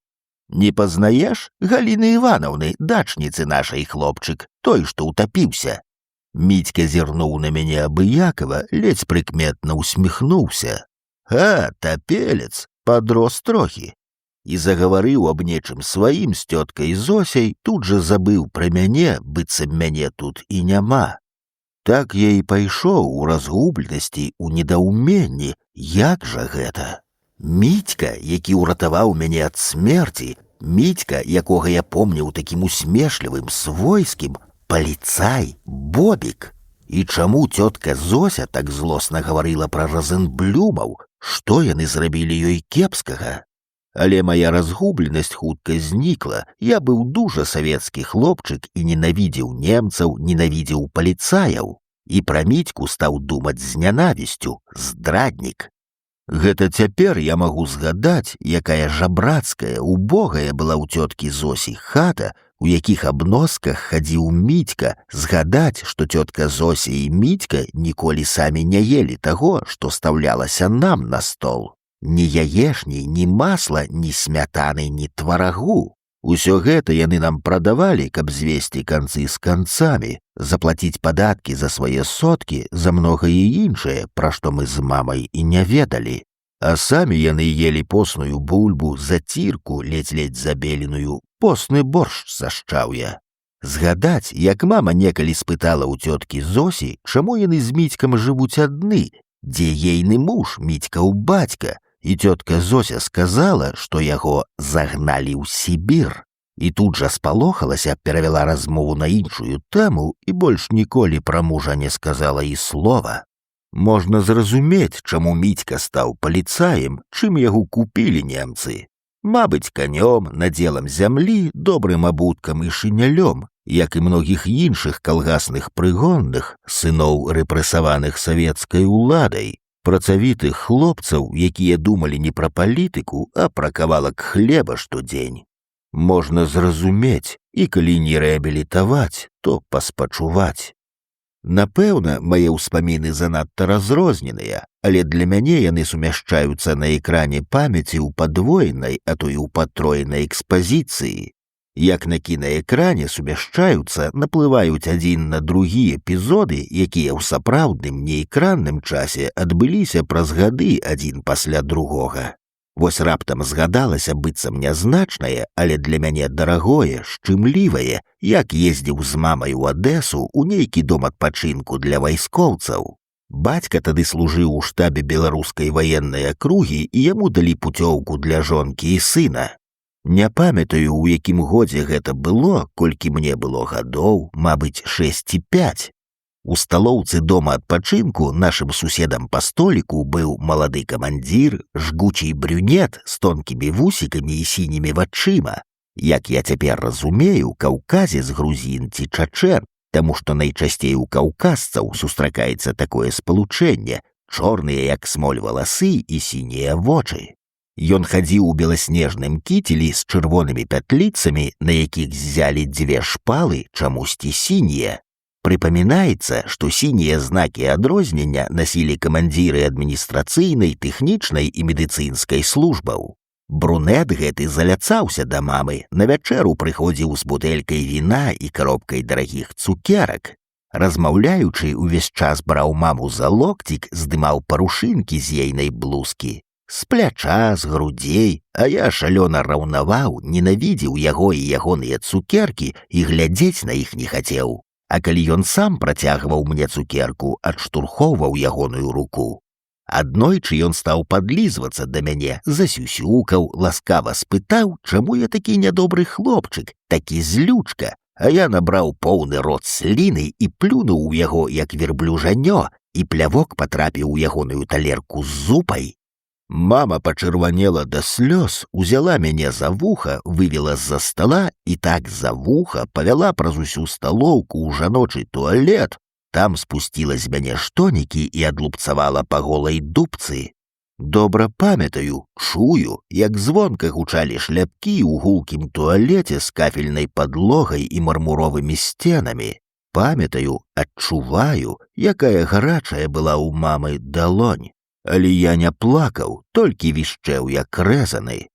«Не пазнаеш? Галіны Іванаўны, дачніцы нашай, хлопчык, той, што ўтапіўся». Мітька зірнуў на мяне абыякава, ледзь прыкметна усміхнуўся. «А, тапелец, падрос трохі». І загаварыў аб нечым сваім з цёткай Зосяй, тут жа забыў пра мяне, быццам мяне тут і няма. Так я і пайшоў у разгубленасці, у недаўменні, як жа гэта? Мітька, які ўратаваў мяне ад смерці, Мітька, якога я помніў такім усмешлівым, свойскім, паліцай, Бобік. І чаму цётка Зося так злосна гаварыла пра разынблюмаў, што яны зрабілі ёй кепскага? Але мая разгубленасць хутка знікла. Я быў дужа савецкі хлопчык і ненавідзеў немцаў, ненавідзеў паліцаяў. І пра Мітьку стаў думаць з нянавісцю, здраднік. Гэта цяпер я магу згадаць, якая жабрацкая, убогая была ў цёткі Зосі хата, у якіх абносках хадзіў Мітька, згадаць, што цётка Зося і Мітька ніколі самі не елі таго, што стаўлялася нам на стол. Ні яешні, ні масла, ні смятаны, ні тварагу. Усё гэта яны нам прадавалі, каб звесці канцы з канцамі, заплаціць падаткі за свае соткі, за многае іншае, пра што мы з мамай і не ведалі. А самі яны елі постную бульбу, зацірку, ледзь-ледзь забеленую, постны боршч сашчаў я. Згадаць, як мама некалі спытала ў цёткі Зосі, чаму яны з Мітькам жывуць адны, дзе ейны муж, Мітькаў бацька, і цётка Зося сказала, што яго загналі ў Сібір. І тут жа спалохалася, перавяла размову на іншую тэму і больш ніколі пра мужа не сказала і слова. Можна зразумець, чаму Мітька стаў паліцаем, чым яго купілі немцы. Мабыць, канём, надзелам зямлі, добрым абуткам і шынялём, Як і многіх іншых калгасных прыгонных, сыноў рэпрэсаваных савецкай уладай, працавітых хлопцаў, якія думалі не пра палітыку, а пра кавалак хлеба штодзень. Можна зразумець, і калі не рэабілітаваць, то паспачуваць. Напэўна, мае ўспаміны занадта разрозненыя, але для мяне яны сумяшчаюцца на экране памяці ў падвоенай, а то і ў патроенай экспазіцыі. Як на кінаэкране сумяшчаюцца, наплываюць адзін на другі эпізоды, якія ў сапраўдным неэкранным часе адбыліся праз гады адзін пасля другога. Вось раптам згадалася быццам нязначнае, але для мяне дарагое, шчымлівае, як ездзіў з мамай у Адэсу ў нейкі дом адпачынку для вайскоўцаў. Бацька тады служыў у штабе беларускай ваеннай акругі, і яму далі пуцёўку для жонкі і сына. Не памятаю, у якім годзе гэта было, колькі мне было гадоў, мабыць, 6 ці 5. У сталоўцы дома адпачынку нашым суседам па століку быў малады камандзір, жгучий брюнет з тонкімі вусікамі і сінімі вачыма. Як я цяпер разумею, каўказец, грузін ці чачэн, таму што найчасцей у каўказцаў сустракаецца такое спалучэнне, чорныя як смоль валасы і сінія вочы. Ён хадзіў у беласнежным кіцелі з чырвонымі пятліцамі, на якіх ззялі 2 шпалы, чамусьці сінія. Прыпамінаецца, што сінія знакі адрознення насілі камандзіры адміністрацыйнай, тэхнічнай і медыцынскай службаў. Брунет гэты заляцаўся да мамы, на вячэру прыходзіў з бутэлькай віна і каробкай дарагіх цукерак. Размаўляючы, увесь час браў маму за локцік, здымаў парушынкі з ейнай блузкі. З пляча, з грудзей, а я шалёна раўнаваў, ненавідзеў яго і ягоныя цукеркі і глядзець на іх не хацеў. А калі ён сам працягваў мне цукерку, адштурхоўваў ягоную руку. Аднойчы ён стаў падлізвацца да мяне, засюсюкаў, ласкава спытаў, чаму я такі нядобры хлопчык, такі злючка, а я набраў поўны рот сліны і плюнуў у яго, як верблюжанё, і плявок патрапіў у ягоную талерку з зупай. Мама пачырванела да слёз, узяла мяне за вуха, вывела з-за стала і так за вуха павяла праз усю сталоўку ў жаночы туалет. Там спусціла з мяне штонікі і адлупцавала па голай дубцы. Добра памятаю, чую, як звонка гучалі шляпкі ў гулкім туалеце з кафельнай падлогай і мармуровымі сценамі. Памятаю, адчуваю, якая гарачая была ў мамы далонь. Але я не плакаў, толькі вішчэў як рэзаны.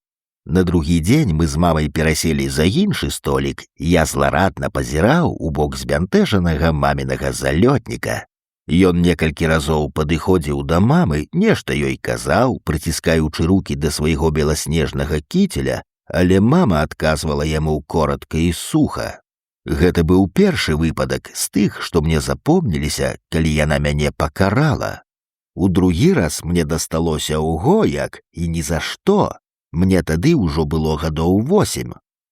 На другі дзень мы з мамай пераселі за іншы столік, я зларадна пазіраў у бок збянтэжанага мамінага залётніка. Ён некалькі разоў падыходзіў да мамы, нешта ёй казаў, прыціскаючы рукі да свайго беласнежнага кіцеля, але мама адказвала яму коратка і суха. Гэта быў першы выпадак з тых, што мне запомніліся, калі яна мяне пакарала. У другі раз мне дасталося ўго як і ні за што. Мне тады ўжо было гадоў 8.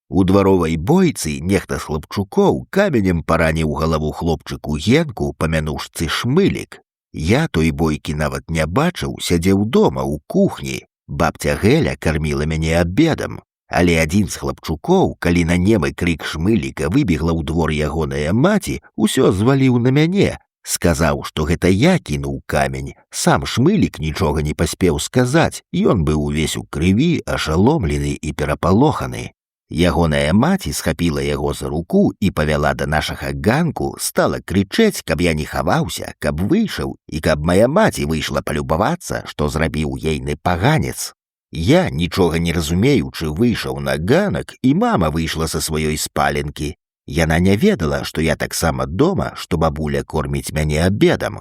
У дваровай бойцы нехта з хлапчукоў каменем параніў галаву хлопчыку Генку, памянуўшцы Шмылік. Я той бойкі нават не бачыў, сядзеў дома ў кухні. Бабця Геля карміла мяне абедам. Але адзін з хлапчукоў, калі на немы крык Шмыліка выбегла ў двор ягоная маці, усё зваліў на мяне. Сказаў, што гэта я кінуў камень. Сам Шмылік нічога не паспеў сказаць, ён быў увесь у крыві, ашаломлены і перапалоханы. Ягоная маці схапіла яго за руку і павяла да нашага ганку, стала крычэць, каб я не хаваўся, каб выйшаў і каб мая маці выйшла палюбавацца, што зрабіў ейны паганец. Я, нічога не разумеючы, выйшаў на ганак, і мама выйшла са сваёй спаленкі. Яна не ведала, што я таксама дома, што бабуля корміць мяне абедам.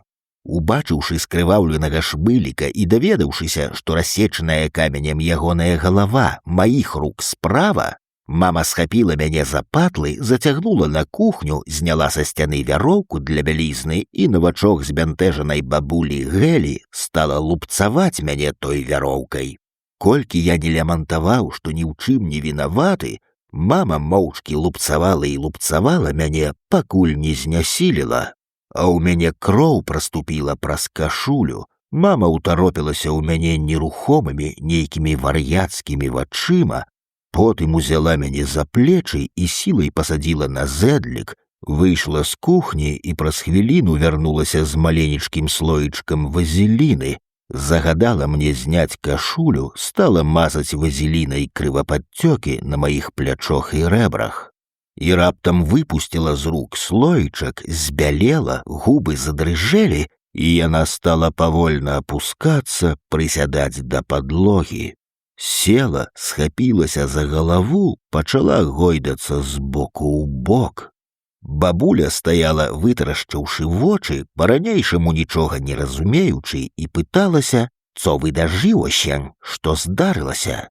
Убачыўшы скрываўленага Шмыліка і даведаўшыся, што рассечаная каменем ягоная галава маіх рук справа, мама схапіла мяне за патлы, зацягнула на кухню, зняла са сцяны вяроўку для бялізны і на вачок збянтэжанай бабулі Гелі стала лупцаваць мяне той вяроўкай. Колькі я не лямантаваў, што ні ў чым не вінаваты, мама моўчкі лупцавала і лупцавала мяне, пакуль не знясіліла. А ў мяне кроў праступіла праз кашулю. Мама ўтаропілася ў мяне нерухомымі, нейкімі вар'яцкімі вачыма, Потым узяла мяне за плечы і сілай пасадзіла на зэдлік, выйшла з кухні і праз хвіліну вярнулася з маленечкім слоечкам вазеліны, загадала мне зняць кашулю, стала мазаць вазелінай крывападцёкі на маіх плячох і рэбрах. І раптам выпусціла з рук слоечак, збялела, губы задрыжэлі, і яна стала павольна апускацца, прысядаць да падлогі. Села, схапілася за галаву, пачала гойдацца з боку ў бок. Бабуля стаяла, вытарашчыўшы вочы, па-ранейшаму нічога не разумеючы, і пыталася, «Цо выдажылася, што здарылася?»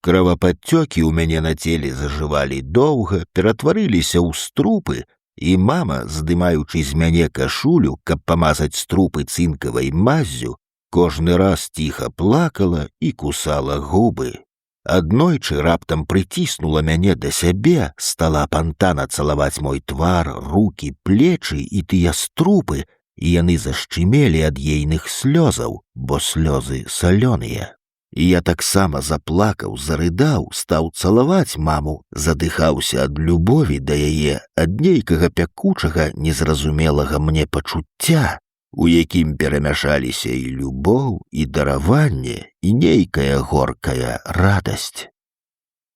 Кровападцёкі ў мяне на целе зажывалі доўга, ператварыліся ў струпы, і мама, здымаючы з мяне кашулю, каб памазаць струпы цынкавай маззю, кожны раз ціха плакала і кусала губы. Аднойчы раптам прыціснула мяне да сябе, стала апантана цалаваць мой твар, рукі, плечы і тыя струпы, і яны зашчымелі ад ейных слёзаў, бо слёзы салёныя. І я таксама заплакаў, зарыдаў, стаў цалаваць маму, задыхаўся ад любові да яе, ад нейкага пякучага, незразумелага мне пачуцця, у якім перамяшаліся і любоў, і дараванне, і нейкая горкая радасць.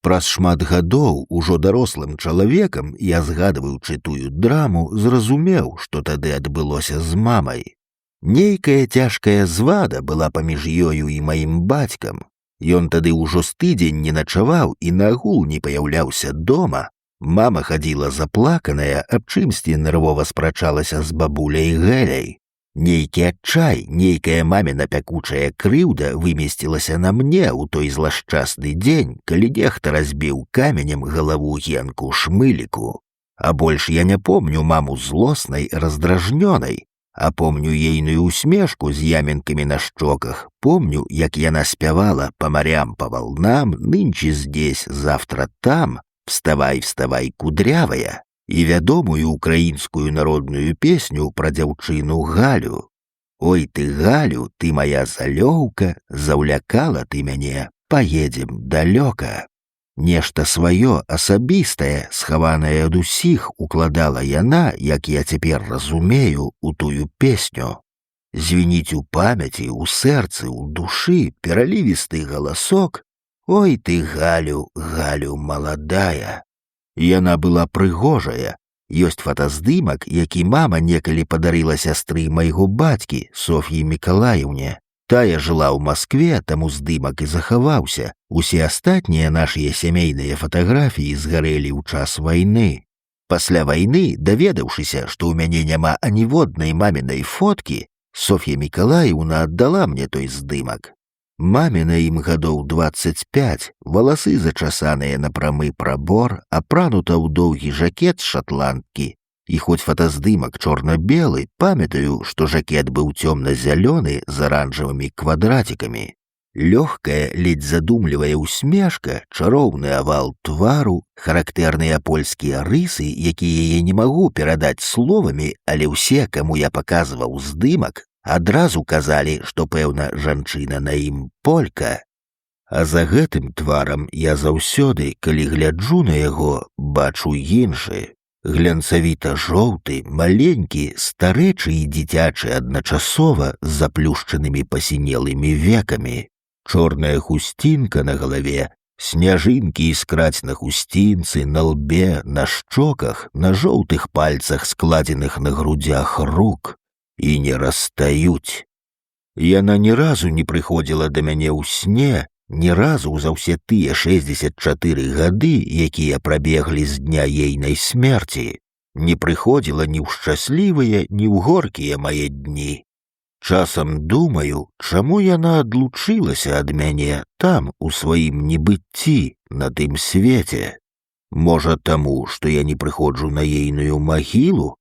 Праз шмат гадоў, ужо дарослым чалавекам, я, згадваючы тую драму, зразумеў, што тады адбылося з мамай. Нейкая цяжкая звада была паміж ёю і маім бацькам. Ён тады ўжо з тыдзень не начаваў і нагул не паяўляўся дома. Мама хадзіла заплаканая, аб чымсьці нервова спрачалася з бабуляй Гэляй. Нейкі адчай, нейкая маміна пякучая крыўда вымесцілася на мне ў той злашчасны дзень, калі нехта разбіў каменем галаву Генку Шмыліку. А больш я не помню маму злоснай, раздражнёнай, а помню ейную усмешку з ямінкамі на шчоках, помню, як яна спявала «По морям, по волнам, нынче здесь, завтра там, вставай, вставай, кудрявая», і вядомую украінскую народную песню пра дзяўчыну Галю. «Ой ты, Галю, ты моя залёўка, заўлякала ты мяне, поедем далёка». Нешта сваё асабістае, схаванае ад усіх, укладала яна, як я цяпер разумею, у тую песню. Звініць у памяці, у сэрцы, у душы пералівісты галасок «Ой ты, Галю, Галю маладая». Яна была прыгожая. Ёсць фотаздымак, які мама некалі падарыла сястры майго бацькі, Соф'і Мікалаеўне. Тая жыла ў Маскве, таму здымак і захаваўся. Усе астатнія нашыя сямейныя фатаграфіі згарэлі ў час вайны. Пасля вайны, даведаўшыся, што ў мяне няма аніводнай мамінай фоткі, Соф'я Мікалаеўна аддала мне той здымак. Маме на ім гадоў 25, валасы зачасаныя на прамы прабор, апранута ў доўгі жакет з шатландкі. І хоць фотаздымак чорна-белы, памятаю, што жакет быў цёмна-зялёны з аранжавымі квадратикамі. Лёгкая, ледзь задумлівая усмешка, чароўны авал твару, характэрныя польскія рысы, якія я не магу перадаць словамі, але ўсе, каму я паказваў здымак, адразу казалі, што, пэўна, жанчына на ім полька. А за гэтым тварам я заўсёды, калі гляджу на яго, бачу іншы. Глянцавіта-жоўты, маленькі, старэчы і дзіцячы адначасова з заплюшчанымі пасінелымі векамі. Чорная хусцінка на галаве, сняжынкі іскраць на хусцінцы, на лбе, на шчоках, на жоўтых пальцах, складзеных на грудзях рук, і не расстаюць. Яна ні разу не прыходзіла да мяне ў сне, ні разу за ўсе тыя 64 гады, якія прабеглі з дня ейнай смерці, не прыходзіла ні ў шчаслівыя, ні ў горкія мае дні. Часам думаю, чаму яна адлучылася ад мяне там, у сваім небыцці, на тым свеце. Можа, таму, што я не прыходжу на ейную магілу,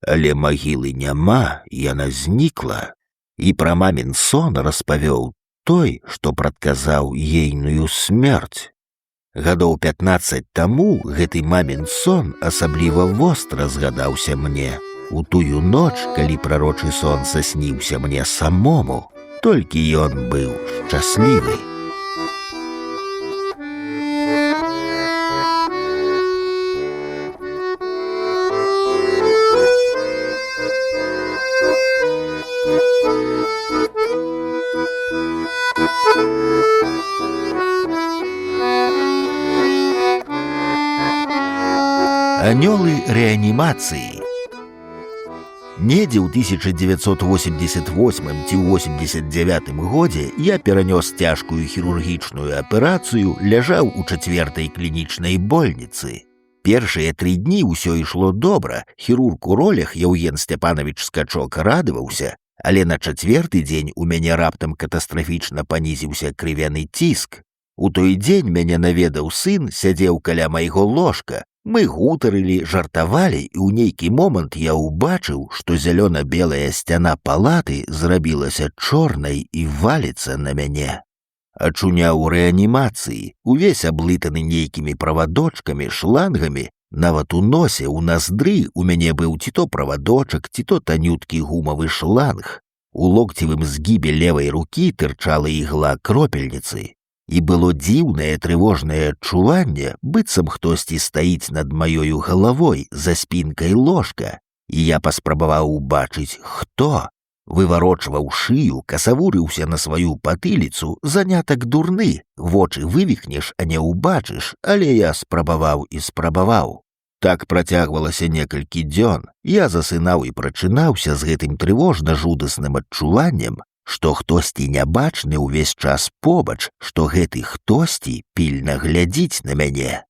але магілы няма, яна знікла. І пра мамін сон распавёў той, што прадказаў ейную смерць. Гадоў 15 таму гэты мамін сон асабліва востра згадаўся мне. У тую ноч, калі прарочы сон сасніўся мне самому, толькі ён быў шчаслівы. Анёлы рэанімацыі. Недзе ў 1988 ці 89 годзе я перанёс цяжкую хірургічную аперацыю, ляжаў у 4-й клінічнай больніцы. Першыя 3 дні ўсё ішло добра, хірург у ролях Яўген Сцяпанович Скачок радаваўся, але на 4-й дзень у мяне раптам катастрафічна панізіўся крывяны ціск. У той дзень мяне наведаў сын, сядзеў каля майго ложка. Мы гутарылі, жартавалі, і ў нейкі момант я ўбачыў, што зялёна-белая сцяна палаты зрабілася чорнай і валіцца на мяне. Ачуняў у рэанімацыі, увесь аблытаны нейкімі правадочкамі, шлангамі, нават у носе, у наздры у мяне быў ці то правадочак, ці то танюткі гумавы шланг. У локцевым згібе левай рукі тырчала ігла кропельніцы. І было дзіўнае трывожнае адчуванне, быццам хтосьці стаіць над маёю галавой за спінкай ложка, і я паспрабаваў убачыць, хто. Выварочваў шыю, касавурыўся на сваю патыліцу, занятак дурны, вочы вывіхнеш, а не ўбачыш, але я спрабаваў і спрабаваў. Так працягвалася некалькі дзён. Я засынаў і прачынаўся з гэтым трывожна-жудасным адчуваннем, што хтосьці нябачны ўвесь час побач, што гэты хтосьці пільна глядзіць на мяне.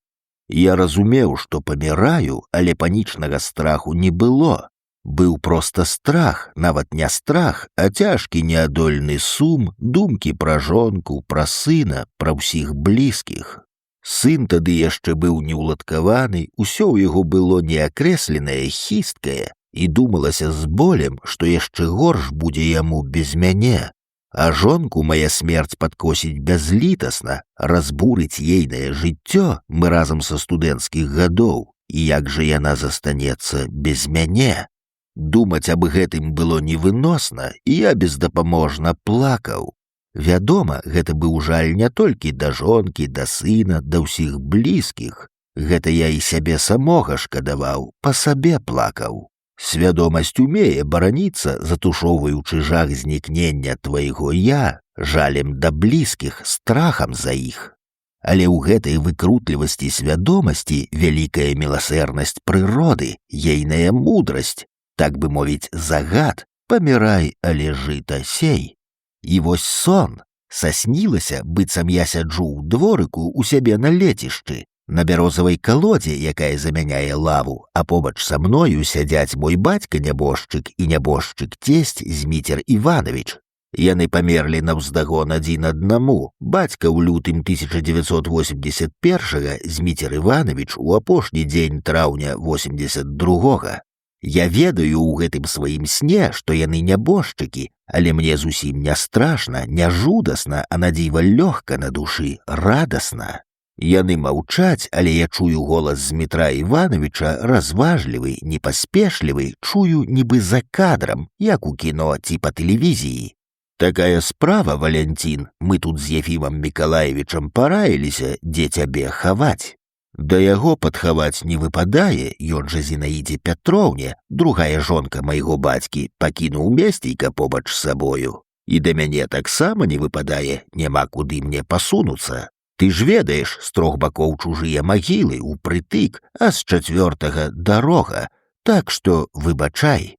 Я разумеў, што паміраю, але панічнага страху не было. Быў проста страх, нават не страх, а цяжкі неадольны сум, думкі пра жонку, пра сына, пра ўсіх блізкіх. Сын тады яшчэ быў неўладкаваны, усё ў яго было неакрэсленае, хісткае, і думалася з болем, што яшчэ горш будзе яму без мяне. А жонку мая смерць падкосіць бязлітасна, разбурыць ейнае жыццё мы разам са студэнцкіх гадоў, і як жа яна застанецца без мяне. Думаць аб гэтым было невыносна, і я бездапаможна плакаў. Вядома, гэта быў жаль не толькі да жонкі, да сына, да ўсіх блізкіх. Гэта я і сябе самога шкадаваў, па сабе плакаў. Свядомасць умее бараніцца, затушоўваючы жах знікнення твайго я, жалем да блізкіх, страхам за іх. Але ў гэтай выкрутлівасці свядомасці вялікая міласэрнасць прыроды, ейная мудрасць, так бы мовіць, загад, памірай, але жыта сей. І вось сон, саснілася, быццам я сяджу ў дворыку у сябе на лецішчы, на бярозавай калодзе, якая замяняе лаву, а побач са мною сядзяць мой бацька-нябожчык і нябожчык-цесць Зміцер Іванович. Яны памерлі наўздагон адзін аднаму. Бацька ў лютым 1981-га, Зміцер Іванович у апошні дзень траўня 82-го. Я ведаю ў гэтым сваім сне, што яны нябожчыкі, але мне зусім не страшна, не жудасна, а надзіва лёгка на душы, радасна. Яны маўчаць, але я чую голас Змітра Івановича, разважлівы, непаспешлівы, чую нібы за кадрам, як у кіно ці па тэлевізіі. Такая справа, Валянцін, мы тут з Ефімам Мікалаевічам параіліся, дзе цябе хаваць. Да яго падхаваць не выпадае, ён жа Зінаідзе Пятроўне, другая жонка майго бацькі, пакінуў месцейка побач з сабою. І да мяне таксама не выпадае, няма куды мне пасунуцца. Ты ж ведаеш, з 3 бакоў чужыя магілы, упрытык, а з 4-га дарога, так што выбачай.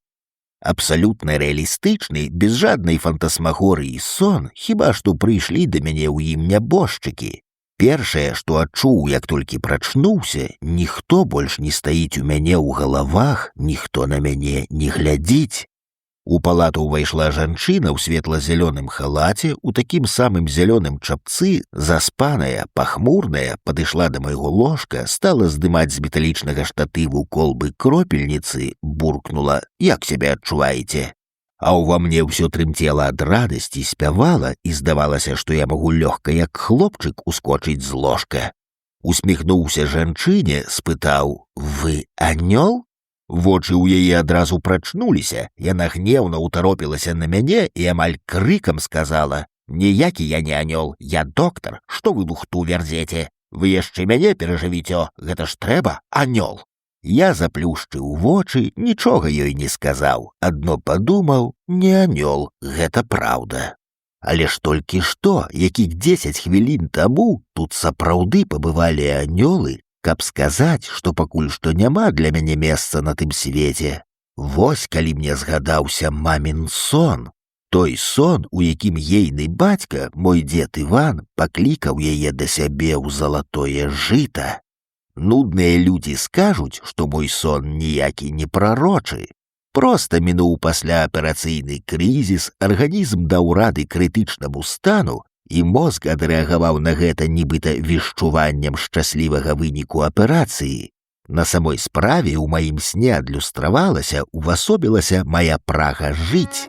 Абсалютна рэалістычны, без жаднай фантасмагорыі сон, хіба што прыйшлі да мяне ў ім нябожчыкі. Першае, што адчуў, як толькі прачнуўся, ніхто больш не стаіць у мяне ў галавах, ніхто на мяне не глядзіць. У палату ўвайшла жанчына ў светла-зялёным халаце, у такім самым зялёным чапцы, заспаная, пахмурная, падышла да майго ложка, стала здымаць з металічнага штатыву колбы кропельніцы, буркнула: «Як сябе адчуваеце?» А ўва мне ўсё трымцела ад радасці, спявала, і здавалася, што я магу лёгка, як хлопчык, ускочыць з ложка. Усміхнуўся жанчыне, спытаў: «Вы анёл?» Вочы ў яе адразу прачнуліся, яна гневна ўтаропілася на мяне і амаль крыкам сказала: «Ніякі я не анёл, я доктар, што вы лухту вярзеце? Вы яшчэ мяне перажывіцё, гэта ж трэба, анёл!» Я заплюшчыў вочы, нічога ёй не сказаў, адно падумаў: не анёл, гэта праўда. Але ж толькі што, якіх 10 хвілін таму тут сапраўды пабывалі анёлы, каб сказаць, што пакуль што няма для мяне месца на тым свеце. Вось калі мне згадаўся мамін сон. Той сон, у якім ейны бацька, мой дзед Іван, паклікаў яе да сябе ў залатое жыта. Нудныя людзі скажуць, што мой сон ніякі не прарочы. Проста мінуў пасляаперацыйны крызіс, арганізм даў рады крытычнаму стану, і мозг адрэагаваў на гэта нібыта вішчуваннем шчаслівага выніку аперацыі. На самой справе ў маім сне адлюстравалася, увасобілася мая прага жыць.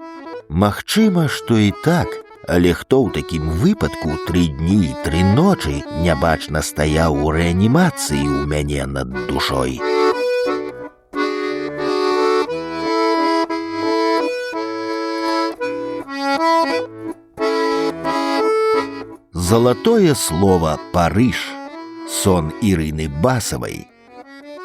Магчыма, што і так, але хто ў такім выпадку 3 дні і 3 ночы нябачна стаяў у рэанімацыі ў мяне над душой. Золотое слово «Париж». Сон Ірыны Басавай.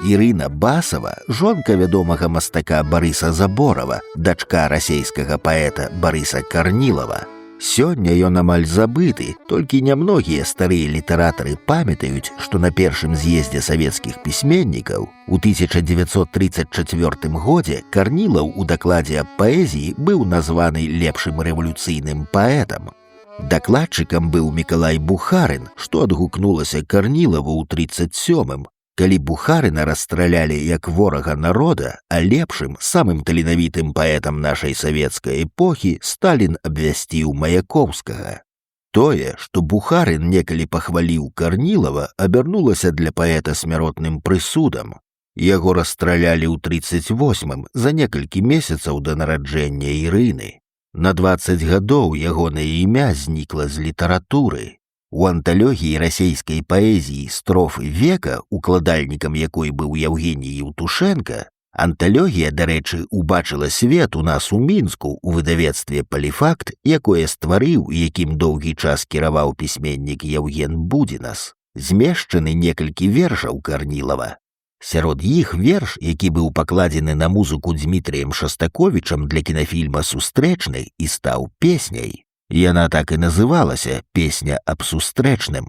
Ірына Басава, жонка вядомага мастака Барыса Заборава, дачка расейскага паэта Барыса Карнілава. Сёння ён амаль забыты, толькі нямногія старыя літаратары памятаюць, што на першым з'ездзе савецкіх пісьменнікаў у 1934 годзе Карнілаў у дакладзе аб паэзіі быў названы лепшым рэвалюцыйным паэтам. Дакладчыкам быў Мікалай Бухарын, што адгукнулася Карнілаву ў 37-м, калі Бухарына расстралялі як ворага народа, а лепшым, самым таленавітым паэтам нашай савецкай эпохі Сталін абвясціў Маяковскага. Тое, што Бухарын некалі пахваліў Карнілава, абярнулася для паэта смяротным прысудам. Яго расстралялі ў 38-м за некалькі месяцаў да нараджэння Ірыны. На 20 гадоў ягонае імя знікла з літаратуры. У анталогіі расейскай паэзіі «Строфы века», укладальнікам якой быў Евгений Евтушенко, анталогія, дарэчы, убачыла свет у нас у Мінску у выдавецтве «Паліфакт», якое стварыў і якім доўгі час кіраваў пісьменнік Евген Будзінас. Змешчаны некалькі вершаў Карнілава. Сярод іх верш, які быў пакладзены на музыку Дмітрыем Шастаковічам для кінафільма «Сустрэчны» і стаў песняй. Яна так и называлася «Песня об сустрэчным».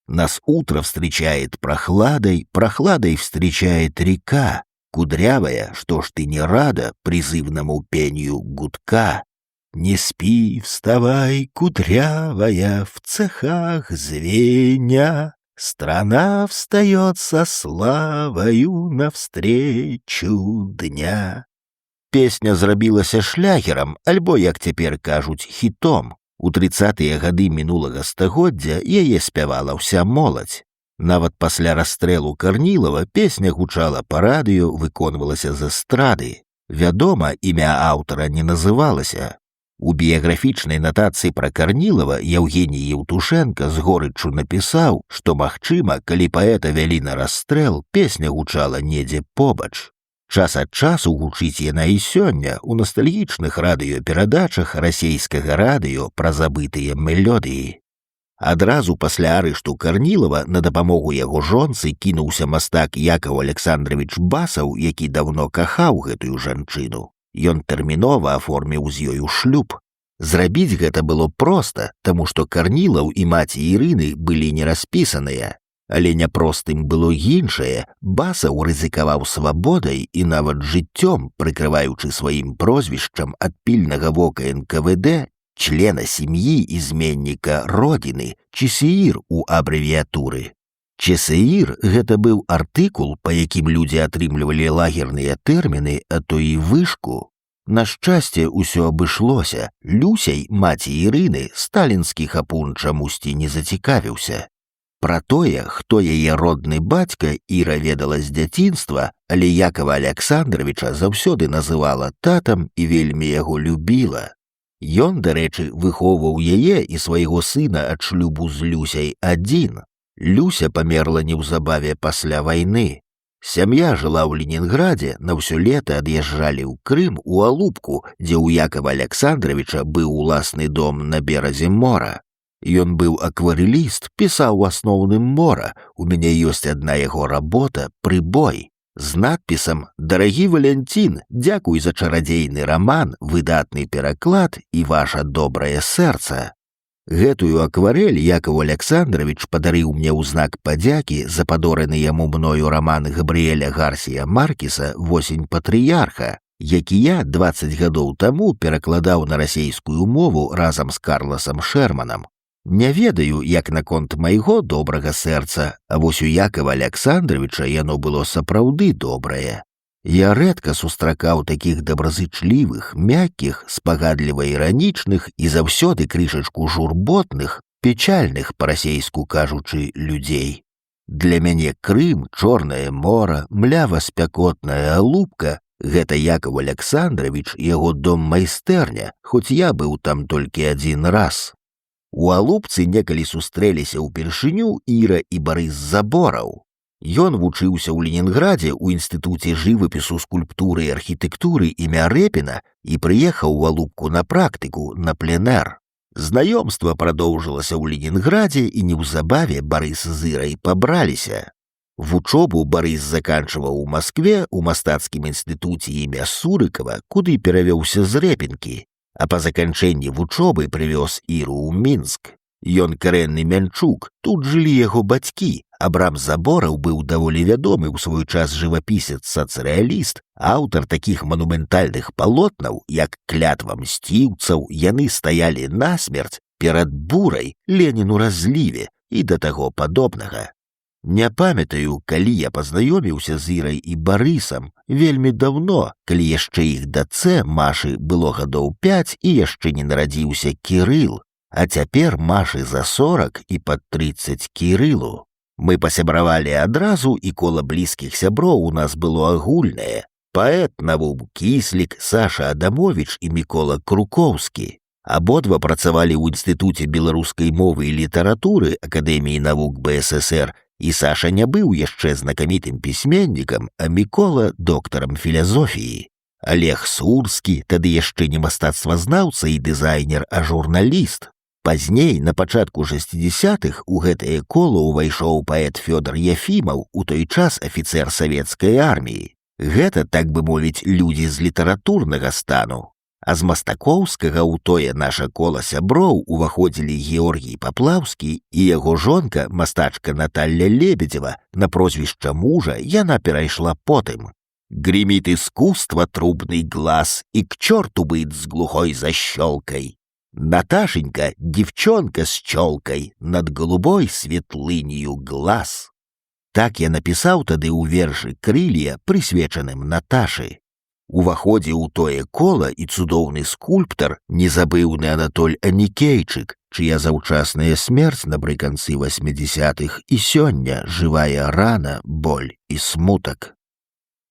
Нас утро встречает прохладой, прохладой встречает река, кудрявая, что ж ты не рада призывному пению гудка. Не спи, вставай, кудрявая, в цехах звеня, страна встает со славою навстречу дня. Песня зрабілася шлягерам, альбо, як цяпер кажуць, хітом. У 30-е гады мінулага стагоддзя яе спявала ўся моладзь. Нават пасля расстрэлу Карнілава песня гучала па радыё, выконвалася з эстрады. Вядома, імя аўтара не называлася. У біяграфічнай натацыі пра Карнілава Евгений Евтушенко з горыччу напісаў, што, магчыма, калі паэта вялі на расстрэл, песня гучала недзе побач. Час ад часу гучыць яна і сёння ў настальгічных радыёперадачах расейскага радыё пра забытыя мелодыі. Адразу пасля арышту Карнілава на дапамогу яго жонцы кінуўся мастак Якаў Александрович Басаў, які даўно кахаў гэтую жанчыну. Ён тэрмінова аформіў з ёю шлюб. Зрабіць гэта было проста, таму што Карнілаў і маці Ірыны былі не распісаныя. Але няпростым было іншае, Басаў рызыкаваў свабодай і нават жыццём, прыкрываючы сваім прозвішчам ад пільнага вока НКВД члена сям'і ізменніка родины, ЧСІР у абрэвіятуры. ЧСІР – гэта быў артыкул, па якім людзі атрымлівалі лагерныя тэрміны, а то і вышку. На шчасце, усё абышлося. Люсяй, маці Ірыны, сталінскі хапун чамусьці не зацікавіўся. Пра тое, хто яе родны бацька, Іра ведала з дзяцінства, але Якава Александровича заўсёды называла татам і вельмі яго любіла. Ён, дарэчы, выхоўваў яе і свайго сына ад шлюбу з Люсяй адзін. Люся памерла неўзабаве пасля вайны. Сям'я жыла ў Ленінградзе, на ўсё лета ад'язджалі ў Крым у Алупку, дзе ў Якава Александровича быў уласны дом на беразе мора. Ён быў акварэліст, пісаў у асноўным мора. У мяне ёсць адна яго работа «Прыбой» з надпісам «Дарагі Валянцін, дзякуй за чарадзейны раман, выдатны пераклад і ваша добрае сэрца». Гэтую акварэль Якаў Александрович падарыў мне ў знак падзякі за падораны яму мною раман Габрыэля Гарсія Маркеса «Восень патрыярха», які я 20 гадоў таму перакладаў на расейскую мову разам з Карласам Шэрманам. Не ведаю, як наконт майго добрага сэрца, а вось у Якава Александровича яно было сапраўды добрае. Я рэдка сустракаў такіх добразычлівых, мяккіх, спагадліва-іранічных і заўсёды крышачку журботных, печальных, па-расейску кажучы, людзей. Для мяне Крым, Чорнае мора, млява-спякотная алупка — гэта Якаў Александрович, яго дом-майстэрня, хоць я быў там толькі адзін раз. У алупцы некалі сустрэліся ўпершыню Іра і Барыс Забораў. Ён вучыўся ў Ленінградзе ў інстытуце жывапісу, скульптуры і архітэктуры імя Рэпіна і прыехаў у алупку на практыку, на пленэр. Знаёмства прадоўжылася ў Ленінградзе, і неўзабаве Барыс з Ірай пабраліся. Вучобу Барыс заканчваў у Маскве ў мастацкім інстытуце імя Сурыкава, куды перавёўся з Рэпінкі, а па заканчэнні вучобы прывёз Іру ў Мінск. Ён карэнны мянчук, тут жылі яго бацькі. Абрам Забораў быў даволі вядомы ў свой час жывапісец-сацрэаліст, аўтар такіх манументальных палотнаў, як «Клятва мсціўцаў», яны стаялі насмерць перад бурай, Леніну разліве і да таго падобнага. Не памятаю, калі я пазнаёміўся з Ірай і Барысам, вельмі даўно, калі яшчэ іх дачцэ Машы было гадоў 5 і яшчэ не нарадзіўся Кірыл, а цяпер Машы за 40 і пад 30 Кірылу. Мы пасябравалі адразу, і кола блізкіх сяброў у нас было агульнае. Паэт Навум Кіслік, Саша Адамович і Мікола Крукоўскі. Абодва працавалі ў Інстытуце беларускай мовы і літаратуры Акадэміі навук БССР, і Саша не быў яшчэ знакамітым пісьменнікам, а Мікола — доктарам філазофіі. Олег Сурскі, тады яшчэ не мастацтвазнаўца і дызайнер, а журналіст. Пазней, на пачатку 60-х, у гэтае кола ўвайшоў паэт Фёдор Ефімаў, у той час афіцэр савецкай арміі. Гэта, так бы мовіць, людзі з літаратурнага стану. А з мастакоўскага ў тое наша кола сяброў уваходзілі Георгій Паплаўскі і яго жонка, мастачка Наталья Лебедзева, на прозвішча мужа яна перайшла потым. «Гремит искусство трубный глаз, и к черту быть с глухой защелкой. Наташенька, девчонка с челкой, над голубой светлынью глаз». Так я напісаў тады ў вершы «Крылья», прысвечаным Наташы. Уваходзе ў тое кола і цудоўны скульптар, незабыўны Анатоль Анікейчык, чыя заўчасная смерць напрыканцы 80-х і сёння жывая рана, боль і смутак.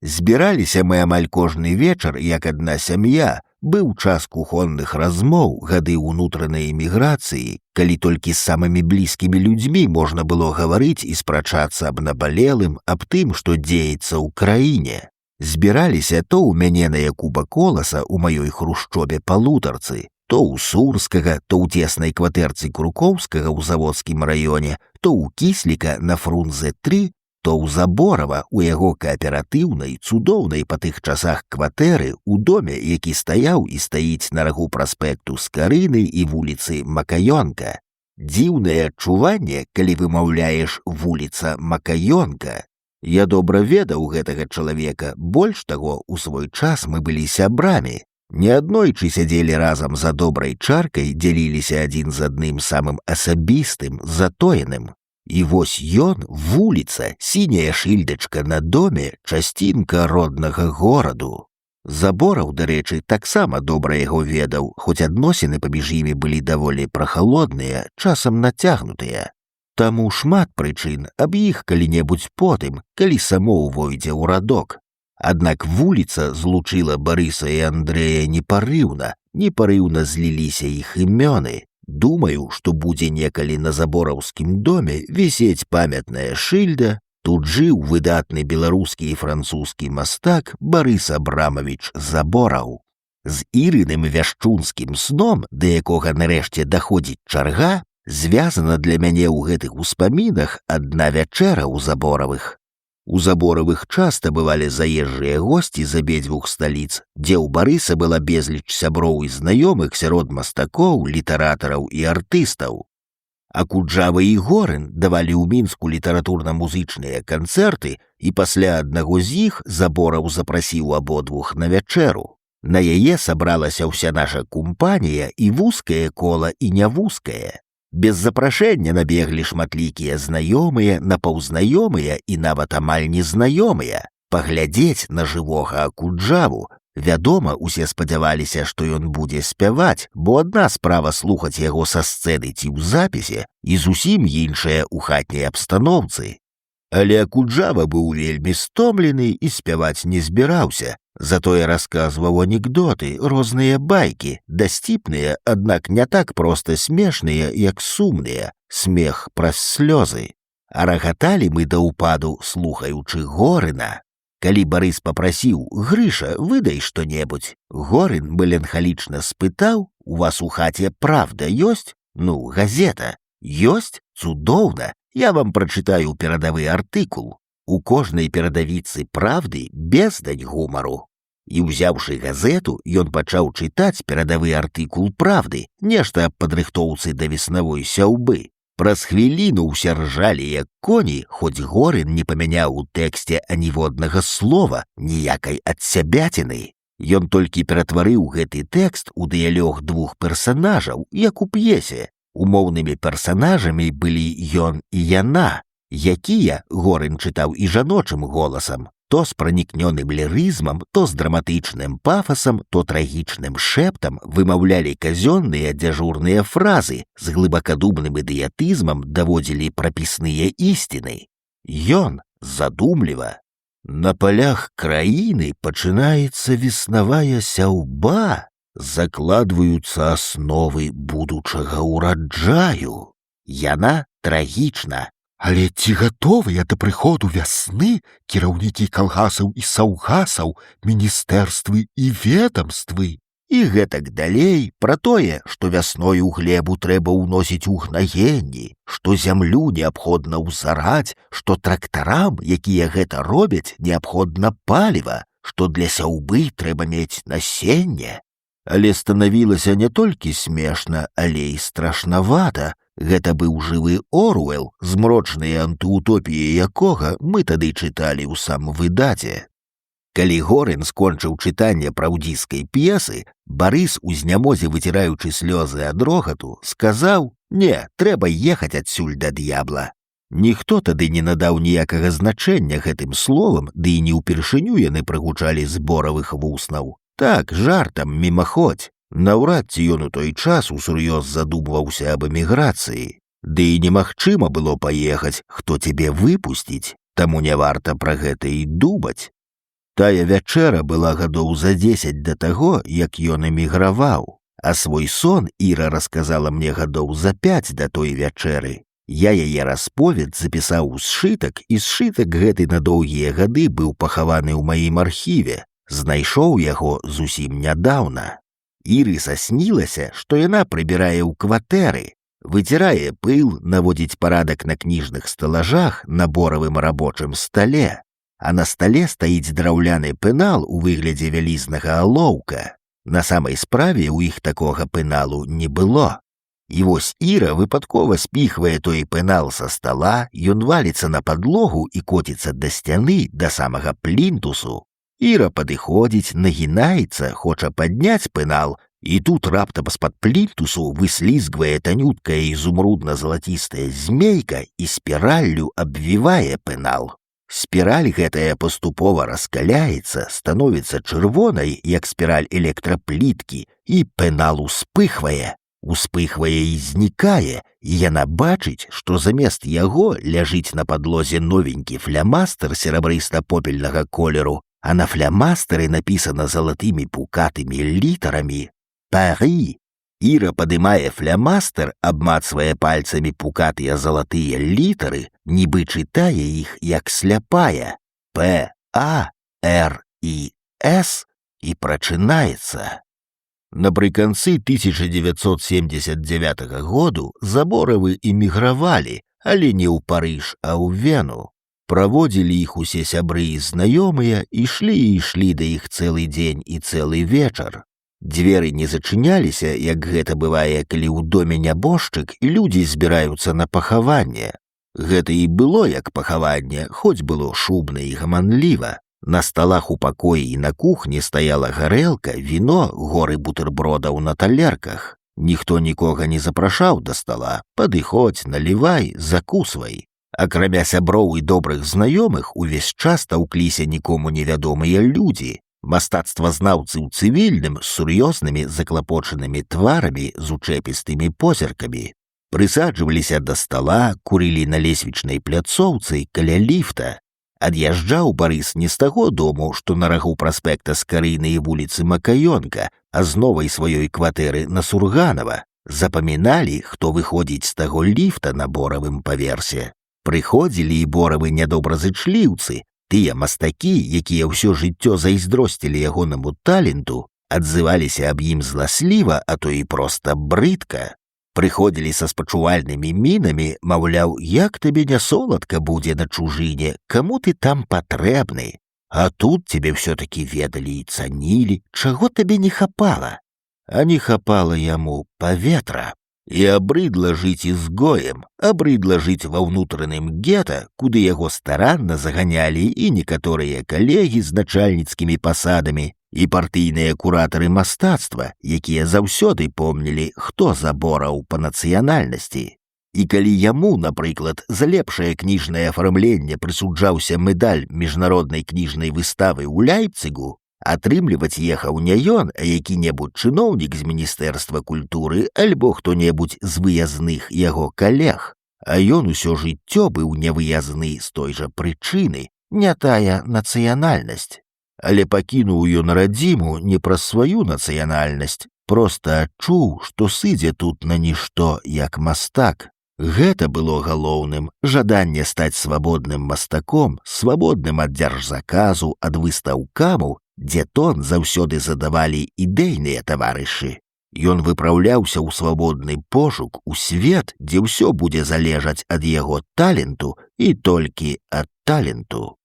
Збіраліся мы амаль кожны вечар, як адна сям'я. Быў час кухонных размоў, гады ўнутранай эміграцыі, калі толькі з самымі блізкімі людзьмі можна было гаварыць і спрачацца аб набалелым, аб тым, што дзеецца ў краіне. Збіраліся то ў мяне на Якуба Коласа ў маёй хрушчобе Палутарцы, то ў Сурскага, то ў цеснай кватэрцы Крукоўскага ў Заводскім раёне, то ў Кісліка на Фрунзе 3, то ў Заборава у яго кааператыўнай, цудоўнай па тых часах кватэры ў доме, які стаяў і стаіць на рагу праспекту Скарыны і вуліцы Макаёнка. Дзіўнае адчуванне, калі вымаўляеш «вуліца Макаёнка». Я добра ведаў гэтага чалавека, больш таго, у свой час мы былі сябрамі. Неаднойчы сядзелі разам за добрай чаркай, дзяліліся адзін з адным самым асабістым, затоеным. І вось ён, вуліца, сіняя шыльдачка на доме, часцінка роднага гораду. Забораў, дарэчы, таксама добра яго ведаў, хоць адносіны паміж імі былі даволі прахалодныя, часам нацягнутыя. Таму шмат прычын, аб іх калі-небудзь потым, калі само ўвойдзе ў радок. Аднак вуліца злучыла Барыса і Андрэя непарыўна зліліся іх імёны. Думаю, што будзе некалі на Забораўскім доме вісець памятная шыльда. Тут жыў выдатны беларускі і французскі мастак Барыс Абрамавіч Забораў. З Ірыным вяшчунскім сном, да якога нарэшце даходзіць чарга, звязана для мяне ў гэтых успамінах адна вячэра ў Заборавых. У Заборовых часта бывалі заезжыя госці з абедзвюх сталіц, дзе ў Барыса была безліч сяброў і знаёмых сярод мастакоў, літаратараў і артыстаў. А Куджава і Горын давалі ў Мінску літаратурна-музычныя канцэрты, і пасля аднаго з іх Забораў запрасіў абодвух на вячэру. На яе сабралася ўся наша кумпанія, і вузкае кола, і нявузкае. Без запрашэння набеглі шматлікія знаёмыя, напаўзнаёмыя і нават амаль незнаёмыя. Паглядзець на жывога Акуджаву. Вядома, усе спадзяваліся, што ён будзе спяваць, бо адна справа слухаць яго са сцэны ці ў запісе, і зусім іншая ў хатняй абстаноўцы. Але Акуджава быў вельмі стомлены і спяваць не збіраўся. Затое расказваў анекдоты, розныя байкі, дасціпныя, аднак не так проста смешныя, як сумныя, смех праз слёзы. А рагаталі мы да ўпаду, слухаючы Горына. Калі Барыс папрасіў: «Грыша, выдай што-небудзь», Горын меланхалічна спытаў: «У вас у хаце правда ёсць? Ну, газета. Ёсць? Цудоўна. Я вам прачытаю перадавы артыкул. У кожнай перадавіцы правды бездань гумару». І, узяўшы газету, ён пачаў чытаць перадавы артыкул правды, нешта аб падрыхтоўцы да веснавой сяўбы. Праз хвіліну ўсе ржалі, як коні, хоць Горын не памяняў у тэксце аніводнага слова, ніякай адсябяціны. Ён толькі ператварыў гэты тэкст у дыялог двух персанажаў, як у п'есе. Умоўнымі персанажамі былі ён і яна, якія Горын чытаў і жаночым голасам, то з пранікнёным лірызмам, то з драматычным пафасам, то трагічным шэптам вымаўлялі казённыя дзяжурныя фразы, з глыбакадумным ідыятызмам даводзілі прапісныя ісціны. Ён задумліва: «На палях краіны пачынаецца веснавая сяўба, закладваюцца асновы будучага ўраджаю». Яна трагічна: «Але ці гатовыя да прыходу вясны кіраўнікі калгасаў і саўгасаў, міністэрствы і ведамствы?» І гэтак далей пра тое, што вясной у глебу трэба ўносіць угнаенні, што зямлю неабходна ўзараць, што трактарам, якія гэта робяць, неабходна паліва, што для сяўбы трэба мець насенне. Але станавілася не толькі смешна, але і страшнавата. Гэта быў жывы Оруэл, змрочныя антыутопіі якога мы тады чыталі ў самвыдадзе. Калі Горын скончыў чытанне праўдзіскай п'есы, Барыс, у знямозе выціраючы слёзы ад рогату, сказаў: «Не, трэба ехаць адсюль да д'ябла». Ніхто тады не надаў ніякага значэння гэтым словам, ды і не ўпершыню яны прагучалі з Боравых вуснаў. Так, жартам, мімаходзь. Наўрад ці ён у той час усур'ёз задумваўся аб эміграцыі. Ды і немагчыма было паехаць, хто цябе выпусціць, таму не варта пра гэта і думаць. Тая вячэра была гадоў за 10 да таго, як ён эміграваў, а свой сон Іра расказала мне гадоў за 5 да той вячэры. Я яе расповед запісаў у сшытак, і сшытак гэты на доўгія гады быў пахаваны ў маім архіве. Знайшоў яго зусім нядаўна. Іры саснілася, што яна прыбірае ў кватэры, выцірае пыл, наводзіць парадак на кніжных сталажах на боравым рабочым стале, а на стале стаіць драўляны пенал у выглядзе вялізнага алоўка. На самай справе ў іх такога пеналу не было. І вось Іра выпадкова спіхвае той пенал са стала, ён валіцца на падлогу і коціцца да сцяны, да самага плінтусу. Іра падыходзіць, нагінаецца, хоча падняць пенал, і тут раптам з-пад плінтусу выслізгвае танюткая ізумрудна-залацістая змейка і спіраллю абвівае пенал. Спіраль гэтая паступова раскаляецца, становіцца чырвонай, як спіраль электрапліткі, і пенал успыхвае. Успыхвае і знікае, і яна бачыць, што замест яго ляжыць на падлозе новенькі флямастер серабрыста-попельнага колеру, а на флямастары напісана залатымі пукатымі літарамі «Парі». Іра падымае флямастер, абмацвае пальцамі пукатыя залатыя літары, нібы чытае іх як сляпая «П-А-Р-І-С» і прачынаецца. Напрыканцы 1979 году Заборавы эмігравалі, але не ў Парыж, а ў Вену. Праводзілі іх усе сябры і знаёмыя, ішлі да іх цэлы дзень і цэлы вечар. Дзверы не зачыняліся, як гэта бывае, калі ў доме нябожчык і людзі збіраюцца на пахаванне. Гэта і было як пахаванне, хоць было шумна і гаманліва. На сталах у пакоі і на кухні стаяла гарэлка, віно, горы бутэрбродаў на талерках. Ніхто нікога не запрашаў да стала. Падыходзь, налівай, закусвай. Акрамя сяброў і добрых знаёмых, увесь час таўкліся нікому невядомыя людзі. Мастацтвазнаўцы ў цывільным з сур'ёзнымі заклапочанымі тварамі з учэпістымі позіркамі. Прысаджваліся да стала, курылі на лесвічнай пляцоўцы каля ліфта. Ад'язджаў Барыс не з таго дому, што на рагу праспекта Скарыйнай і вуліцы Макаёнка, а з новай сваёй кватэры на Сурганава. Запаміналі, хто выходзіць з таго ліфта на боравым паверсе. Прыходзілі і боравы нядобразычліўцы, тыя мастакі, якія ўсё жыццё зайздросцілі ягонаму таленту, адзываліся аб ім зласліва, а то і проста брыдка. Прыходзілі са спачувальнымі мінамі, маўляў, як табе не соладка будзе на чужыне, каму ты там патрэбны? А тут тебе все-таки ведалі і цанілі, чаго табе не хапала? А не хапала яму паветра. І абрыдла жыць ізгоем, абрыдла жыць ва ўнутраным гета, куды яго старанна заганялі і некаторыя калегі з начальніцкімі пасадамі, і партыйныя куратары мастацтва, якія заўсёды помнілі, хто забораў па нацыянальнасці. І калі яму, напрыклад, за лепшае кніжнае афармленне прысуджаўся медаль міжнароднай кніжнай выставы ў Ляйпцыгу, атрымліваць ехаў не ён, а які-небудзь чыноўнік з міністэрства культуры альбо хто-небудзь з выязных яго калег, а ён усё жыццё быў невыязны з той жа прычыны, не тая нацыянальнасць. Але пакінуў ён радзіму не праз сваю нацыянальнасць, проста адчуў, што сыдзе тут на нішто як мастак. Гэта было галоўным, жаданне стаць свабодным мастаком, свабодным ад дзяржзаказу, ад выстаўкаму, дзе тон заўсёды задавалі ідэйныя таварышы. Ён выпраўляўся ў свабодны пошук у свет, дзе ўсё будзе залежаць ад яго таленту і толькі ад таленту.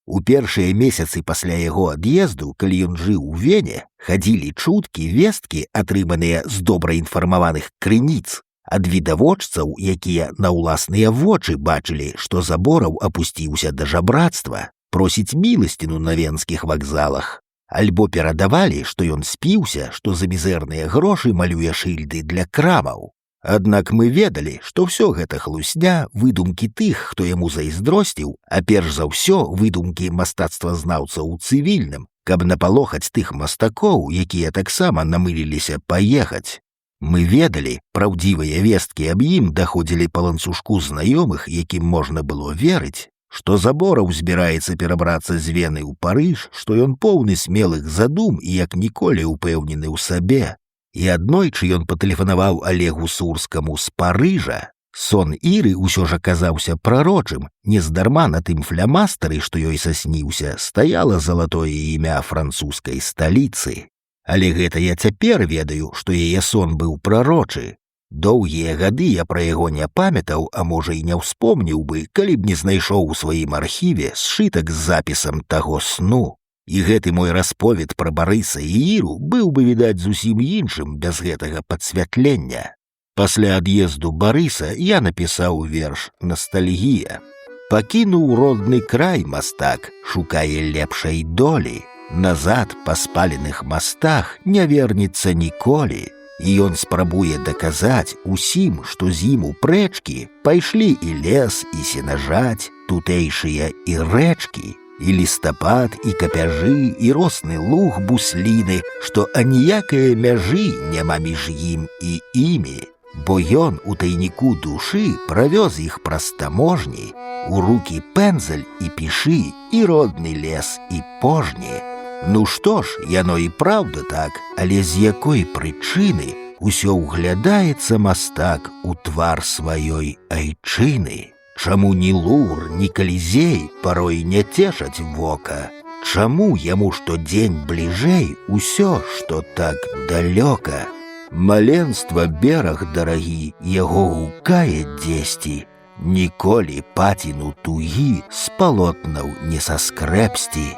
У першыя месяцы пасля яго ад'езду, калі ён жыў у Вене, хадзілі чуткі, весткі, атрыманыя з добра інфармаваных крыніц, ад відавочцаў, якія на ўласныя вочы бачылі, што Забораў апусціўся да жабрацтва, просіць міласціну на венскіх вакзалах, альбо перадавалі, што ён спіўся, што за мізэрныя грошы малюе шыльды для крамаў. Аднак мы ведалі, што ўсё гэта хлусня, выдумкі тых, хто яму зайздросціў, а перш за ўсё выдумкі мастацтвазнаўцаў у цывільным, каб напалохаць тых мастакоў, якія таксама намыліліся паехаць. Мы ведалі, праўдзівыя весткі аб ім даходзілі па ланцужку знаёмых, якім можна было верыць, што Забораў збіраецца перабрацца з Вены ў Парыж, што ён поўны смелых задум і як ніколі ўпэўнены ў сабе. І аднойчы ён патэлефанаваў Алегу Сурскаму з Парыжа. Сон Іры ўсё ж аказаўся прарочым, нездарма на тым флямастары, што ёй сасніўся, стаяла залатое імя французскай сталіцы. Але гэта я цяпер ведаю, што яе сон быў прарочы. Доўгія гады я пра яго не памятаў, а можа і не ўспомніў бы, калі б не знайшоў у сваім архіве сшытак з запісам таго сну. І гэты мой расповед пра Барыса і Іру быў бы, відаць, зусім іншым без гэтага падсвятлення. Пасля ад'езду Барыса я напісаў верш «Ностальгія». Пакінуў родны край мастак, шукае лепшай долі. Назад па спаленых мастах не вернецца ніколі. І ён спрабуе даказаць усім, што з ім у прэчкі пайшлі і лес, і сенажаць, тутэйшыя і рэчкі, і лістапад, і капяжы, і росны луг бусліны, што аніякае мяжы няма між ім і імі, бо ён у тайніку душы правёз іх праз таможні, у рукі пэндзаль і пішы, і родны лес, і пожні. Ну што ж, яно і праўда так, але з якой прычыны усё ўглядаецца мастак у твар сваёй айчыны? Чаму ні Лур, ні Калізей парой не цешаць вока? Чаму яму штодзень бліжэй усё, што так далёка? Маленства бераг дарагі яго гукае дзесьці. Ніколі паціну тугі з палотнаў не саскрэпсці.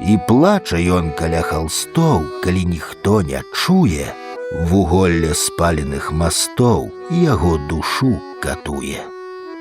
І плача ён каля халстоў, калі ніхто не чуе, вуголле спаленых мастоў яго душу катуе.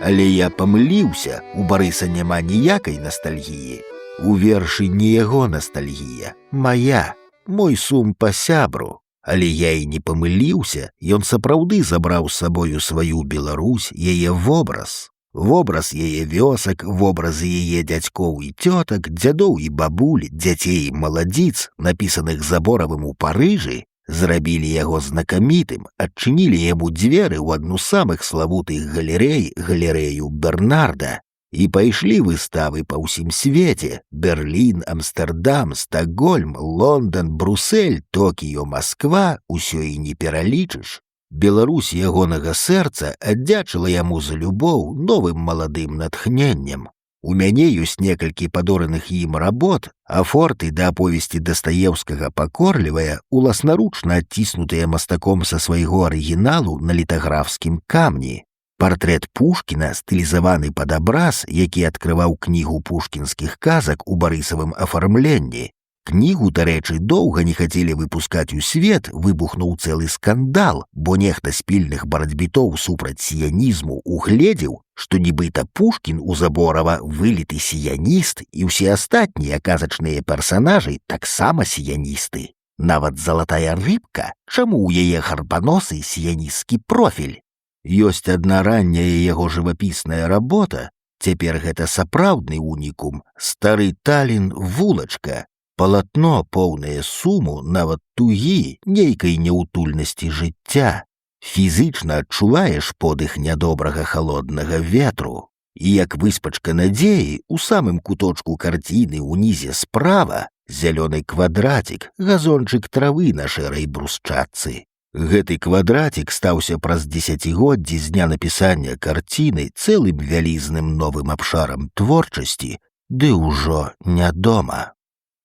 Але я памыліўся, у Барыса няма ніякай настальгіі. У вершы не яго настальгія, мая, мой сум па сябру. Але я і не памыліўся, ён сапраўды забраў з сабою сваю Беларусь, яе вобраз. Вобраз яе вёсак, вобразы яе дзядзькоў і цётак, дзядоў і бабуль, дзяцей і маладзіц, напісаных Заборавым у Парыжы, зрабілі яго знакамітым, адчынілі яму дзверы ў адну з самых славутых галерэй, галерэю Бернарда, і пайшлі выставы па ўсім свеце: Берлін, Амстэрдам, Стакгольм, Лондан, Брусель, Токіё, Масква, усё і не пералічыш. Беларусь ягонага сэрца аддзячыла яму за любоў новым маладым натхненнем. У мяне ёсць некалькі падораных ім работ, а форты да аповесці Дастаеўскага «Пакорлівая» уласнаручна адціснутыя мастаком са свайго арыгіналу на літаграфскім камні. Партрэт Пушкіна стылізаваны пад абраз, які адкрываў кнігу пушкінскіх казак у барысавым афармленні. Кнігу, дарэчы, доўга не хацелі выпускаць у свет, выбухнуў цэлы скандал, бо нехта з пільных барацьбітоў супраць сіянізму угледзеў, што нібыта Пушкін у Заборава выліты сіяніст, і ўсе астатнія казачныя персанажы таксама сіяністы. Нават залатая рыбка, чаму ў яе гарбаносы сіянісцкі профіль? Ёсць адна ранняя яго жывапісная работа, цяпер гэта сапраўдны унікум, стары Талін «Вулачка». Палатно, поўнае суму, нават тугі, нейкай няўтульнасці жыцця. Фізычна адчуваеш подых нядобрага халоднага ветру. І як выспачка надзеі, у самым куточку карціны ўнізе справа зялёны квадратик, газончык травы на шэрай брусчатцы. Гэты квадратик стаўся праз дзесяцігоддзі з дня напісання карціны цэлым вялізным новым абшарам творчасці, ды ўжо не дома.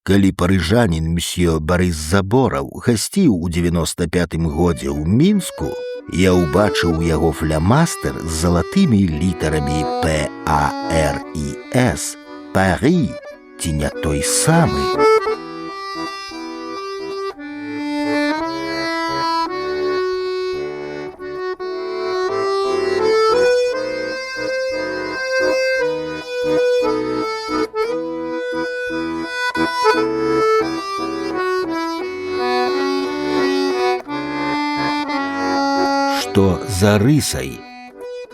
Калі парыжанін мсьё Барыс Забораў гасціў у 95-м годзе ў Мінску, я ўбачыў яго флямастер з залатымі літарамі P-A-R-I-S, Парі, ці не той самы? Што за рысай?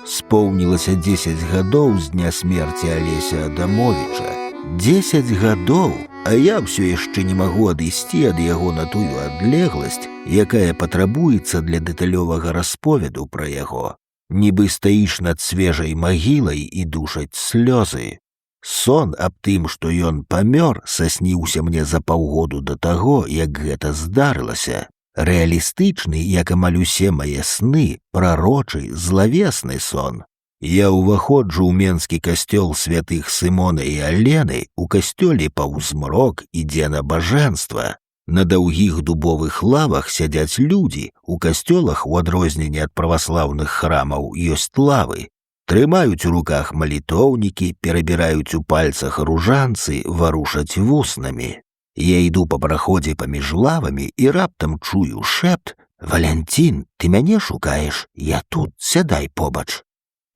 Споўнілася 10 гадоў з дня смерці Алеся Адамовіча. 10 гадоў, а я ўсё яшчэ не магу адысці ад яго на тую адлегласць, якая патрабуецца для дэталёвага расповеду пра яго. Нібы стаіш над свежай магілай і душаць слёзы. Сон аб тым, што ён памёр, сасніўся мне за паўгоду да таго, як гэта здарылася. Рэалістычны, як амаль усе мае сны, прарочы, злавесны сон. Я ўваходжу ў менскі касцёл святых Сымона і Алены, у касцёле паўзмрок ідзе набажэнства. На даўгіх дубовых лавах сядзяць людзі, у касцёлах, у адрозненне ад праваслаўных храмаў, ёсць лавы. Трымаюць у руках малітоўнікі, перабіраюць у пальцах ружанцы, варушаць вуснамі. Я іду па праходзе паміж лавамі і раптам чую шэпт: «Валянцін, ты мяне шукаеш? Я тут, сядай побач».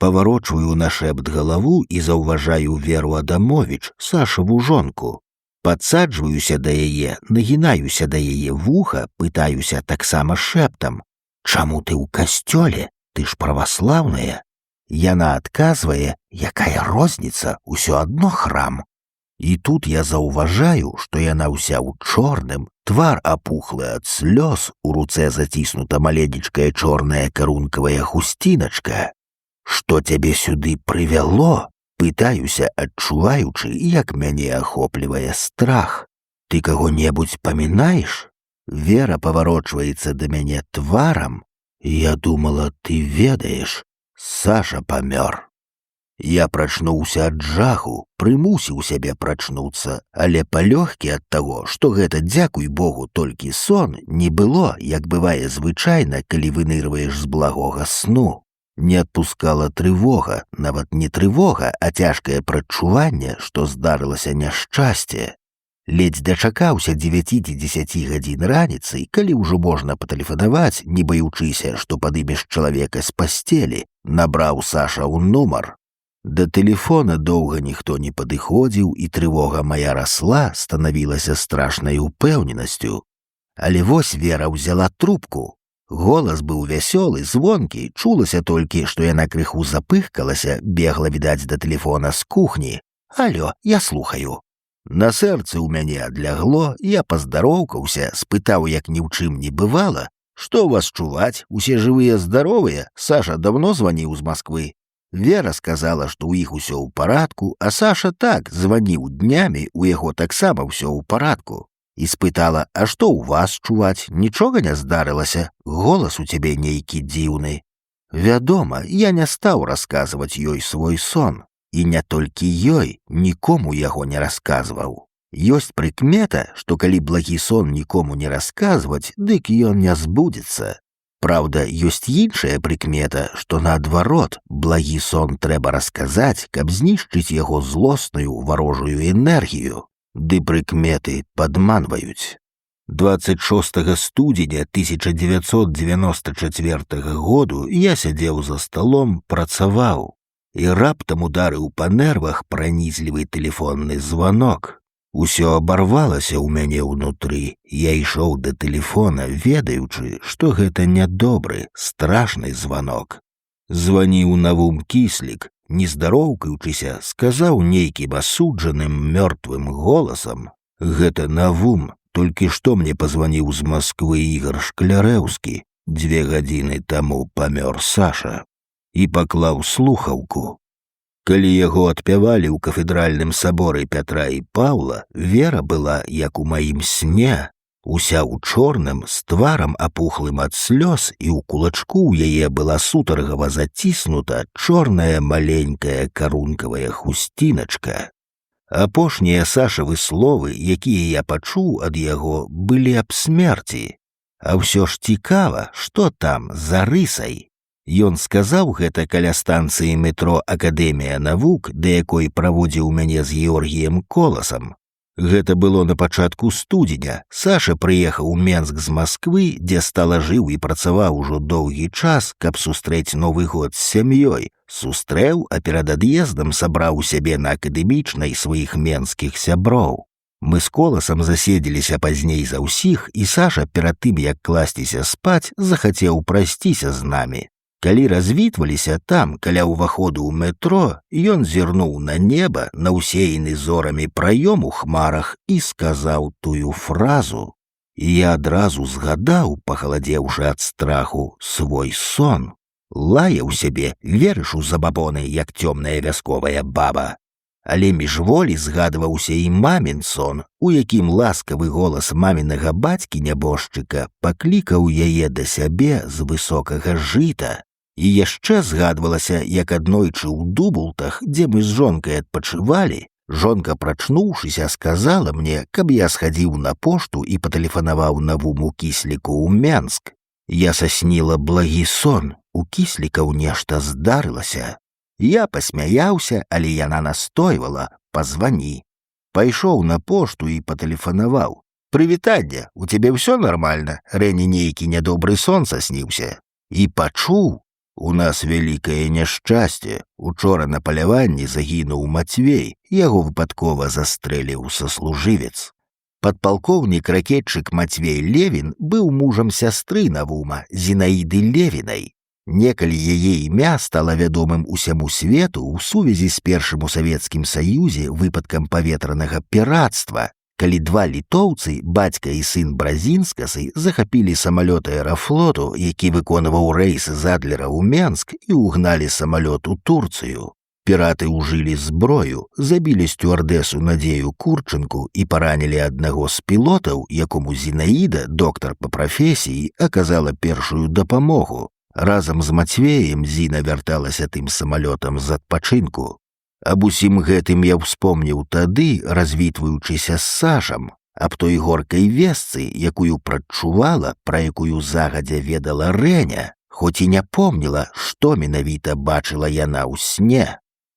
Паварочваю на шэпт галаву і заўважаю Веру Адамовіч, Сашаву жонку. Падсаджваюся да яе, нагінаюся да яе вуха, пытаюся таксама шэптам: «Чаму ты ў касцёле? Ты ж праваслаўная». Яна адказвае: «Якая розніца, усё адно храм». І тут я заўважаю, што яна ўся ў чорным, твар апухлы ад слёз, у руцэ заціснута маленечкая чорная карункавая хусціначка. «Што цябе сюды прывяло?» Пытаюся, адчуваючы, як мяне ахоплівае страх. «Ты каго-небудзь памінаеш?» Вера паварочваецца да мяне тварам. «Я думала, ты ведаеш, Саша памёр». Я прачнуўся ад жаху, прымусіў сябе прачнуцца, але палёгкі ад таго, што гэта, дзякуй Богу, толькі сон, не было, як бывае звычайна, калі вынырваеш з благога сну. Не адпускала трывога, нават не трывога, а цяжкае прадчуванне, што здарылася няшчасце. Ледзь дачакаўся 9 ці 10 гадзін раніцай, калі ўжо можна патэлефанаваць, не баючыся, што падымеш чалавека з пасцелі, набраў Сашаў нумар. Да тэлефона доўга ніхто не падыходзіў, і трывога мая расла, станавілася страшнай упэўненасцю. Але вось Вера ўзяла трубку. Голас быў вясёлы, звонкі, чулася толькі, што яна крыху запыхкалася, бегла, відаць, да тэлефона з кухні. «Алё, я слухаю». На сэрцы ў мяне адлягло, я паздароўкаўся, спытаў, як ні ў чым не бывала. «Што вас чуваць? Усе жывыя, здаровыя? Саша давно званіў з Масквы». Вера сказала, што ў іх усё ў парадку, а Саша так, званіў днямі, у яго таксама ўсё ў парадку. І спытала: «А што ў вас чуваць? Нічога не здарылася? Голас у цябе нейкі дзіўны». Вядома, я не стаў расказваць ёй свой сон. І не толькі ёй, нікому яго не расказваў. Ёсць прыкмета, што калі благі сон нікому не расказваць, дык ён не збудзецца. Праўда, ёсць іншая прыкмета, што наадварот, благі сон трэба расказаць, каб знішчыць яго злосную варожую энергію. Ды прыкметы падманваюць. 26 студзеня 1994 году я сядзеў за сталом, працаваў. І раптам ударыў па нервах пранізлівы тэлефонны званок. Усё абарвалася ў мяне ўнутры. Я ішоў да тэлефона, ведаючы, што гэта нядобры, страшны званок. Званіў Навум Кіслік, не здароўкаючыся, сказаў нейкім асуджаным мёртвым голасам: «Гэта Навум, толькі што мне пазваніў з Масквы Ігар Шклярэўскі. 2 гадзіны таму памёр Саша». І паклаў слухаўку. Калі яго адпявалі ў кафедральным саборы Пятра і Паўла, Вера была, як у маім сне, уся ў чорным, з тварам апухлым ад слёз, і ў кулачку ў яе была сутаргава заціснута чорная маленькая карункавая хусціначка. Апошнія Сашавы словы, якія я пачуў ад яго, былі аб смерці. А ўсё ж цікава, што там за рысай. Ён сказаў гэта каля станцыі метро «Акадэмія навук», да якой праводзіў мяне з Георгіем Коласам. Гэта было на пачатку студзеня. Саша прыехаў у Менск з Масквы, дзе стала жыў і працаваў ужо доўгі час, каб сустрэць Новы год з сям'ёй. Сустрэў, а перад ад'ездам сабраў у сябе на акадэмічнай сваіх менскіх сяброў. Мы з Коласам заседзеліся пазней за ўсіх, і Саша перад тым, як класціся спаць, захацеў прайсціся з намі. Калі развітваліся там, каля ўваходу ў метро, ён зірнуў на неба, на ўсеяны зорамі праём у хмарах і сказаў тую фразу. І я адразу згадаў, пахаладзеўшы ад страху, свой сон. Лаяў сябе, верыш у забабоны, як цёмная вясковая баба. Але міжволі згадваўся і мамін сон, у якім ласкавы голас мамінага бацькі-нябожчыка паклікаў яе да сябе з высокага жыта. І яшчэ згадвалася, як аднойчы ў Дубултах, дзе мы з жонкай адпачывалі, жонка, прачнуўшыся, сказала мне, каб я схадзіў на пошту і патэлефанаваў Навуму Кісліку ў Менск. Я сасніла благі сон, у Кіслікаў нешта здарылася. Я пасмяяўся, але яна настойвала: «Пазвані». Пайшоў на пошту і патэлефанаваў: «Прывітанне, у цябе ўсё нармальна? Рэне нейкі нядобры сон сасніўся». І пачуў: «У нас вялікае няшчасце. Учора на паляванні загінуў Мацвей, яго выпадкова застрэліў саслужывец». Падпалкоўнік-ракетчык Мацвей Левін быў мужам сястры Навума, Зінаіды Левінай. Некалі яе імя стала вядомым усяму свету ў сувязі з першым у Савецкім Саюзе выпадкам паветранага пірацтва, калі 2 літоўцы, бацька і сын Бразінскасы, захапілі самалёт аэрафлоту, які выконваў рэйс з Адлера ў Менск, і ўгналі самалёт у Турцыю. Піраты ўжылі зброю, забілі сцюардэсу Надзею Курчынку і паранілі аднаго з пілотаў, якому Зінаіда, доктар па прафесіі, аказала першую дапамогу. Разам з Мацвеем Зіна вярталася тым самалётам з адпачынку. Аб усім гэтым я ўспомніў тады, развітваючыся з Сашам, аб той горкай весцы, якую прадчувала, пра якую загадзя ведала Рэня, хоць і не помніла, што менавіта бачыла яна ў сне.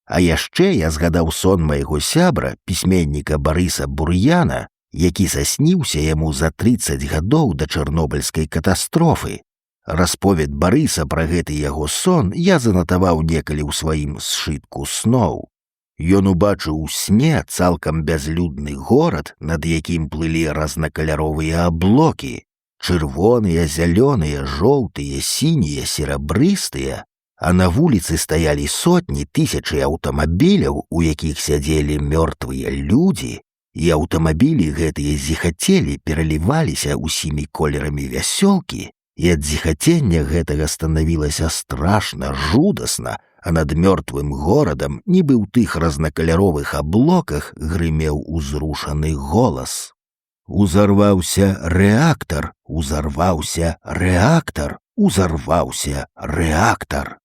А яшчэ я згадаў сон майго сябра, пісьменніка Барыса Бур'яна, які сасніўся яму за 30 гадоў да чарнобыльскай катастрофы. Расповед Барыса пра гэты яго сон я занатаваў некалі ў сваім сшытку сноў. Ён убачыў у сне цалкам бязлюдны горад, над якім плылі разнакаляровыя аблокі, чырвоныя, зялёныя, жоўтыя, сінія, серабрыстыя, а на вуліцы стаялі сотні, тысячы аўтамабіляў, у якіх сядзелі мёртвыя людзі, і аўтамабілі гэтыя зіхацелі, пераліваліся ўсімі колерамі вясёлкі, і ад зіхацення гэтага станавілася страшна, жудасна, а над мёртвым горадам, нібы ў тых разнакаляровых аблоках, грымеў узрушаны голас. Узарваўся рэактар, узарваўся рэактар, узарваўся рэактар.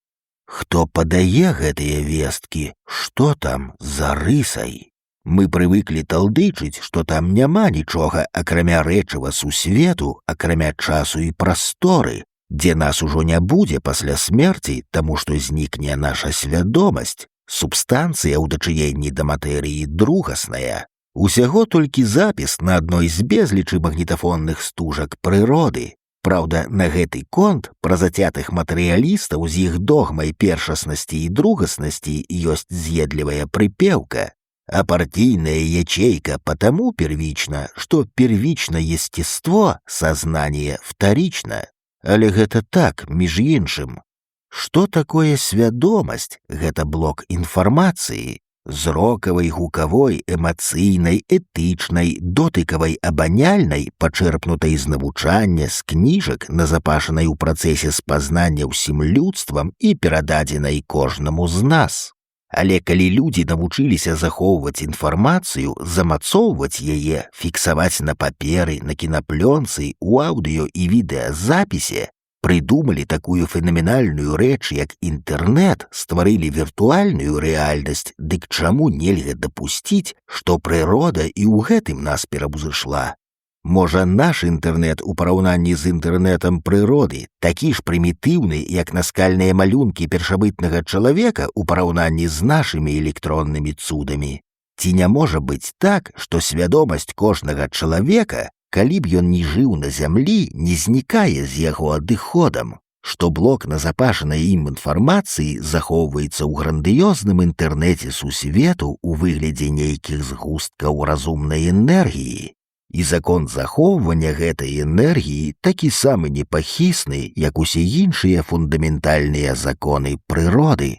Хто падае гэтыя весткі, што там за рысай? Мы прывыклі талдычыць, што там няма нічога, акрамя рэчыва сусвету, акрамя часу і прасторы, дзе нас ужо не будзе пасля смерці, таму што знікне наша свядомасць, субстанцыя ў дачыенні да матэрыі другасная. Усяго толькі запіс на адной з безлічы магнітафонных стужак прыроды. Праўда, на гэты конт пра зацятых матэрыялістаў з іх догмай першаснасці і другаснасці ёсць з'едлівая прыпеўка, а партийная ячейка потому первична, что первично естество, сознание вторично. Але гэта так, між іншым. Што такое свядомасць? Гэта блок інфармацыі. Зрокавай, гукавой, эмацыйнай, этычнай, дотыкавай, абаняльнай, пачэрпнутай з навучання, з кніжак, назапашанай у працэсе спазнання ўсім людствам і перададзенай кожнаму з нас. Але калі людзі навучыліся захоўваць інфармацыю, замацоўваць яе, фіксаваць на паперы, на кінаплёнцы, у аўдыё і відэазапісе, прыдумалі такую фенаменальную рэч, як інтэрнэт, стварылі віртуальную рэальнасць, дык чаму нельга дапусціць, што прырода і ў гэтым нас пераўзышла? Можа, наш інтэрнэт у параўнанні з інтэрнэтам прыроды такі ж прымітыўны, як наскальныя малюнкі першабытнага чалавека ў параўнанні з нашымі электроннымі цудамі? Ці не можа быць так, што свядомасць кожнага чалавека, калі б ён не жыў на зямлі, не знікае з яго адыходам, што блок назапашанай ім інфармацыі захоўваецца ў грандыёзным інтэрнэце сусвету ў выглядзе нейкіх згусткаў разумнай энергіі. І закон захоўвання гэтай энергіі такі самы непахісны, як усе іншыя фундаментальныя законы прыроды.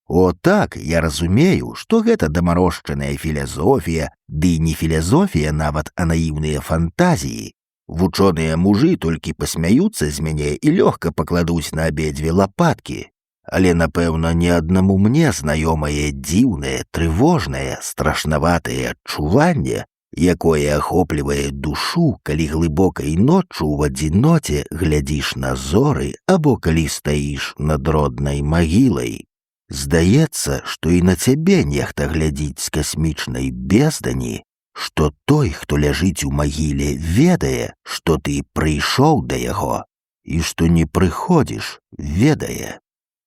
О так, я разумею, што гэта дамарожчаная філазофія, ды не філазофія нават, а наіўныя фантазіі. Вучоныя мужы толькі пасмяюцца з мяне і лёгка пакладуць на абедзве лапаткі. Але, напэўна, не аднаму мне знаёмае дзіўнае, трывожнае, страшнаватае адчуванне, якое ахоплівае душу, калі глыбокай ноччу ў адзіноце глядзіш на зоры або калі стаіш над роднай магілай. Здаецца, што і на цябе нехта глядзіць з касмічнай бездані, што той, хто ляжыць у магіле, ведае, што ты прыйшоў да яго, і што не прыходзіш, ведае.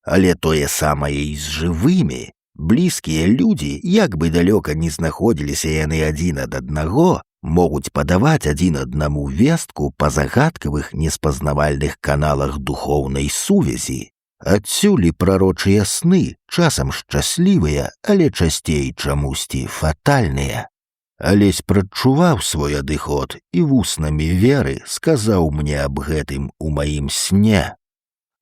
Але тое самае і з жывымі. Блізкія людзі, як бы далёка не знаходзіліся яны адзін ад аднаго, могуць падаваць адзін аднаму вестку па загадкавых неспазнавальных каналах духоўнай сувязі. Адсюль і прарочыя сны, часам шчаслівыя, але часцей чамусьці фатальныя. Алесь прадчуваў свой адыход і вуснамі веры сказаў мне аб гэтым у маім сне.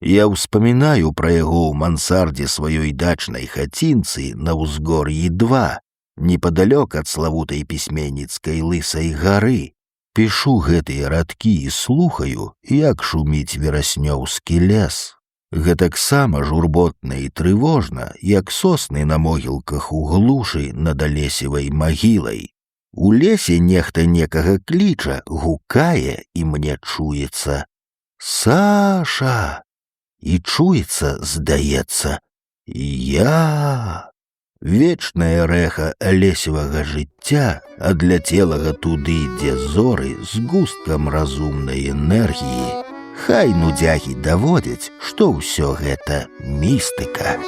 Я ўспамінаю пра яго ў мансардзе сваёй дачнай хацінцы на ўзгор'і 2, непадалёк ад славутай пісьменніцкай лысай гары. Пішу гэтыя радкі і слухаю, як шуміць вераснёўскі лес. Гэтаксама журботна і трывожна, як сосны на могілках у глушы над алесевай магілай. У лесе нехта некага кліча, гукае, і мне чуецца: «Саша!» І чуецца, здаецца, «Я!» Вечнае рэха алесевага жыцця адляцелага туды, дзе зоры з густкам разумнай энергіі Хай нудзягі даводзяць, што ўсё гэта містыка.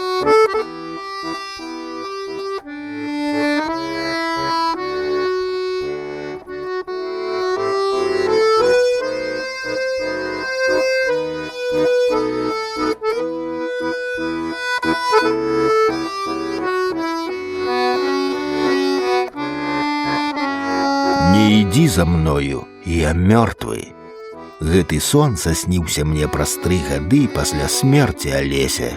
Не ідзі за мною, я мёртвы. Гэты сон сасніўся мне праз 3 гады пасля смерці Алеся.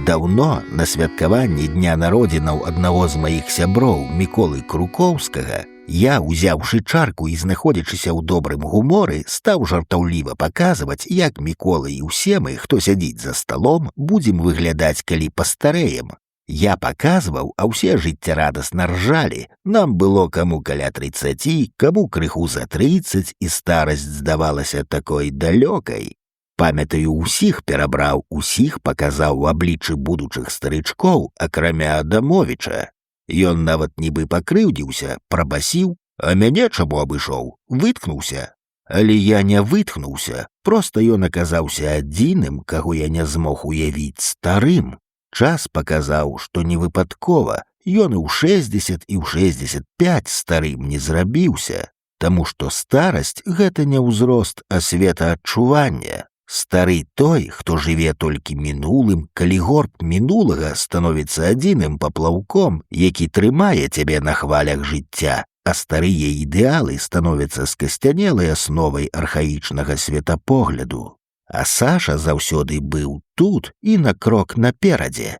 Даўно на святкаванні дня народзінаў аднаго з маіх сяброў Міколы Крукоўскага я, узяўшы чарку і знаходзячыся ў добрым гуморы, стаў жартаўліва паказваць, як Мікола і ўсе мы, хто сядзіць за сталом, будзем выглядаць, калі пастарэем. Я паказваў, а ўсе жыццярадасна ржалі. Нам было каму каля 30, каму крыху за 30, і старасць здавалася такой далёкай. Памятаю, усіх перабраў, усіх паказаў у абліччы будучых старычкоў, акрамя Адамовіча. Ён нават нібы пакрыўдзіўся, прабасіў, а мяне чаму абышоў, выткнуўся. Але я не выткнуўся, проста ён аказаўся адзіным, каго я не змог уявіць старым. Час паказаў, што не выпадкова, ён і ў 60, і ў 65 старым не зрабіўся, таму што старасць — гэта не ўзрост, а светаадчуванне. Стары той, хто жыве толькі мінулым, калі горб мінулага становіцца адзіным паплаўком, які трымае цябе на хвалях жыцця, а старыя ідэалы становяцца скасцянелай асновай архаічнага светапогляду. А Саша заўсёды быў тут і на крок наперадзе.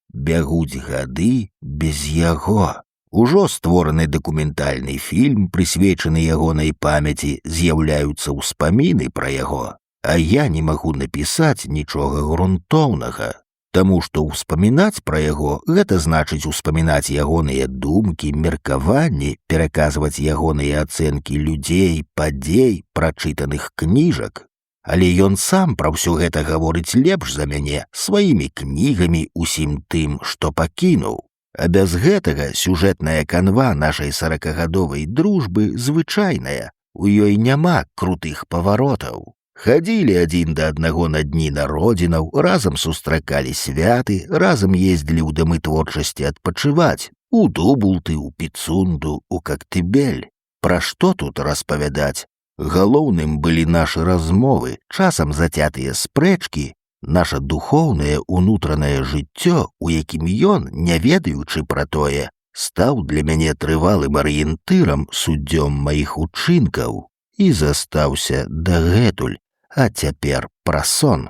Бягуць гады без яго. Ужо створаны дакументальны фільм, прысвечаны ягонай памяці, з'яўляюцца ўспаміны пра яго. А я не магу напісаць нічога грунтоўнага, таму што ўспамінаць пра яго — гэта значыць успамінаць ягоныя думкі, меркаванні, пераказваць ягоныя ацэнкі людзей, падзей, прачытаных кніжак. Але ён сам пра ўсё гэта гаворыць лепш за мяне сваімі кнігамі, усім тым, што пакінуў. А без гэтага сюжэтная канва нашай 40-гадовай дружбы звычайная, у ёй няма крутых паваротаў. Хадзілі адзін да аднаго на дні народзінаў, разам сустракалі святы, разам ездзілі ў дамы творчасці адпачываць, у Дубулты, у Піцунду, у Кактыбель. Пра што тут распавядаць? Галоўным былі нашы размовы, часам зацятыя спрэчкі, наша духоўнае унутранае жыццё, у якім ён, не ведаючы пра тое, стаў для мяне трывалым арыентырам, суддзём маіх учынкаў і застаўся дагэтуль, а цяпер пра сон.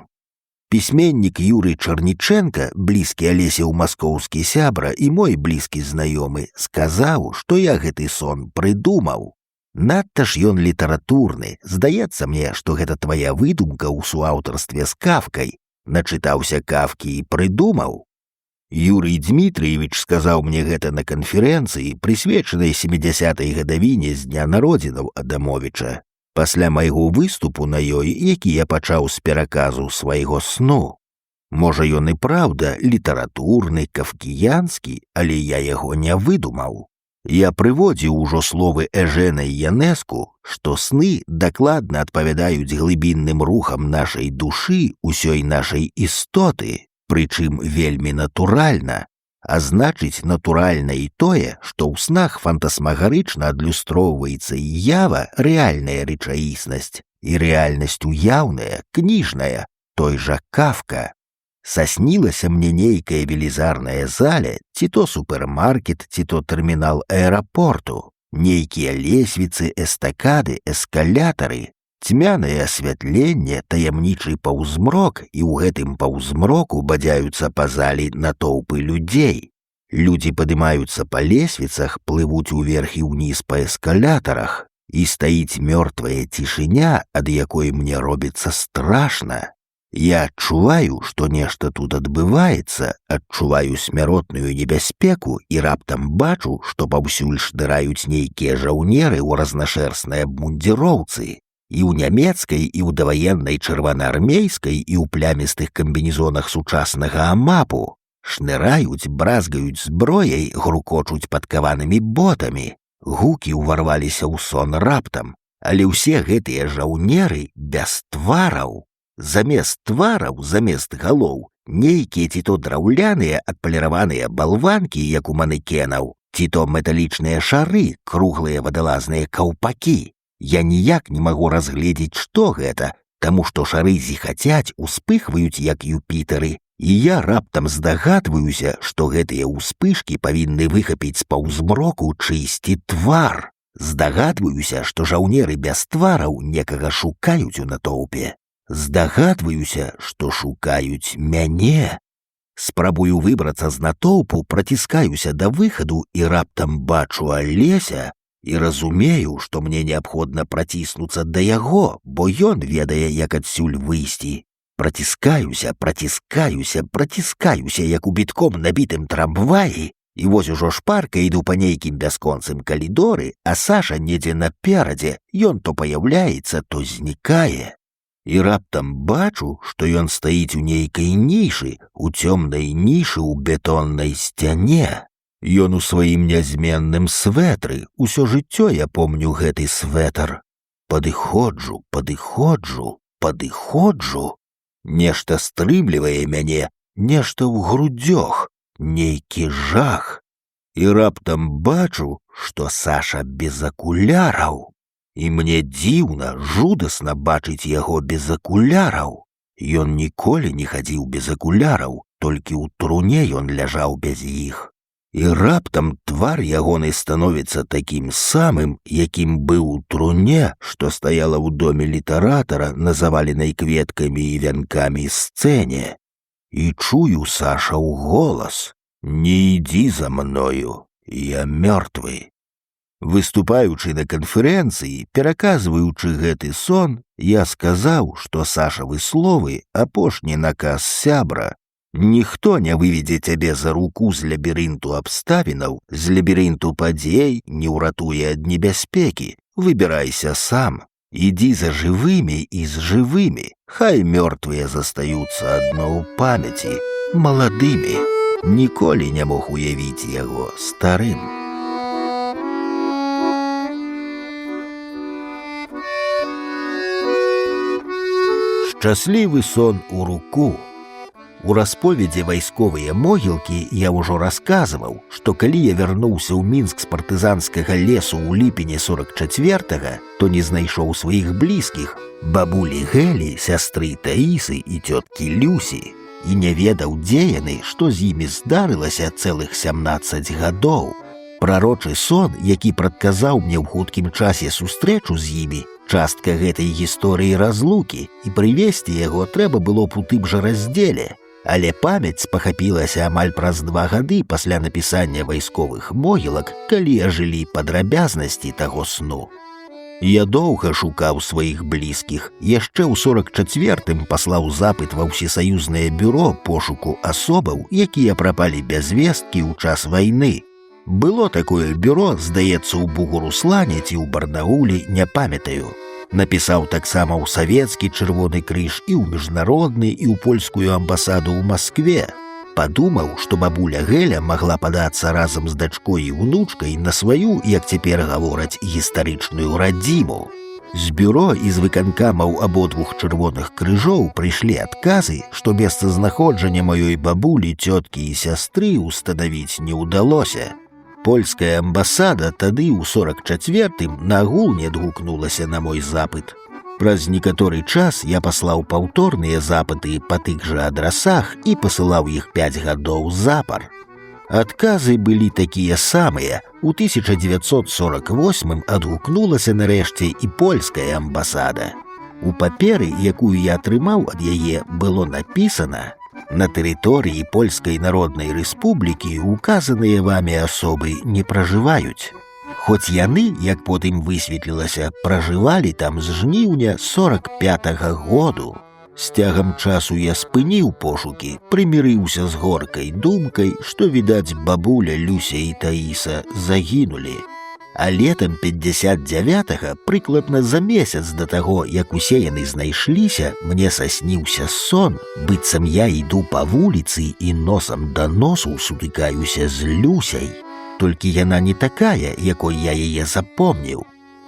Пісьменнік Юрый Чарніченка, блізкі Алесяў маскоўскі сябра і мой блізкі знаёмы, сказаў, што я гэты сон прыдумаў. Надта ж ён літаратурны, здаецца мне, што гэта твая выдумка ў суаўтарстве з Кафкай. Начытаўся Кафкі і прыдумаў. Юрый Дмітриевич сказаў мне гэта на канферэнцыі, прысвечанай 70-й гадавіне з дня народзінаў Адамовіча. Пасля майго выступу на ёй, які я пачаў з пераказу свайго сну. Можа, ён і праўда літаратурны, кафкіянскі, але я яго не выдумаў. Я прыводзіў ужо словы Эжэна Янэску, што сны дакладна адпавядаюць глыбінным рухам нашай душы, усёй нашай істоты, прычым вельмі натуральна, а значыць натуральна і тое, што ў снах фантасмагарычна адлюстроўваецца і ява, рэальная рэчаіснасць, і рэальнасць уяўная, кніжная, той жа Кафка. Саснілася мне нейкая велізарная заля, ці то супермаркет, ці то тэрмінал аэрапорту, нейкія лесвіцы, эстакады, эскалятары, цьмянае асвятленне, таямнічы паўзмрок, і ў гэтым паўзмроку бадзяюцца па залі натоўпы людзей. Людзі падымаюцца па лесвіцах, плывуць уверх і ўніз па эскалятарах, і стаіць мёртвая цішыня, ад якой мне робіцца страшна. Я адчуваю, што нешта тут адбываецца, адчуваю смяротную небяспеку і раптам бачу, што паўсюль шныраюць нейкія жаўнеры ў разнашэрстнай абмундзіроўцы, і ў нямецкай, і ў даваеннай чырвонаармейскай, і ў плямістых камбінезонах сучаснага амапу. Шныраюць, бразгаюць зброяй, грукочуць падкаванымі ботамі. Гукі ўварваліся ў сон раптам. Але ўсе гэтыя жаўнеры без твараў. Замест твараў, замест галоў, нейкія ці то драўляныя адпаліраваныя балванкі, як у манекенаў, ці то металічныя шары, круглыя вадалазныя каўпакі. Я ніяк не магу разгледзець, што гэта, таму што шары зіхацяць, успыхваюць, як Юпітары, і я раптам здагадваюся, што гэтыя ўспышкі павінны выхапіць з паўзмроку чыйсьці твар. Здагадваюся, што жаўнеры без твараў некага шукаюць у натоўпе. Здагадваюся, што шукаюць мяне. Спрабую выбрацца з натоўпу, праціскаюся да выхаду і раптам бачу Алеся і разумею, што мне неабходна праціснуцца да яго, бо ён ведае, як адсюль выйсці. Праціскаюся, як у бітком набітым трамваі, і вось ужо шпарка іду па нейкім бясконцым калідоры, а Саша недзе наперадзе, ён то паяўляецца, то знікае. І раптам бачу, што ён стаіць у нейкай нішы, у цёмнай нішы ў бетоннай сцяне. Ён у сваім нязменным светры, усё жыццё я помню гэты светр. Падыходжу. Нешта стрымлівае мяне, нешта ў грудзях, нейкі жах. І раптам бачу, што Саша без акуляраў. І мне дзіўна, жудасна бачыць яго без акуляраў. Ён ніколі не хадзіў без акуляраў, толькі ў труне ён ляжаў без іх. І раптам твар ягоны становіцца такім самым, якім быў у труне, што стаяла ў доме літаратара на заваленай кветкамі і вянкамі сцэне. І чую Сашаў голас: «Не ідзі за мною, я мёртвы». Выступаючы на канферэнцыі, пераказваючы гэты сон, я сказаў, што Сашавы словы — апошні наказ сябра. Ніхто не выведзе цябе за руку з лабірынту абставінаў, з лабірынту падзей, не ўратуе ад небяспекі. Выбірайся сам. Ідзі за жывымі і з жывымі. Хай мёртвыя застаюцца адно ў памяці, маладымі. Ніколі не мог уявіць яго старым. Шчаслівы сон у руку. У расповедзе «Вайсковыя могілкі» я ўжо расказваў, што калі я вярнуўся ў Мінск з партызанскага лесу ў ліпені 44-га, то не знайшоў сваіх блізкіх, бабулі Гэлі, сястры Таісы і цёткі Люсі, і не ведаў, дзе яны, што з імі здарылася цэлых 17 гадоў. Прарочы сон, які прадказаў мне ў хуткім часе сустрэчу з імі, частка гэтай гісторыі разлукі, і прывесці яго трэба было б у тым жа раздзеле. Але памяць спахапілася амаль праз 2 гады пасля напісання «Вайсковых могілак», калі ажылі падрабязнасці таго сну. Я доўга шукаў сваіх блізкіх, яшчэ ў 44-м паслаў запыт ва ўсесаюзнае бюро пошуку асобаў, якія прапалі без весткі ў час вайны. Было такое бюро, здаецца, у Бугуруслане ці ў Барнаулі, не памятаю. Напісаў таксама ў савецкі Чырвоны крыж і ў міжнародны, і ў польскую амбасаду ў Маскве. Падумаў, што бабуля Гэля магла падацца разам з дачкой і ўнучкай на сваю, як цяпер гавораць, гістарычную радзіму. З бюро і з выканкамаў абодвух чырвоных крыжоў прыйшлі адказы, што месцазнаходжанне маёй бабулі, цёткі і сястры ўстанавіць не ўдалося. Польская амбасада тады ў 44-м нагул не адгукнулася на мой запыт. Праз некаторы час я паслаў паўторныя запыты па тых жа адрасах і пасылаў іх 5 гадоў запар. Адказы былі такія самыя. У 1948-м адгукнулася нарэшце і польская амбасада. У паперы, якую я атрымаў ад яе, было напісана: «На тэрыторыі Польскай Народнай Рэспублікі указаныя вамі асобы не пражываюць». Хоць яны, як потым высветлілася, пражывалі там з жніўня 45-го году. З цягам часу я спыніў пошукі, прымірыўся з горкай думкай, што, відаць, бабуля Люся і Таіса загінулі. А летам 59-го, прыкладна за месяц да таго, як усе яны знайшліся, мне сасніўся сон, быццам я іду па вуліцы і носам да носу сутыкаюся з Люсяй. Толькі яна не такая, якой я яе запомніў.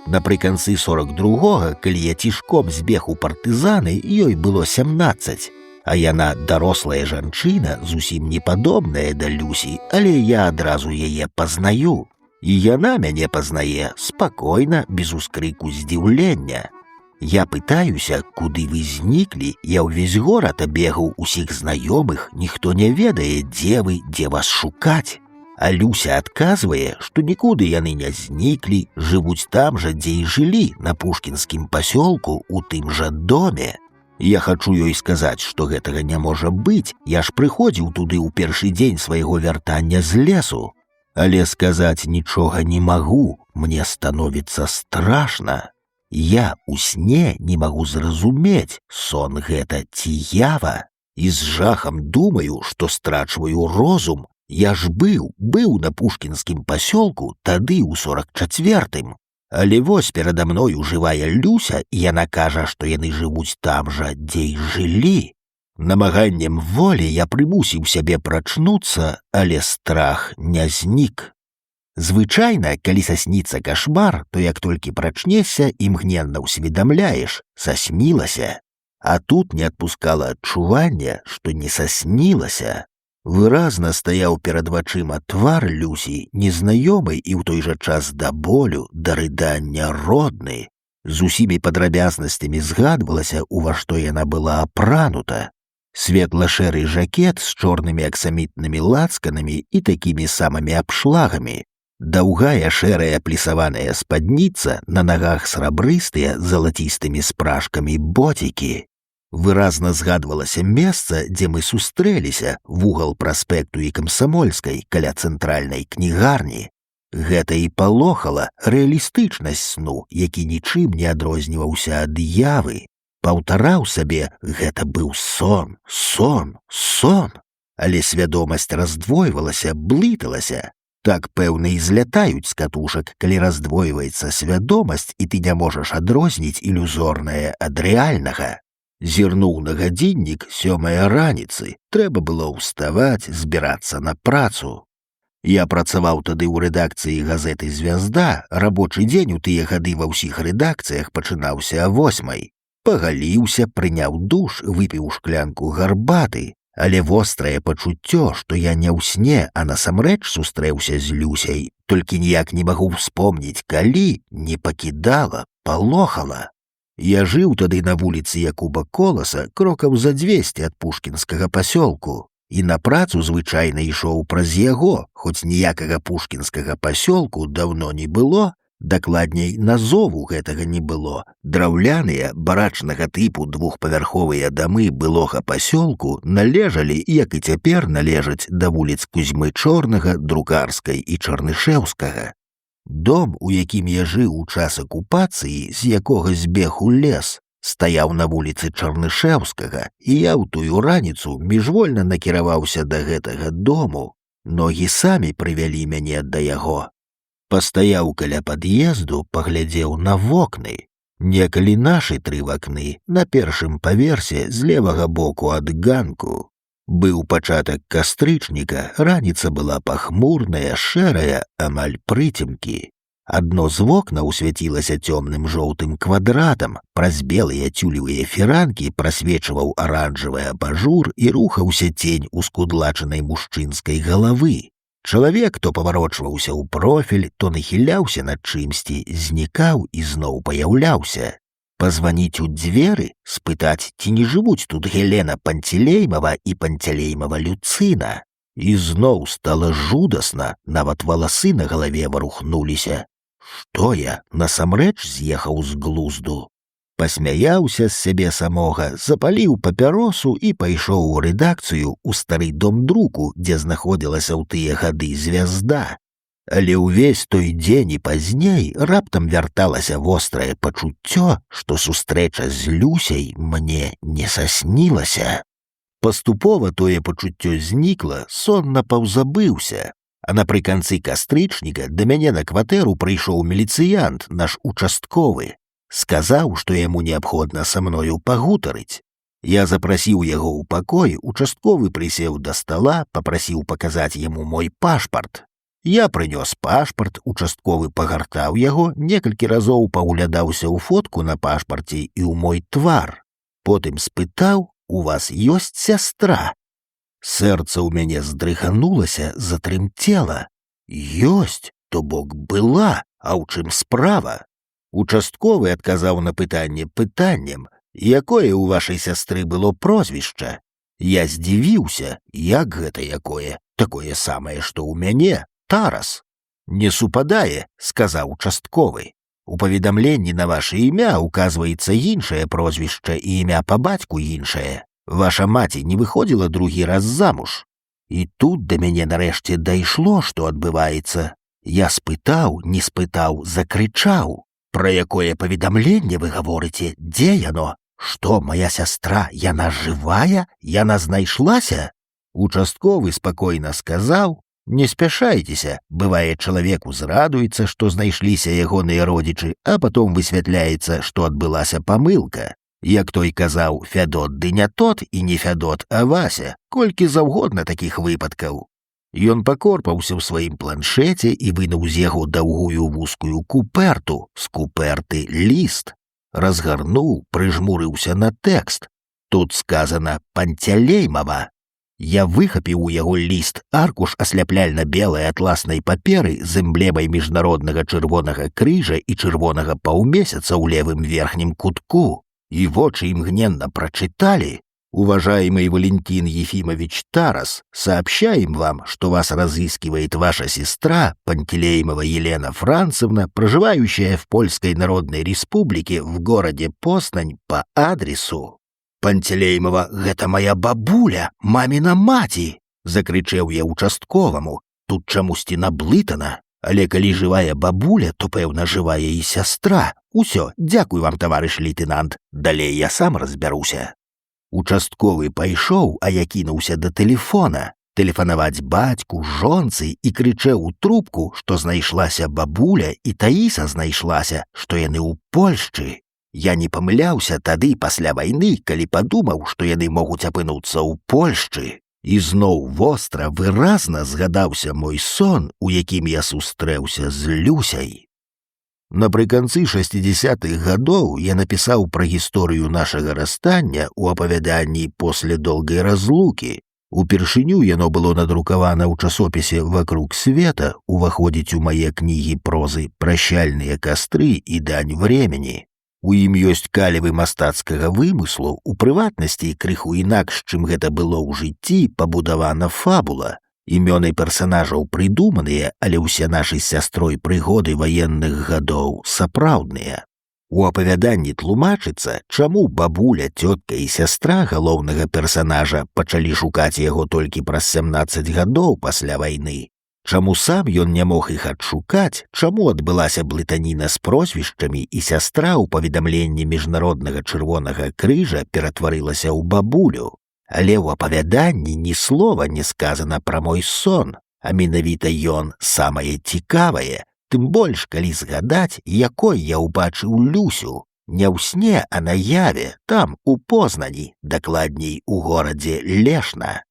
Напрыканцы 42-го, калі я цішком збег у партызаны, ёй было 17. А яна дарослая жанчына, зусім не падобная да Люсі, але я адразу яе пазнаю. І яна мяне пазнае спакойна, без ускрыку здзіўлення. Я пытаюся, куды вы зніклі, я ўвесь горад абегаў усіх знаёмых, ніхто не ведае, дзе вы, дзе вас шукаць. А Люся адказвае, што нікуды яны не зніклі, жывуць там жа, дзе і жылі, на пушкінскім пасёлку, у тым жа доме. Я хачу ёй сказаць, што гэтага не можа быць, я ж прыходзіў туды ў першы дзень свайго вяртання з лесу. Але сказаць нічога не магу, мне становіцца страшна. Я ў сне не магу зразумець, сон гэта ці ява, і з жахам думаю, што страчваю розум. Я ж быў на пушкінскім пасёлку тады ў 44-м. Але вось перада мною жывая Люся, і яна кажа, што яны жывуць там жа, дзе і жылі. Намаганнем волі я прымусіў сябе прачнуцца, але страх не знік. Звычайна, калі сасніцца кашмар, то як толькі прачнешся, імгненна ўсведамляеш, саснілася. А тут не адпускала адчування, што не саснілася. Выразна стаяў перад вачыма твар Люсі, незнаёмы і ў той жа час да болю, да рыдання родны. З усімі падрабязнасцямі згадвалася, у ва што яна была апранута. Светла-шэры жакет з чорнымі аксамітнымі лацканамі і такімі самымі абшлагамі. Даўгая шэрая плесаваная спадніца, на нагах срабрыстыя з залацістымі спражкамі боцікі. Выразна згадвалася месца, дзе мы сустрэліся, вугал праспекту і Камсамольскай, каля цэнтральнай кнігарні. Гэта і палохала рэалістычнасць сну, які нічым не адрозніваўся ад явы. Паўтараў сабе, гэта быў сон, сон, сон. Але свядомасць раздвойвалася, блыталася. Так, пэўна, і злятаюць з катушак, калі раздвойваецца свядомасць, і ты не можаш адрозніць ілюзорнае ад рэальнага. Зірнуў на гадзіннік 7 раніцы. Трэба было ўставаць, збірацца на працу. Я працаваў тады ў рэдакцыі газеты «Звязда». Рабочы дзень у тыя гады ва ўсіх рэдакцыях пачынаўся о 8. Пагаліўся, прыняў душ, выпіў шклянку гарбаты. Але вострае пачуццё, што я не ў сне, а насамрэч сустрэўся з Люсяй, толькі ніяк не магу ўспомніць, калі, не пакідала, палохала. Я жыў тады на вуліцы Якуба Коласа крокаў за 200 ад пушкінскага пасёлку, і на працу звычайна ішоў праз яго, хоць ніякага пушкінскага пасёлку даўно не было, дакладней, назову гэтага не было. Драўляныя, барачнага тыпу двухпавярховыя дамы былога пасёлку належалі, як і цяпер належаць, да вуліц Кузьмы Чорнага, Друкарскай і Чарнышэўскага. Дом, у якім я жыў у час акупацыі, з якога збег у лес, стаяў на вуліцы Чарнышэўскага, і я ў тую раніцу міжвольна накіраваўся да гэтага дому. Ногі самі прывялі мяне да яго. Пастаяў каля пад'езду, паглядзеў на вокны. Некалі нашы 3 вакны, на першым паверсе з левага боку ад ганку. Быў пачатак кастрычніка, раніца была пахмурная, шэрая, амаль прыцемкі. Адно з вокнаў свяцілася цёмным жоўтым квадратам, праз белыя цюлевыя фіранкі прасвечваў аранжавы абажур і рухаўся цень ускудлачанай мужчынскай галавы. Чалавек то паварочваўся ў профіль, то нахіляўся над чымсьці, знікаў і зноў паяўляўся. Пазваніць у дзверы, спытаць, ці не жывуць тут Гелена Панцелеймова і Панцелеймова Люцына. І зноў стала жудасна, нават валасы на галаве варухнуліся. Што я, насамрэч з'ехаў з глузду? Пасмяяўся з сябе самога, запаліў папяросу і пайшоў у рэдакцыю ў стары дом друку, дзе знаходзілася ў тыя гады «Звязда». Але ўвесь той дзень і пазней раптам вярталася вострае пачуццё, што сустрэча з Люсяй мне не саснілася. Паступова тое пачуццё знікла, сон напаўзабыўся. А напрыканцы кастрычніка да мяне на кватэру прыйшоў міліцыянт, наш участковы. Сказаў, што яму неабходна са мною пагутарыць. Я запрасіў яго ў пакой, участковы прысеў да стала, папрасіў паказаць яму мой пашпарт. Я прынёс пашпарт, участковы пагартаў яго, некалькі разоў паглядаўся ў фотку на пашпарце і ў мой твар. Потым спытаў: «У вас ёсць сястра?» Сэрца ў мяне здрыганулася, затрымцела. Ёсць, то бок была, а ў чым справа? Участковы адказаў на пытанне пытаннем: «Якое ў вашай сястры было прозвішча?» Я здзівіўся, як гэта якое? Такое самае, што ў мяне, Тарас. «Не супадае», — сказаў участковы. «У паведамленні на ваше імя указваецца іншае прозвішча і імя па бацьку іншае. Ваша маці не выходзіла другі раз замуж». І тут да мяне нарэшце дайшло, што адбываецца. Я спытаў, не спытаў, закрычаў: «Пра якое паведамленне вы гаворыце? Дзе яно? Што, моя сястра, яна жывая? Яна знайшлася?» Участковы спакойна сказаў: «Не спяшайцеся, бывае, чалавек узрадуецца, што знайшліся ягоныя родзічы, а потом высвятляецца, што адбылася памылка. Як той казаў, Фядот ды не тот і не Фядот, а Вася, колькі заўгодна такіх выпадкаў». Ён пакорпаўся ў сваім планшеце і вынуў з яго даўгую вузкую куперту, з куперты ліст. Разгарнуў, прыжмурыўся на тэкст. Тут сказана «Пантелеймова». Я выхапіў у яго ліст, аркуш асляпляльна-белай атласнай паперы з эмблемай міжнароднага чырвонага крыжа і чырвонага паўмесяца ў левым верхнім кутку. И вочы мгненно прочитали: «Уважаемый Валентин Ефимович Тарас, сообщаем вам, что вас разыскивает ваша сестра Пантелеймова Елена Францевна, проживающая в Польской Народной Республике в городе Познань по адресу». «Пантелеймова, гэта моя бабуля, мамина маці!» — закрычаў я участковаму. Тут чамусьці наблытана. Але калі жывая бабуля, то, пэўна, жывая і сястра. Усё, дзякуй вам, таварыш лейтенант. Далей я сам разбяруся. Участковы пайшоў, а я кінуўся да тэлефона. Тэлефанаваць бацьку, жонцы і крычэў у трубку, што знайшлася бабуля і Таіса знайшлася, што яны ў Польшчы. Я не памыляўся тады пасля вайны, калі падумаў, што яны могуць апынуцца ў Польшчы. І зноў востра, выразна згадаўся мой сон, у якім я сустрэўся з Люсяй. Напрыканцы 60-х гадоў я напісаў пра гісторыю нашага расстання ў апавяданні «После долгай разлукі». Упершыню яно было надрукавана ў часопісе «Вокруг света», уваходзіць у мае кнігі прозы «Прощальныя кастры» і «Дань времени». У ім ёсць калівы мастацкага вымыслу, у прыватнасці крыху інакш, чым гэта было ў жыцці, пабудавана фабула. Імёны персанажаў прыдуманыя, але ўсе нашы з сястрой прыгоды ваенных гадоў сапраўдныя. У апавяданні тлумачыцца, чаму бабуля, цётка і сястра галоўнага персанажа пачалі шукаць яго толькі праз 17 гадоў пасля вайны. Чаму сам ён не мог іх адшукаць, чаму адбылася блытаніна з прозвішчамі і сястра ў паведамленні міжнароднага чырвонага крыжа ператварылася ў бабулю. Але ў апавяданні ні слова не сказана пра мой сон, а менавіта ён самае цікавае, тым больш, калі згадаць, якой я ўбачыў Люсю. Не ў сне, а наяве, там, у Познані, дакладней, у горадзе Лешна.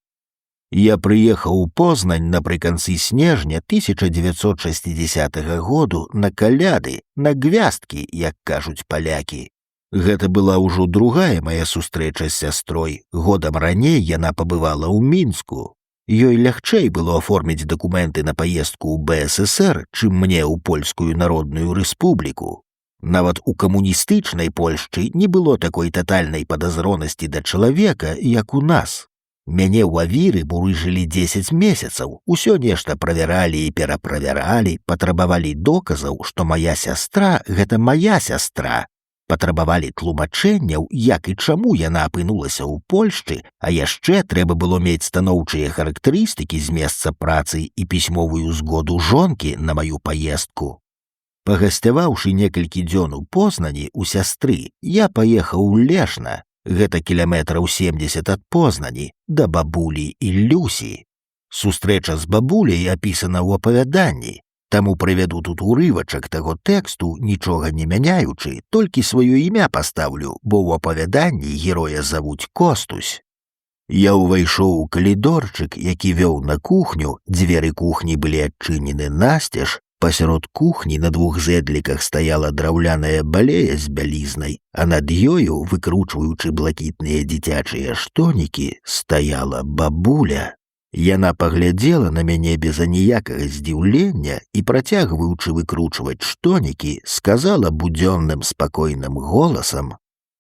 Я прыехаў у Познань напрыканцы снежня 1960 году на каляды, на гвяздкі, як кажуць палякі. Гэта была ўжо другая мая сустрэча з сястрой. Годам раней яна пабывала ў Мінску. Ёй лягчэй было аформіць дакументы на паездку ў БССР, чым мне ў Польскую Народную Рэспубліку. Нават у камуністычнай Польшчы не было такой татальнай падазронасці да чалавека, як у нас. Мяне ў авіры бурыжылі 10 месяцаў, усё нешта правяралі і пераправяралі, патрабавалі доказаў, што моя сястра — гэта моя сястра. Патрабавалі тлумачэнняў, як і чаму яна апынулася ў Польшчы, а яшчэ трэба было мець станоўчыя характарыстыкі з месца працы і пісьмовую згоду жонкі на маю паездку. Пагасцяваўшы некалькі дзён у Познані у сястры, я паехаў у Лешна. Гэта кіламетраў 70 ад Познані, да бабулі і Люсі. Сустрэча з бабуляй апісана ў апавяданні, таму прывяду тут урывачак таго тэксту, нічога не мяняючы, толькі сваё імя пастаўлю, бо ў апавяданні героя завуць Костусь. Я ўвайшоў у калідорчык, які вёў на кухню, дзверы кухні былі адчынены насцеж, пасярод кухні на 2 зэдліках стаяла драўляная балея з бялізнай, а над ёю, выкручваючы блакітныя дзіцячыя штонікі, стаяла бабуля. Яна паглядзела на мяне без аніякага здзіўлення і, працягваючы выкручваць штонікі, сказала будзённым спакойным голасам: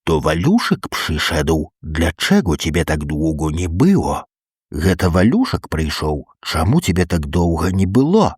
«То Валюшек прышэдаў, для чэго цябе так доўга не было? Гэта Валюшек прыйшоў, чаму цябе так доўга не было?»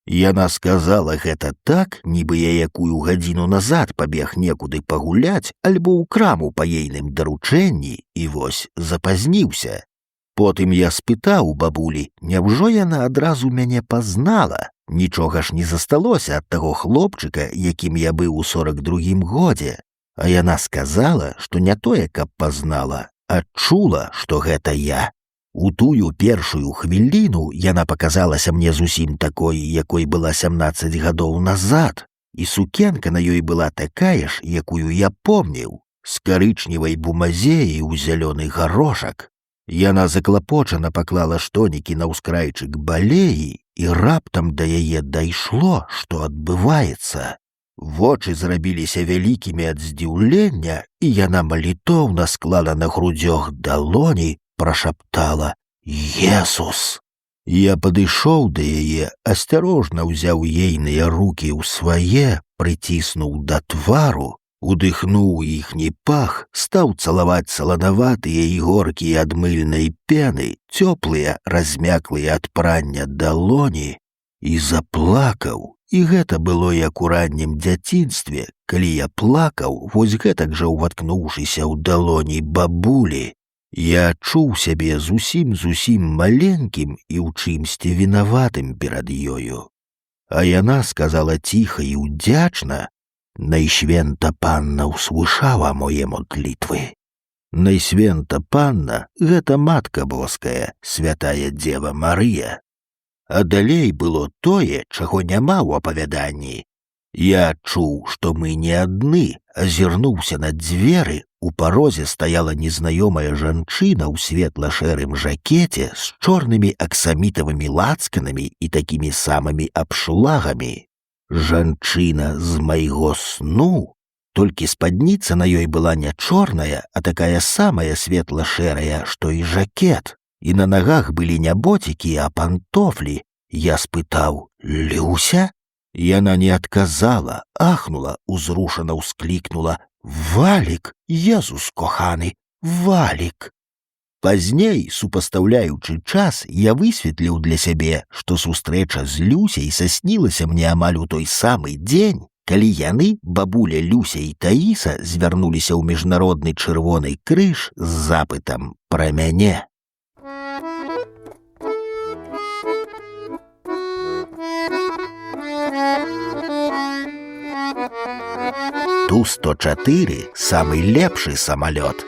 Яна сказала гэта так, нібы я якую гадзіну назад пабег некуды пагуляць альбо ў краму па ейным даручэнні і вось запазніўся. Потым я спытаў бабулі, няўжо яна адразу мяне пазнала? Нічога ж не засталося ад таго хлопчыка, якім я быў у 42-м годзе. А яна сказала, што не тое, каб пазнала, а чула, што гэта я. У тую першую хвіліну яна паказалася мне зусім такой, якой была 17 гадоў назад, і сукенка на ёй была такая ж, якую я помніў, з карычневай бумазеі ў зялёны гарошак. Яна заклапочана паклала штонікі на ўскрайчык балеі, і раптам да яе дайшло, што адбываецца. Вочы зрабіліся вялікімі ад здзіўлення, і яна малітоўна склала на грудзях далоні, прашаптала: «Jesús!» Я падышоў да яе, асцярожна ўзяў ейныя рукі ў свае, прыціснуў да твару, удыхнуў іхні пах, стаў цалаваць саланаватыя і горкія ад мыльнай пены, цёплыя, размяклыя ад прання далоні, і заплакаў. І гэта было як у раннім дзяцінстве, калі я плакаў, вось гэтак жа ўваткнуўшыся ў далоні бабулі. Я адчуў сябе зусім маленькім і ў чымсьці вінаватым перад ёю. А яна сказала ціха і ўдзячна: «Найświęta Panna usłyszała moje modlitwy». Найświęta Panna — гэта Матка Боская, святая Дзева Марыя. А далей было тое, чаго няма ў апавяданні. Я адчуў, што мы не адны, азірнуўся на дзверы, у парозе стаяла незнаёмая жанчына ў светла-шэрым жакеце з чорнымі аксамітавымі лацканамі і такімі самымі абшлагамі. Жанчына з майго сну, толькі спадніца на ёй была не чорная, а такая самая светла-шэрая, што і жакет. І на нагах былі не боцікі, а пантофлі. Я спытаў: «Люся?» Яна не адказала, ахнула, узрушана ўсклікнула: «Валік, Езус коханы, Валік!» Пазней, супастаўляючы час, я высветліў для сябе, што сустрэча з Люсяй саснілася мне амаль у той самы дзень, калі яны, бабуля Люся і Таіса, звярнуліся ў міжнародны чырвоны крыж з запытам пра мяне. Ту-104 – самый лепшы самалёт.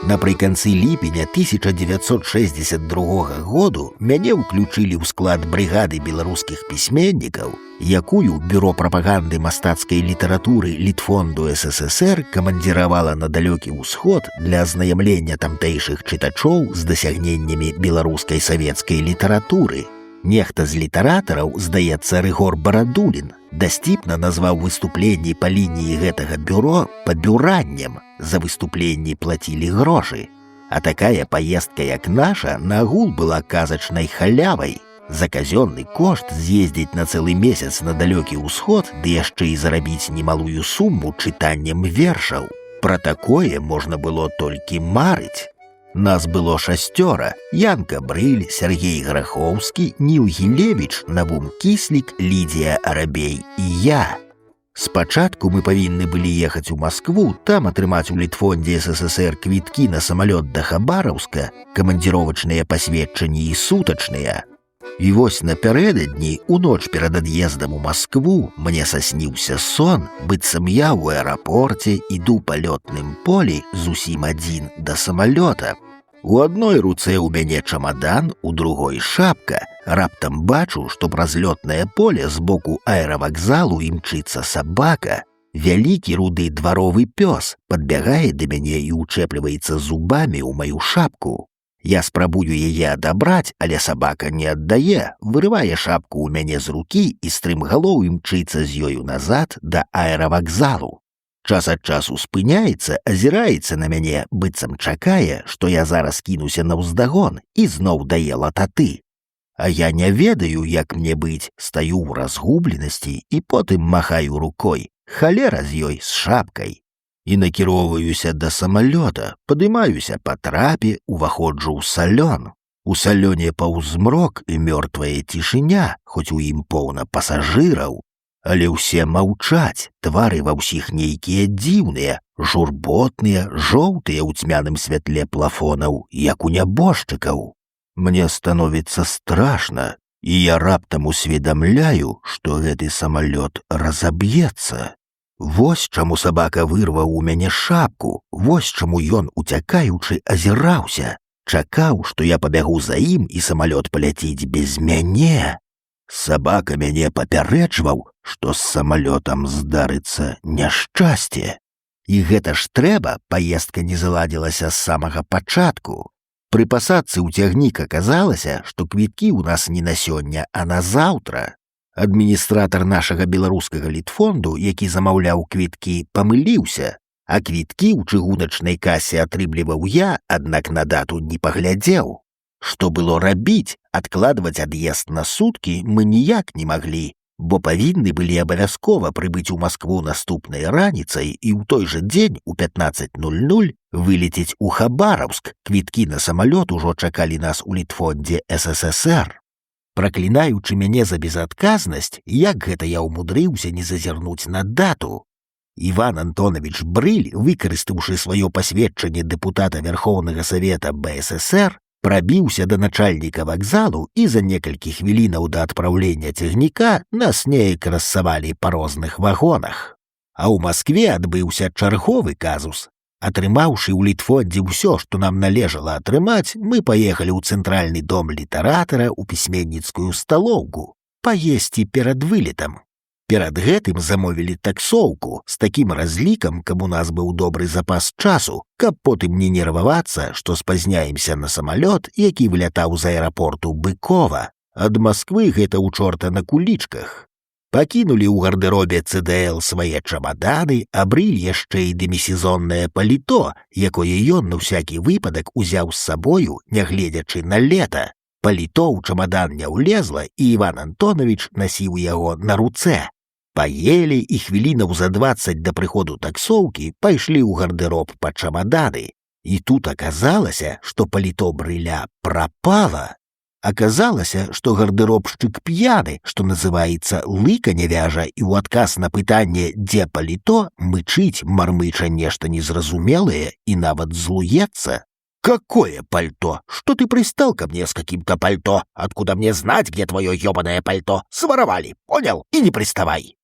Напрыканцы ліпеня 1962 году мяне ўключылі ў склад брыгады беларускіх пісьменнікаў, якую Бюро прапаганды мастацкай літаратуры Літфонду СССР камандзіравала на далёкі ўсход для азнаямлення тамтэйшых чытачоў з дасягненнямі беларускай савецкай літаратуры. Нехта з літаратараў, здаецца, Рыгор Барадулін, дасціпна назваў выступленні па лініі гэтага бюро пабюраннем. За выступленні плацілі грошы. А такая паездка, як наша, нагул была казачнай халявай. За казённы кошт з'ездзіць на цэлы месяц на далёкі ўсход, ды яшчэ і зарабіць немалую суму чытаннем вершаў. Пра такое можна было толькі марыць. Нас было 6: Янка Брыль, Сергей Грахоўскі, Ніл Гілевіч, Навум Кіслік, Лідія Арабей і я. Спачатку мы павінны былі ехаць у Маскву, там атрымаць у Літфондзе СССР квіткі на самалёт да Хабараўска, камандзіровачныя пасведчанні і сутачныя. І вось напярэдадні, у ноч перад ад'ездам у Маскву, мне сасніўся сон, быццам я ў аэрапорце іду па лётным полі зусім адзін да самалёта. У адной руцэ ў мяне чамадан, у другой шапка. Раптам бачу, што праз лётнае поле з боку аэравакзалу імчыцца сабака. Вялікі руды дваровы пёс падбягае да мяне і ўчэпліваецца зубамі ў маю шапку. Я спрабую яе адабраць, але сабака не аддае, вырывае шапку ў мяне з рукі і стрымгалоў імчыцца з ёю назад да аэравакзалу. Час ад часу спыняецца, азіраецца на мяне, быццам чакае, што я зараз кінуся наўздагон і зноў дае лататы. А я не ведаю, як мне быць, стаю ў разгубленасці і потым махаю рукой. Халера з ёй з шапкай. І накіроўваюся да самалёта, падымаюся па трапе, уваходжу ў салён. У салёне паўзмрок і мёртвая цішыня, хоць у ім поўна пасажыраў. Але ўсе маўчаць, твары ва ўсіх нейкія дзіўныя, журботныя, жоўтыя ў цьмяным святле плафонаў, як у нябожчыкаў. Мне становіцца страшна, і я раптам усведамляю, што гэты самалёт разаб'ецца. Вось чаму сабака вырваў у мяне шапку, вось чаму ён, уцякаючы, азіраўся, чакаў, што я пабягу за ім і самалёт паляціць без мяне. Сабака мяне папярэджваў, што з самалётам здарыцца няшчасце. І гэта ж трэба, паездка не заладзілася з самага пачатку. Пры пасадцы ў цягнік аказалася, што квіткі ў нас не на сёння, а на заўтра. Адміністратар нашага беларускага літфонду, які замаўляў квіткі, памыліўся, а квіткі ў чыгуначнай касе атрымліваў я, аднак на дату не паглядзеў. Што было рабіць, адкладваць ад'езд на суткі мы ніяк не маглі, бо павінны былі абавязкова прыбыць у Маскву наступнай раніцай і ў той жа дзень у 15:00 вылецець у Хабараўск. Квіткі на самалёт ужо чакалі нас у літфондзе СССР. Праклінаючы мяне за безадказнасць, як гэта я ўмудрыўся не зазірнуць на дату. Іван Антонович Брыль, выкарыстаўшы сваё пасведчанне дэпутата Верхоўнага Савета БССР, прабіўся да начальніка вакзалу і за некалькі хвілінаў да адпраўлення цягніка нас неяк рассавалі па розных вагонах. А ў Маскве адбыўся чарговы казус. Атрымаўшы ў літфондзе ўсё, што нам належала атрымаць, мы паехалі ў цэнтральны дом літаратара ў пісьменніцкую сталоўку паесці перад вылетам. Перад гэтым замовілі таксоўку з такім разлікам, каб у нас быў добры запас часу, каб потым не нервавацца, што спазняемся на самалёт, які вылятаў з аэрапорту Быкова. Ад Масквы гэта ў чорта на кулічках. Пакінулі ў гардэробе ЦДЛ свае чамаданы, а Брыль яшчэ і дэмісезоннае паліто, якое ён на ўсякі выпадак узяў з сабою, нягледзячы на лета. Паліто ў чамадан не ўлезла, і Іван Антонович насіў яго на руцэ. Паелі і хвілінаў за 20 да прыходу таксоўкі пайшлі ў гардэроб па чамаданы. І тут аказалася, што паліто Брыля прапала. Аказалася, што гардэробшчык п'яны, што называецца, лыка не вяжа, і ў адказ на пытанне, дзе паліто, мычыць, мармыча нешта незразумелае і нават злуецца. «Какое пальто? Что ты пристал ко мне с каким-то пальто? Откуда мне знать, где твое ёбаное пальто? Своровали, понял? И не приставай!»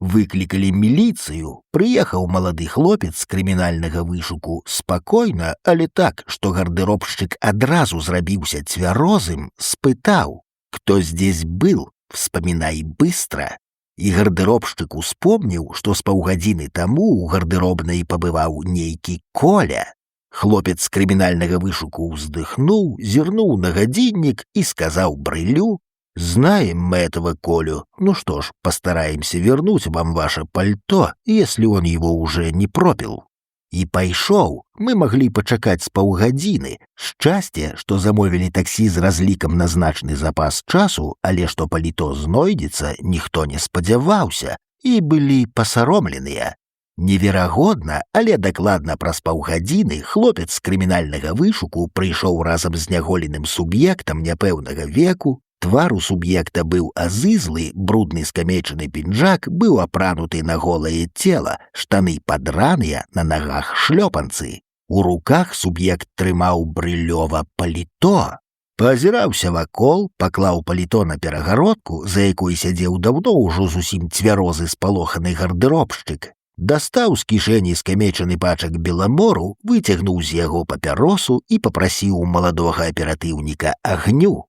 Выклікалі міліцыю, прыехаў малады хлопец з крымінальнага вышуку спакойна, але так, што гардэробшчык адразу зрабіўся цвярозым, спытаў: «Кто здесь был? Вспоминай быстро!» І гардэробшчык успомніў, што з паўгадзіны таму ў гардэробнай пабываў нейкі Коля. Хлопец з крымінальнага вышуку ўздыхнуў, зірнуў на гадзіннік і сказаў Брылю: «Знаем мы этого Колю. Ну что ж, постараемся вернуть вам ваше пальто, если он его уже не пропил». И пайшоў. Мы могли пачакаць з паўгадзіны. Шчасце, што замовілі таксі з разлікам на значны запас часу, але што паліто знойдзецца, ніхто не спадзяваўся, і былі пасаромленыя. Неверагодна, але дакладна праз паўгадзіны хлопец з крымінальнага вышуку прыйшоў разам з няголеным суб'ектам няпэўнага веку. Твар у суб'екта быў азызлы, брудны скамечаны пінжак быў апрануты на голае цела, штаны падраныя, на нагах шлёпанцы. У руках суб'ект трымаў брылёва паліто. Паазіраўся вакол, паклаў паліто на перагародку, за якой сядзеў даўно ўжо зусім цвярозы спалоханы гардэробшчык. Дастаў з кішэні скамечаны пачак беламору, выцягнуў з яго папяросу і папрасіў у маладога аператыўніка агню.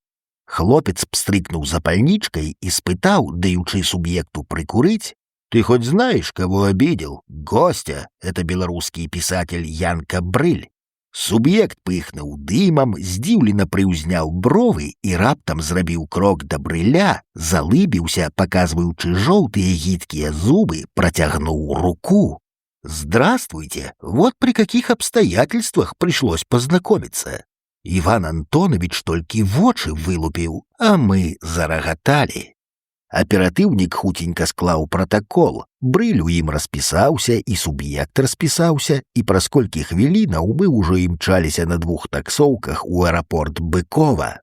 Хлопец пстрыкнуў запальничкой и спытаў, даючы субъекту прикурить: «Ты хоть знаешь, кого обидел? Гостя, это белорусский писатель Янка Брыль». Суб'ект пыхнуў дымам, здзіўлена прыўзняў бровы і раптам зрабіў крок да брыля, залыбіўся, паказваючы жоўтыя гідкія зубы, протягнуў руку. «Здравствуйте! Вот при каких обстоятельствах пришлось познакомиться». Иван Антонович толькі вочы вылупіў, а мы зарагаталі. Аператыўнік хутенька склаў протакол, брыль у ім распісаўся, і суб'ект распісаўся, і праз колькі хвілінаў мы ўжо імчаліся на 2 таксоўках у аэрапорт Быкова.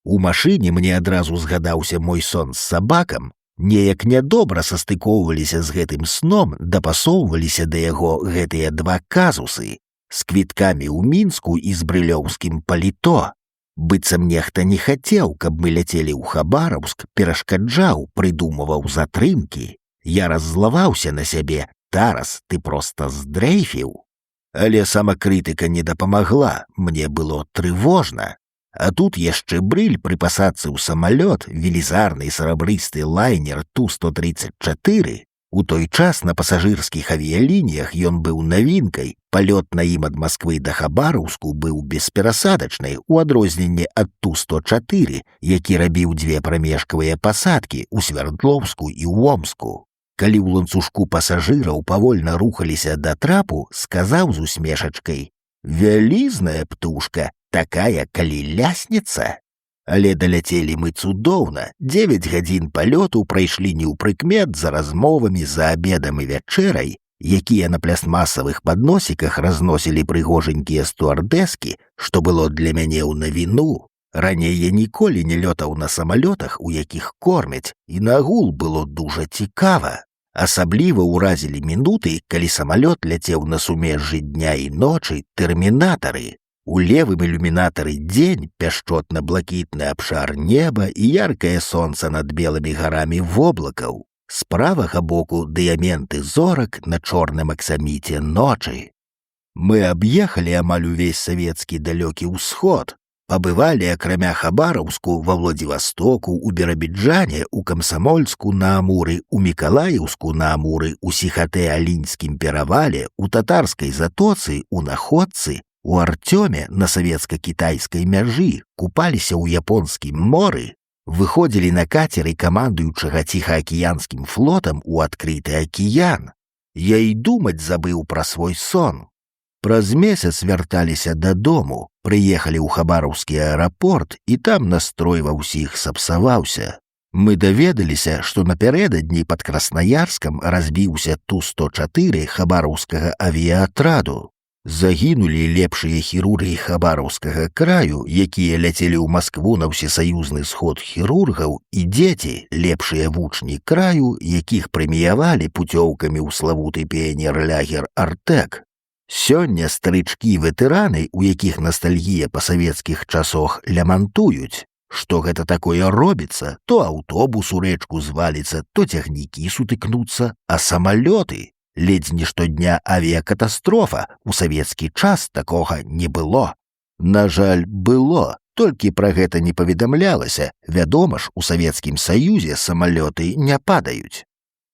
У машыне мне адразу згадаўся мой сон з сабакам, неяк нядобра састыкоўваліся з гэтым сном, дапасоўваліся да яго гэтыя 2 казусы з квіткамі ў Мінску і з брылёўскім паліто. Быццам нехта не хацеў, каб мы ляцелі ў Хабараўск, перашкаджаў, прыдумываў затрымкі. Я раззлаваўся на сябе: «Тарас, ты проста здрэйфіў». Але самакрытыка не дапамагла, мне было трывожна. А тут яшчэ брыль пры пасадцы ў самалёт, велізарны сарабрысты лайнер Ту-134. У той час на пасажырскіх авіялініях ён быў навінкай, палёт на ім ад Масквы да Хабараўску быў бесперасадачнай, у адрозненне ад Ту-104, які рабіў 2 прамежкавыя пасадкі ў Свердлоўску і ў Омску. Калі ў ланцужку пасажыраў павольна рухаліся да трапу, сказаў з усмешачкай: «Вялізная птушка, такая, калі ляснецца». Але даляцелі мы цудоўна. 9 гадзін палёту прайшлі неўпрыкмет за размовамі, за абедам і вячэрай, якія на пластмасавых падносіках разносілі прыгожанькія стюардэскі, што было для мяне ў навіну. Раней я ніколі не лётаў на самалётах, у якіх кормяць, і нагул было дужа цікава. Асабліва ўразілі мінуты, калі самалёт ляцеў на сумежжы дня і ночы тэрмінатары. У левым ілюмінатары дзень, пяшчотна-блакітны абшар неба і яркае сонца над белымі гарамі воблакаў. З правага боку дыяменты зорак на чорным аксаміце ночы. Мы аб'ехалі амаль увесь савецкі далёкі ўсход, пабывалі акрамя Хабараўску ва Владзівастоку, у Біробіджане, у Камсамольску на Амуры, у Мікалаеўску на Амуры, у Сіхатэ-Алінскім перавале, у Татарскай затоцы, у Находцы, у Артёме на савецка-кітайскай мяжы, купаліся ў японскім моры, выходзілі на кацеры камандуючага ціхаакіянскім флотам у адкрыты акіян. Я і думаць забыў пра свой сон. Праз месяц вярталіся дадому, прыехалі ў Хабараўскі аэрапорт, і там настрой ва ўсіх сапсаваўся. Мы даведаліся, што напярэдадні пад Краснаярскам разбіўся Ту-104 хабараўскага авіаатраду. Загінулі лепшыя хірургі Хабараўскага краю, якія ляцелі ў Маскву на ўсесаюзны сход хірургаў, і дзеці, лепшыя вучні краю, якіх прэміявалі пуцёўкамі ў славуты піянер-лягер «Артэк». Сёння старычкі-ветэраны, у якіх настальгія па савецкіх часах, лямантуюць. Што гэта такое робіцца? То аўтобус у рэчку зваліцца, то цягнікі сутыкнуцца, а самалёты... Ледзь не штодня авіякатастрофа, у савецкі час такога не было. На жаль, было, толькі пра гэта не паведамлялася. Вядома ж, у Савецкім Саюзе самалёты не падаюць.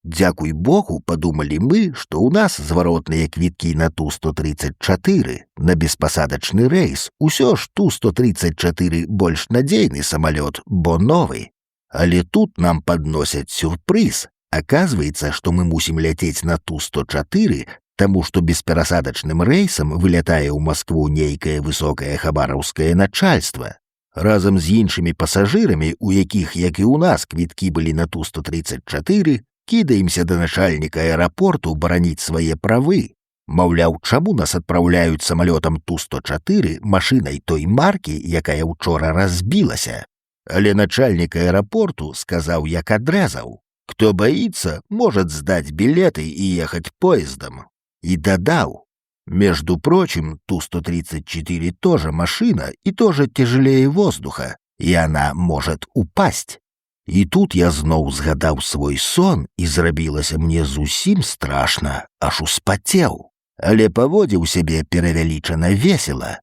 Дзякуй Богу, падумалі мы, што ў нас зваротныя квіткі на Ту-134, на беспасадачны рэйс. Усё ж Ту-134 больш надзейны самалёт, бо новы. Але тут нам падносяць сюрпрыз. Аказваецца, што мы мусім ляцець на Ту-104, таму што бесперасадачным рэйсам вылятае ў Маскву нейкае высокае хабараўскае начальства. Разам з іншымі пасажырамі, у якіх, як і ў нас, квіткі былі на Ту-134, кідаемся да начальніка аэрапорту бараніць свае правы. Маўляў, чаму нас адпраўляюць самалётам Ту-104, машынай той маркі, якая учора разбілася. Але начальнік аэрапорту сказаў, як адрэзаў: «Кто боится, может сдать билеты и ехать поездом». И додал: «Между прочим, Ту-134 тоже машина и тоже тяжелее воздуха, и она может упасть». И тут я зноў згадаў свой сон, і зрабілася мне зусім страшна, аж успацеў, але паводзіў сябе перавялічана весела.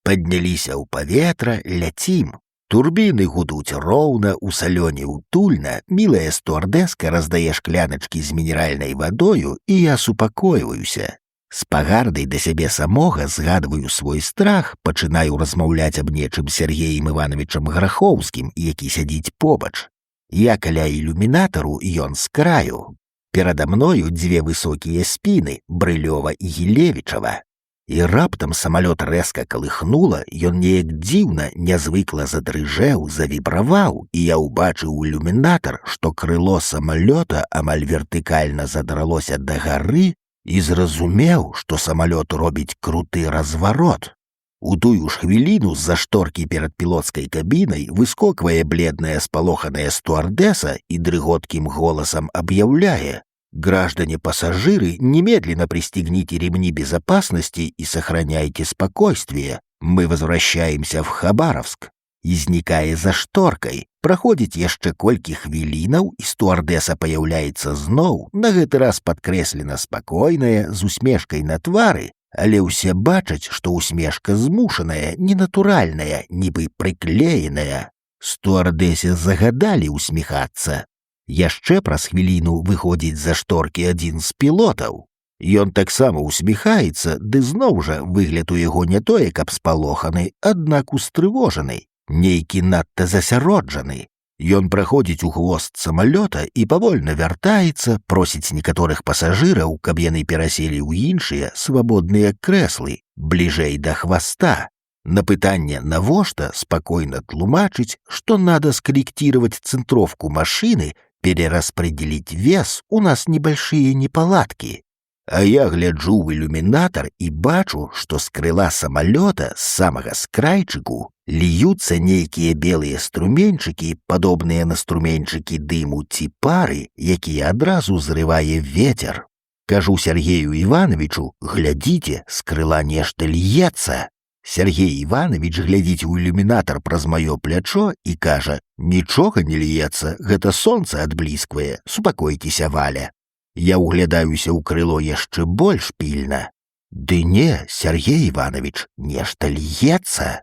Падняліся ў паветра, ляцім. Турбіны гудуць роўна, у салёне утульна, мілая стюардэска раздае шкляначкі з мінеральнай вадою, і я супакойваюся. З пагардай да сябе самога згадваю свой страх, пачынаю размаўляць аб нечым Сергеем Івановичам Грахоўскім, які сядзіць побач. Я каля ілюмінатару, ён з краю. Перада мною дзве высокія спіны, Брылёва і Гілевічава. І раптам самалёт рэзка калыхнула, ён неяк дзіўна, нязвыкла задрыжэў, завібраваў, і я ўбачыў у ілюмінатар, што крыло самалёта амаль вертыкальна задралося да гары, і зразумеў, што самалёт робіць круты разварот. У тую ж хвіліну з-за шторкі перад пілоцкай кабінай выскоквае бледная спалоханая стюардэса і дрыготкім голасам аб'яўляе: «Граждане-пассажиры, немедленно пристегните ремни безопасности и сохраняйте спокойствие. Мы возвращаемся в Хабаровск». Изникае за шторкой. Проходит яшчэ колькі хвілінаў, і стюардэса паяўляецца зноў, на гэты раз падкрэслена спакойная, з усмешкай на твары, але ўсе бачаць, што усмешка змушаная, ненатуральная, нібы прыклееная. Стюардэсе загадалі усміхацца. Яшчэ праз хвіліну выходзіць за шторкі адзін з пілотаў. Ён таксама усміхаецца, ды зноў жа выгляд у яго не тое, каб спалоханы, аднак устрывожаны, нейкі надта засяроджаны. Ён праходзіць у хвост самалёта і павольна вяртаецца, просіць некаторых пасажыраў, каб яны пераселі ў іншыя свабодныя крэслы, бліжэй да хваста. На пытанне «навошта» спокойно тлумачить, что надо скорректировать центровку машины, перераспределить вес, у нас небольшие неполадки. А я гляджу в иллюминатор и бачу, что с крыла самолета, с самого скрайчику, льются некие белые струменчики, подобные на струменчики дыму ці пары, якія адразу зрывае ветер. Кажу Сергею Ивановичу: глядите, с крыла нешта льецца. Сергей Иванович глядзіць у ілюмінатар праз маё плячо і кажа: «Нічога не льецца, гэта сонца адблісквае, супакойцеся, Валя». Я углядаюся ў крыло яшчэ больш пільна. Ды не, Сергей Иванович, нешта льецца.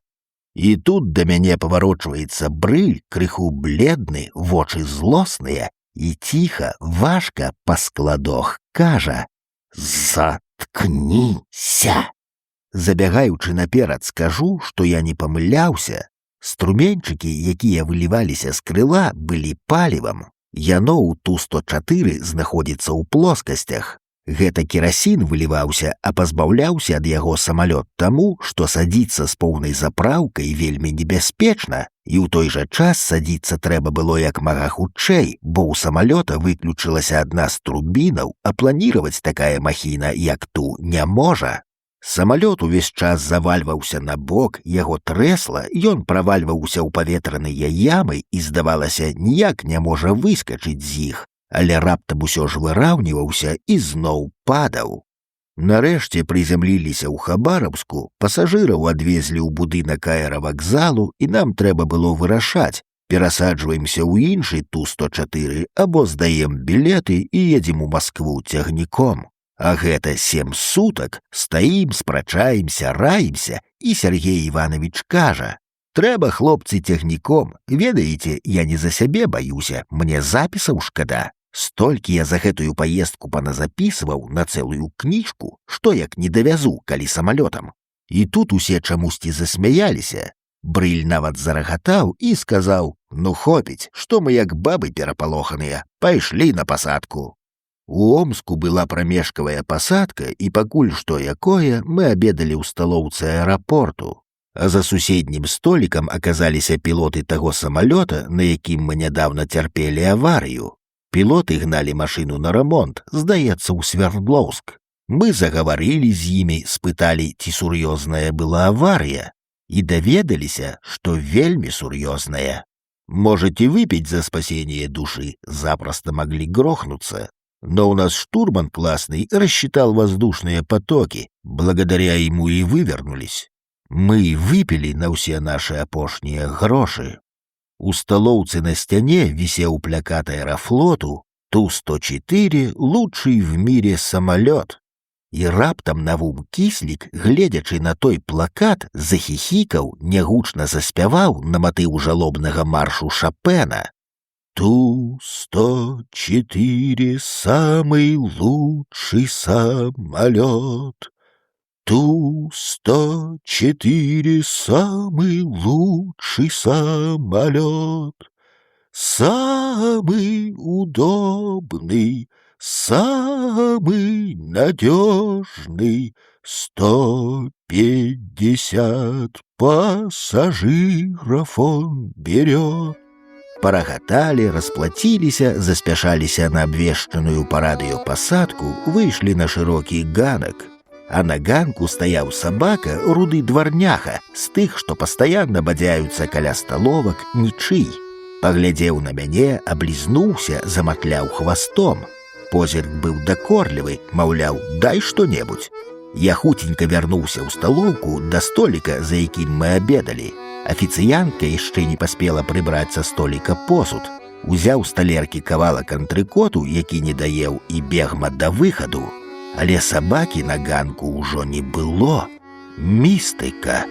І тут да мяне паварочваецца Брыль, крыху бледны, вочы злосныя, і ціха, важка па складох кажа: «Заткніся». Забягаючы наперад скажу, што я не памыляўся. Струменчыкі, якія выліваліся з крыла, былі палівам. Яно ў Ту-104 знаходзіцца ў плоскасцях. Гэта керасін выліваўся, а пазбаўляўся ад яго самалёт таму, што садзіцца з поўнай запраўкай вельмі небяспечна, і ў той жа час садзіцца трэба было як мага хутчэй, бо ў самалёта выключылася адна з турбінаў, а планіраваць такая махіна, як ту, не можа. Самалёт увесь час завальваўся на бок, яго трэсла, ён правальваўся ў паветраныя ямы і, здавалася, ніяк не можа выскачыць з іх, але раптам усё ж выраўніваўся і зноў падаў. Нарэшце прызямліліся ў Хабаровску, пасажыраў адвезлі ў будынак аэравакзалу, і нам трэба было вырашаць, перасаджваемся ў іншы Ту-104 або здаем білеты і едзем у Маскву цягніком. А гэта 7 сутак стаім, спрачаемся, раімся, і Сергей Иванович кажа: «Трэба, хлопцы, цягніком. Ведаеце, я не за сябе баюся, мне запісаў шкада. Столькі я за гэтую паездку паназапісваў на цэлую кніжку, што як не давязу, калі самалётам». І тут усе чамусьці засмяяліся. Брыль нават зарагатаў і сказаў: «Ну хопіць, што мы як бабы перапалоханыя, пайшлі на пасадку». У Омску была прамежкавая пасадка, і пакуль што якое мы абедалі ў сталоўцы аэрапорту. А за суседнім столікам аказаліся пілоты таго самалёта, на якім мы нядаўна цярпелі аварыю. Пілоты гналі машыну на рамонт, здаецца, ў Свердлоўск. Мы загаварылі з імі, спыталі, ці сур'ёзная была аварыя, і даведаліся, што вельмі сур'ёзная. Можете выпить за спасение души, запросто могли грохнуться. Но у нас штурман классный рассчитал воздушные потоки, благодаря ему и вывернулись. Мы выпили на все наши апошние гроши. У столовцы на стене висел плакат аэрофлоту Ту-104 лучший в мире самолет. І раптам Навум Кіслік, гледзячы на той плакат, захіхікаў, нягучна заспяваў на матыў жалобнага маршу Шапена. Ту-104 самый лучший самолет. Ту-104 самый лучший самолет. Самый удобный, самый надежный. 150 пассажиров он берет. Парагатали, расплатиліся, заспяшаліся на абвешчаную па радыё пасадку, выйшлі на шырокі ганак. А на ганку стаяў сабака, руды дварняха, з тых, што пастаянна бадзяюцца каля сталовак, нічый. Паглядзеў на мяне, аблізнуўся, заматляў хвастом. Позірк быў дакорлівы, маўляў, дай што-небудзь. Я хуценька вярнуўся ў сталоўку да століка, за якім мы абедалі. Афіцыянтка яшчэ не паспела прыбраць са століка посуд. Узяў з талеркі кавалак антрыкоту, які не даеў, і бегма да выхаду. Але сабакі на ганку ўжо не было. Містыка.